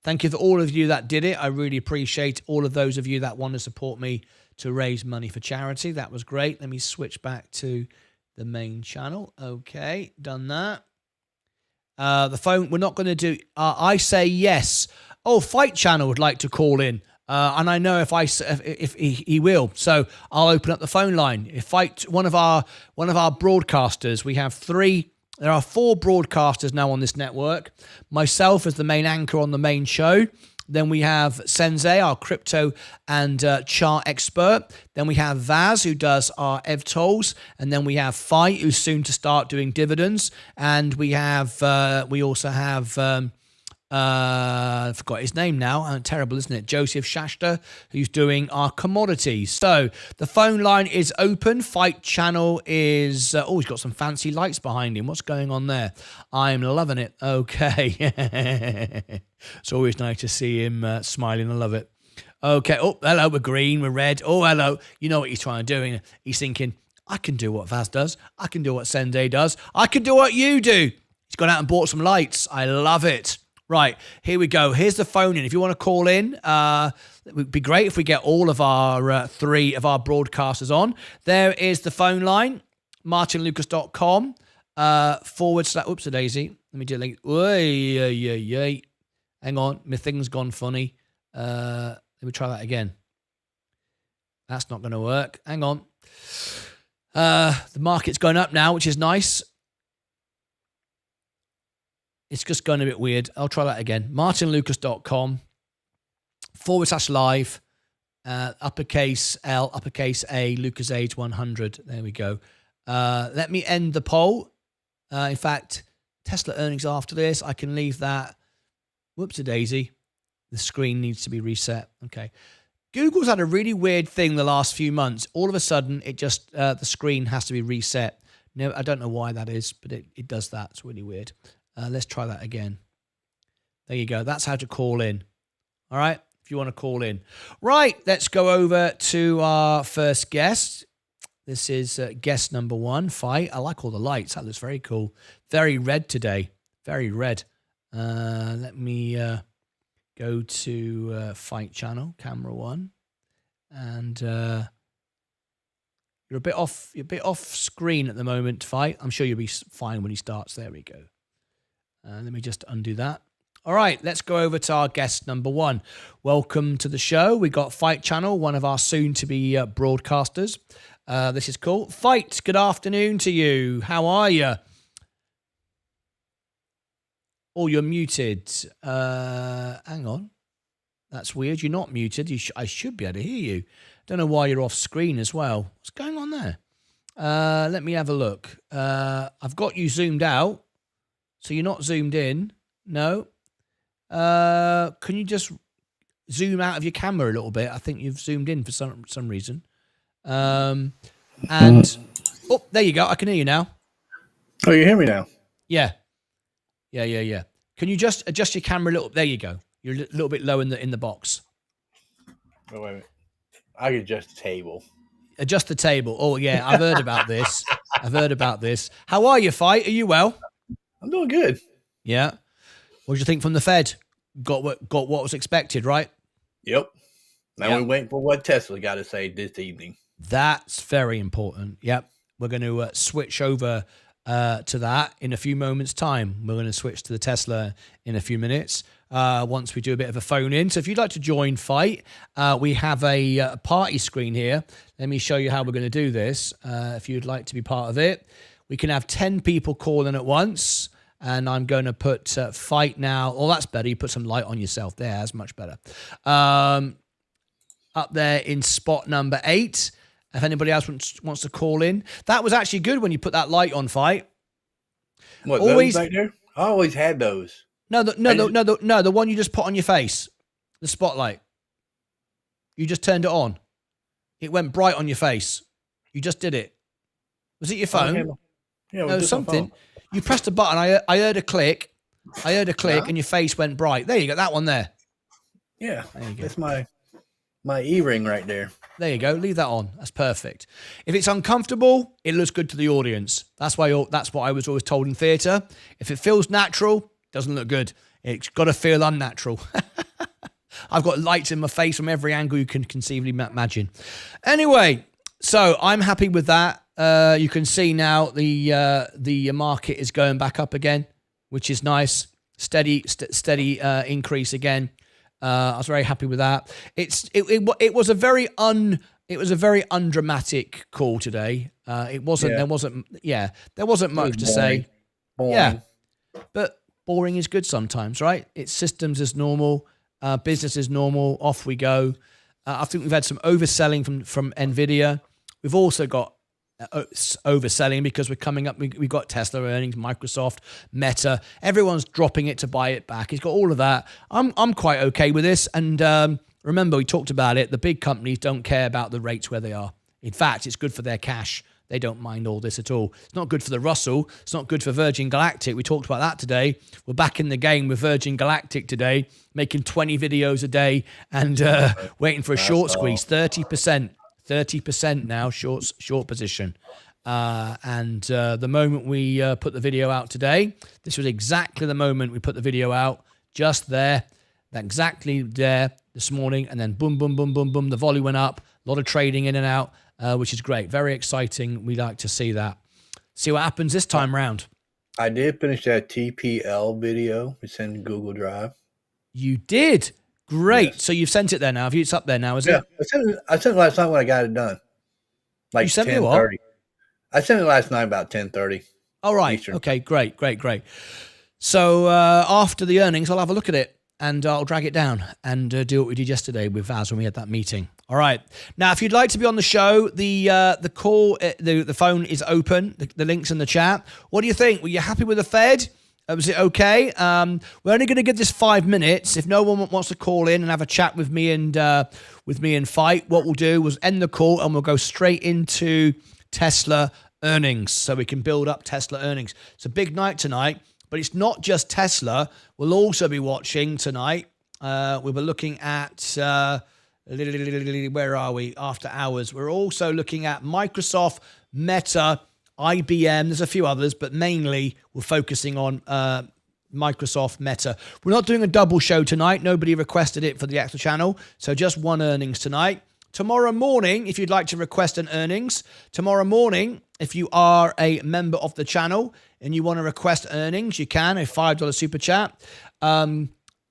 Thank you for all of you that did it. I really appreciate all of those of you that want to support me to raise money for charity. That was great. Let me switch back to the main channel. Okay, done that. The phone, we're not going to do, I say yes. Oh, Fight Channel would like to call in. And I know if he will, so I'll open up the phone line. If Fight, one of our broadcasters, we have there are 4 broadcasters now on this network. Myself as the main anchor on the main show. Then we have Sensei, our crypto and chart expert. Then we have Vaz, who does our EVTOLs. And then we have Fight, who's soon to start doing dividends. And we also have I forgot his name now. Terrible, isn't it? Joseph Shasta, who's doing our commodities. So the phone line is open. Fight Channel is... he's got some fancy lights behind him. What's going on there? I'm loving it. Okay. It's always nice to see him smiling. I love it. Okay. Oh, hello. We're green. We're red. Oh, hello. You know what he's trying to do. He's thinking, I can do what Vaz does. I can do what Sensei does. I can do what you do. He's gone out and bought some lights. I love it. Right, here we go. Here's the phone in. If you want to call in, it would be great if we get all of our 3 of our broadcasters on. There is the phone line, martynlucas.com / oops a daisy. Let me do it. Hang on, my thing's gone funny. Let me try that again. That's not going to work. Hang on. The market's going up now, which is nice. It's just going a bit weird. I'll try that again. martynlucas.com / live, uppercase L, uppercase A, Lucas Age 100. There we go. Let me end the poll. In fact, Tesla earnings after this. I can leave that. Whoops-a-daisy. The screen needs to be reset. Okay. Google's had a really weird thing the last few months. All of a sudden, it just, the screen has to be reset. No, I don't know why that is, but it does that. It's really weird. Let's try that again. There you go. That's how to call in. All right, if you want to call in. Right, let's go over to our first guest. This is guest number 1, Fight. I like all the lights. That looks very cool. Very red today. Very red. Let me go to Fight Channel, camera 1. And you're a bit off screen at the moment, Fight. I'm sure you'll be fine when he starts. There we go. Let me just undo that. All right, let's go over to our guest number 1. Welcome to the show. We got Fight Channel, one of our soon-to-be broadcasters. This is cool. Fight, good afternoon to you. How are you? Oh, you're muted. Hang on. That's weird. You're not muted. I should be able to hear you. Don't know why you're off screen as well. What's going on there? Let me have a look. I've got you zoomed out. So you're not zoomed in. No. Can you just zoom out of your camera a little bit? I think you've zoomed in for some reason. And oh, there you go. I can hear you now. Oh, you hear me now? Yeah. Can you just adjust your camera a little? There you go. You're a little bit low in the box. Oh, wait a minute. I can adjust the table. Adjust the table. Oh yeah, I've heard about this. How are you, Fight? Are you well? I'm doing good. Yeah. What do you think from the Fed? Got what was expected, right? Yep. Now we're waiting for what Tesla got to say this evening. That's very important. Yep. We're going to switch over to that in a few moments' time. We're going to switch to the Tesla in a few minutes once we do a bit of a phone in. So if you'd like to join Fight, we have a party screen here. Let me show you how we're going to do this. If you'd like to be part of it, we can have 10 people call in at once. And I'm going to put Fight now. Oh, that's better. You put some light on yourself there. That's much better. Up there in spot number 8. If anybody else wants to call in. That was actually good when you put that light on, Fight. What, those back there? I always had those. No, the one you just put on your face. The spotlight. You just turned it on. It went bright on your face. You just did it. Was it your phone? Yeah, no, something. You pressed a button. I heard a click. And your face went bright. There you go. That one there. Yeah, that's my e-ring right there. There you go. Leave that on. That's perfect. If it's uncomfortable, it looks good to the audience. That's what I was always told in theatre. If it feels natural, it doesn't look good. It's got to feel unnatural. I've got lights in my face from every angle you can conceivably imagine. Anyway, so I'm happy with that. You can see now the market is going back up again, which is nice. Steady increase again. I was very happy with that. It was a very undramatic call today. It wasn't. Yeah. There wasn't much to say. Boring. Yeah, but boring is good sometimes, right? It's systems as normal, business as normal. Off we go. I think we've had some overselling from Nvidia. We've also got overselling because we're coming up. We've got Tesla earnings, Microsoft, Meta. Everyone's dropping it to buy it back. It's got all of that. I'm quite okay with this. And remember, we talked about it. The big companies don't care about the rates where they are. In fact, it's good for their cash. They don't mind all this at all. It's not good for the Russell. It's not good for Virgin Galactic. We talked about that today. We're back in the game with Virgin Galactic today, making 20 videos a day and waiting for a short squeeze. 30% now, short position. And the moment we put the video out today, this was exactly the moment we put the video out, just there, exactly there this morning. And then boom, boom, boom, boom, boom, the volume went up, a lot of trading in and out, which is great. Very exciting. We like to see that. See what happens this time round. I did finish that TPL video. It's in Google Drive. You did? Great. Yes. So you've sent it there now. It's up there now, is it? I sent it last night when I got it done. Like you sent me what? I sent it last night about 10:30. All right. Eastern. Okay, great. So after the earnings, I'll have a look at it and I'll drag it down and do what we did yesterday with Vaz when we had that meeting. All right. Now, if you'd like to be on the show, the call, the phone is open. The link's in the chat. What do you think? Were you happy with the Fed? Was it okay? We're only going to give this 5 minutes. If no one wants to call in and have a chat with me and Fight, what we'll do is end the call and we'll go straight into Tesla earnings, so we can build up Tesla earnings. It's a big night tonight, but it's not just Tesla. We'll also be watching tonight. We were looking at where are we? After hours. We're also looking at Microsoft, Meta, IBM, there's a few others, but mainly we're focusing on Microsoft, Meta. We're not doing a double show tonight. Nobody requested it for the actual channel, so just one earnings tonight. Tomorrow morning, if you'd like to request an earnings, tomorrow morning, if you are a member of the channel and you want to request earnings, you can, a $5 super chat.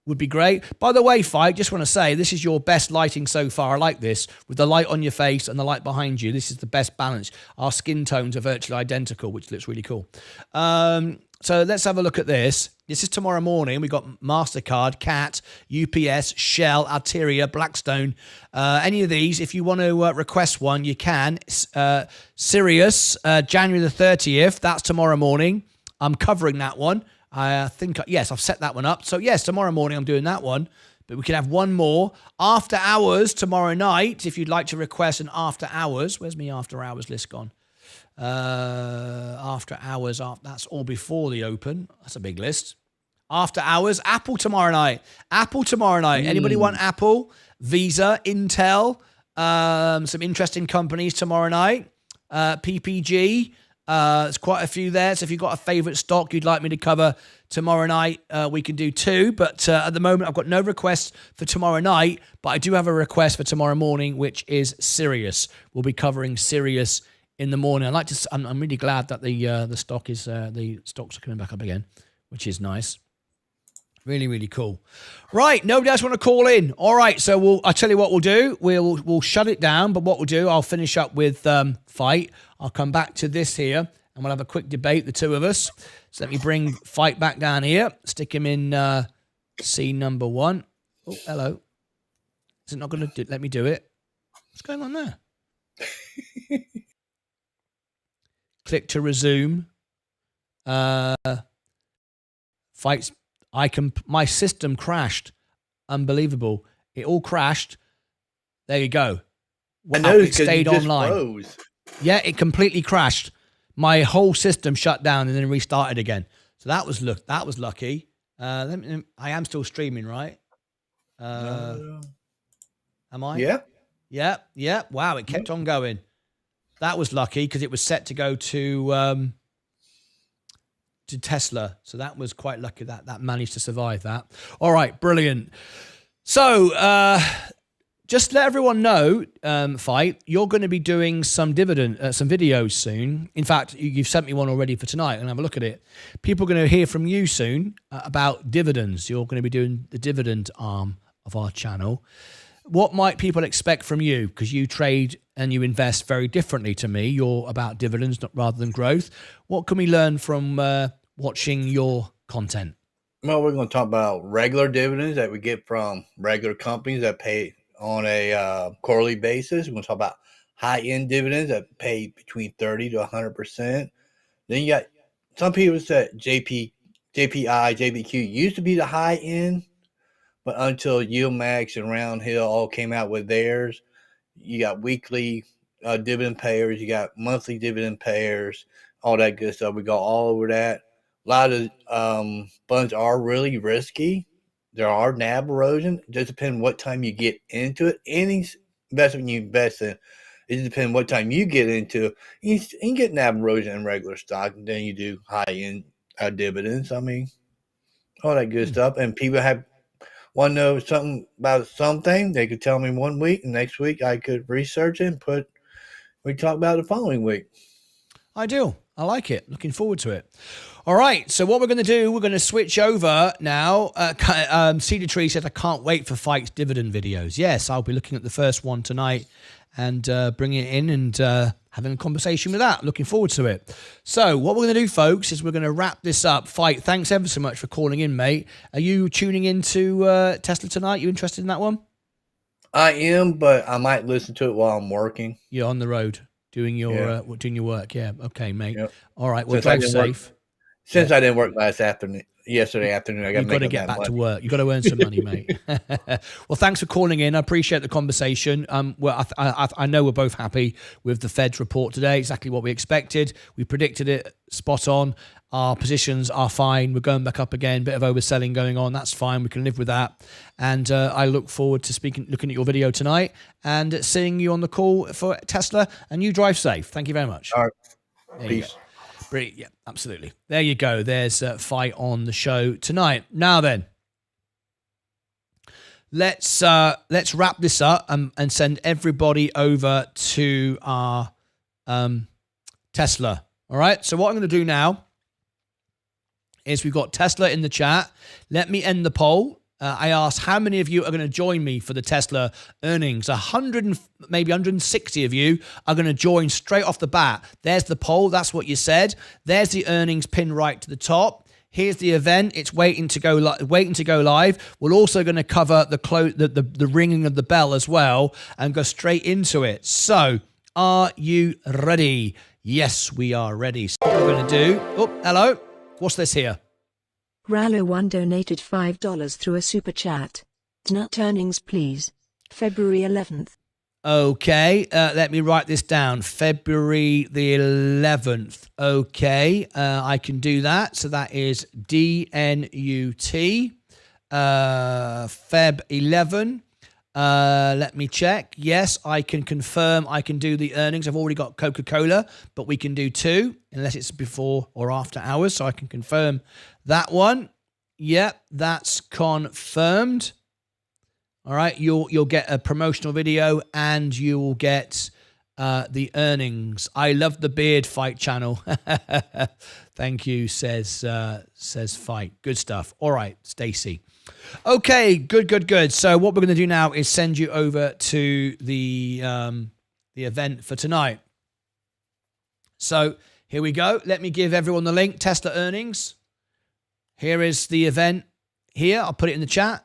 Would be great. By the way, Fight, just want to say, this is your best lighting so far. I like this. With the light on your face and the light behind you, this is the best balance. Our skin tones are virtually identical, which looks really cool. So let's have a look at this. This is tomorrow morning. We've got MasterCard, CAT, UPS, Shell, Arteria, Blackstone. Any of these, if you want to request one, you can. Sirius, January the 30th. That's tomorrow morning. I'm covering that one. I think, yes, I've set that one up. So, yes, tomorrow morning I'm doing that one. But we can have one more. After hours tomorrow night, if you'd like to request an after hours. Where's my after hours list gone? After hours, that's all before the open. That's a big list. After hours, Apple tomorrow night. Anybody want Apple? Visa, Intel, some interesting companies tomorrow night. PPG, there's quite a few there. So if you've got a favorite stock you'd like me to cover tomorrow night, we can do two. But at the moment, I've got no requests for tomorrow night, but I do have a request for tomorrow morning, which is Sirius. We'll be covering Sirius in the morning. I'm really glad that the stocks are coming back up again, which is nice. Really, really cool. Right, nobody else want to call in. All right, so I'll tell you what we'll do. We'll shut it down, but what we'll do, I'll finish up with Fight. I'll come back to this here, and we'll have a quick debate, the two of us. So let me bring Fight back down here. Stick him in scene number 1. Oh, hello. Is it not going to let me do it? What's going on there? Click to resume. Fight's. My system crashed. Unbelievable. It all crashed. There you go. It stayed online. Froze. Yeah, it completely crashed. My whole system shut down and then restarted again. So that was lucky. I am still streaming, right? Am I? Yeah. Yeah. Wow, it kept on going. That was lucky because it was set to go to Tesla. So that was quite lucky that managed to survive that. All right, brilliant. So just let everyone know, Fight, you're going to be doing some videos soon. In fact, you've sent me one already for tonight, and have a look at it. People are going to hear from you soon about dividends. You're going to be doing the dividend arm of our channel. What might people expect from you? Because you trade and you invest very differently to me. You're about dividends rather than growth. What can we learn from watching your content? Well, we're going to talk about regular dividends that we get from regular companies that pay on a quarterly basis. We're going to talk about high-end dividends that pay between 30 to 100%. Then you got some people said JPI, JBQ used to be the high-end, but until YieldMax and Roundhill all came out with theirs, you got weekly dividend payers, you got monthly dividend payers, all that good stuff. We go all over that. A lot of funds are really risky. There are NAV erosion. It just depends what time you get into it. Any investment you invest in, it just depends what time you get into it. You can get NAV erosion in regular stock, and then you do high-end dividends. I mean, all that good stuff. And people want to know something about something, they could tell me one week, and next week I could research it and we talk about it the following week. I do. I like it. Looking forward to it. All right. So what we're going to do, we're going to switch over now. Cedar Tree said, I can't wait for Fight's dividend videos. Yes, I'll be looking at the first one tonight and bringing it in and having a conversation with that. Looking forward to it. So what we're going to do, folks, is we're going to wrap this up. Fight, thanks ever so much for calling in, mate. Are you tuning into Tesla tonight? You interested in that one? I am, but I might listen to it while I'm working. You're on the road doing your work. Yeah. Okay, mate. Yep. All right. Well, drive safe. I didn't work yesterday afternoon, I got to get back to work. You got to earn some money, mate. Well, thanks for calling in. I appreciate the conversation. Well, I know we're both happy with the Fed's report today. Exactly what we expected. We predicted it spot on. Our positions are fine. We're going back up again. Bit of overselling going on. That's fine. We can live with that. And I look forward to looking at your video tonight and seeing you on the call for Tesla. And you drive safe. Thank you very much. All right. Peace. Yeah, absolutely. There you go. There's Fight on the show tonight. Now then, let's wrap this up and send everybody over to our Tesla. All right. So what I'm going to do now is we've got Tesla in the chat. Let me end the poll. I asked how many of you are going to join me for the Tesla earnings. 100, maybe 160 of you are going to join straight off the bat. There's the poll. That's what you said. There's the earnings pinned right to the top. Here's the event. It's waiting to go live. We're also going to cover the ringing of the bell as well and go straight into it. So, are you ready? Yes, we are ready. So what we're going to do... Oh, hello. What's this here? Rallo1 donated $5 through a super chat. Nut earnings, please. February 11th. Okay, let me write this down. February the 11th. Okay, I can do that. So that is DNUT, Feb 11. Let me check. Yes, I can confirm I can do the earnings. I've already got Coca-Cola, but we can do 2, unless it's before or after hours. So I can confirm that one. Yep, that's confirmed. All right, you'll get a promotional video and you will get the earnings. I love the beard fight channel. Thank you, says Fight. Good stuff. All right, Stacy. Okay, good. So what we're going to do now is send you over to the event for tonight. So here we go. Let me give everyone the link. Tesla earnings. Here is the event. Here, I'll put it in the chat.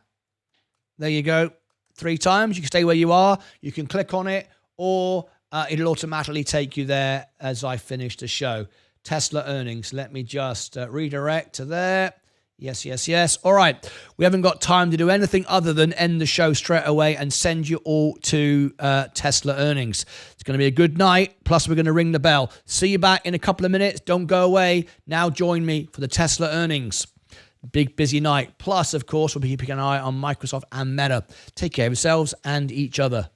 There you go. 3 times. You can stay where you are. You can click on it, or it'll automatically take you there as I finish the show. Tesla earnings. Let me just redirect to there. Yes. All right. We haven't got time to do anything other than end the show straight away and send you all to Tesla earnings. It's going to be a good night. Plus, we're going to ring the bell. See you back in a couple of minutes. Don't go away. Now join me for the Tesla earnings. Big, busy night. Plus, of course, we'll be keeping an eye on Microsoft and Meta. Take care of yourselves and each other.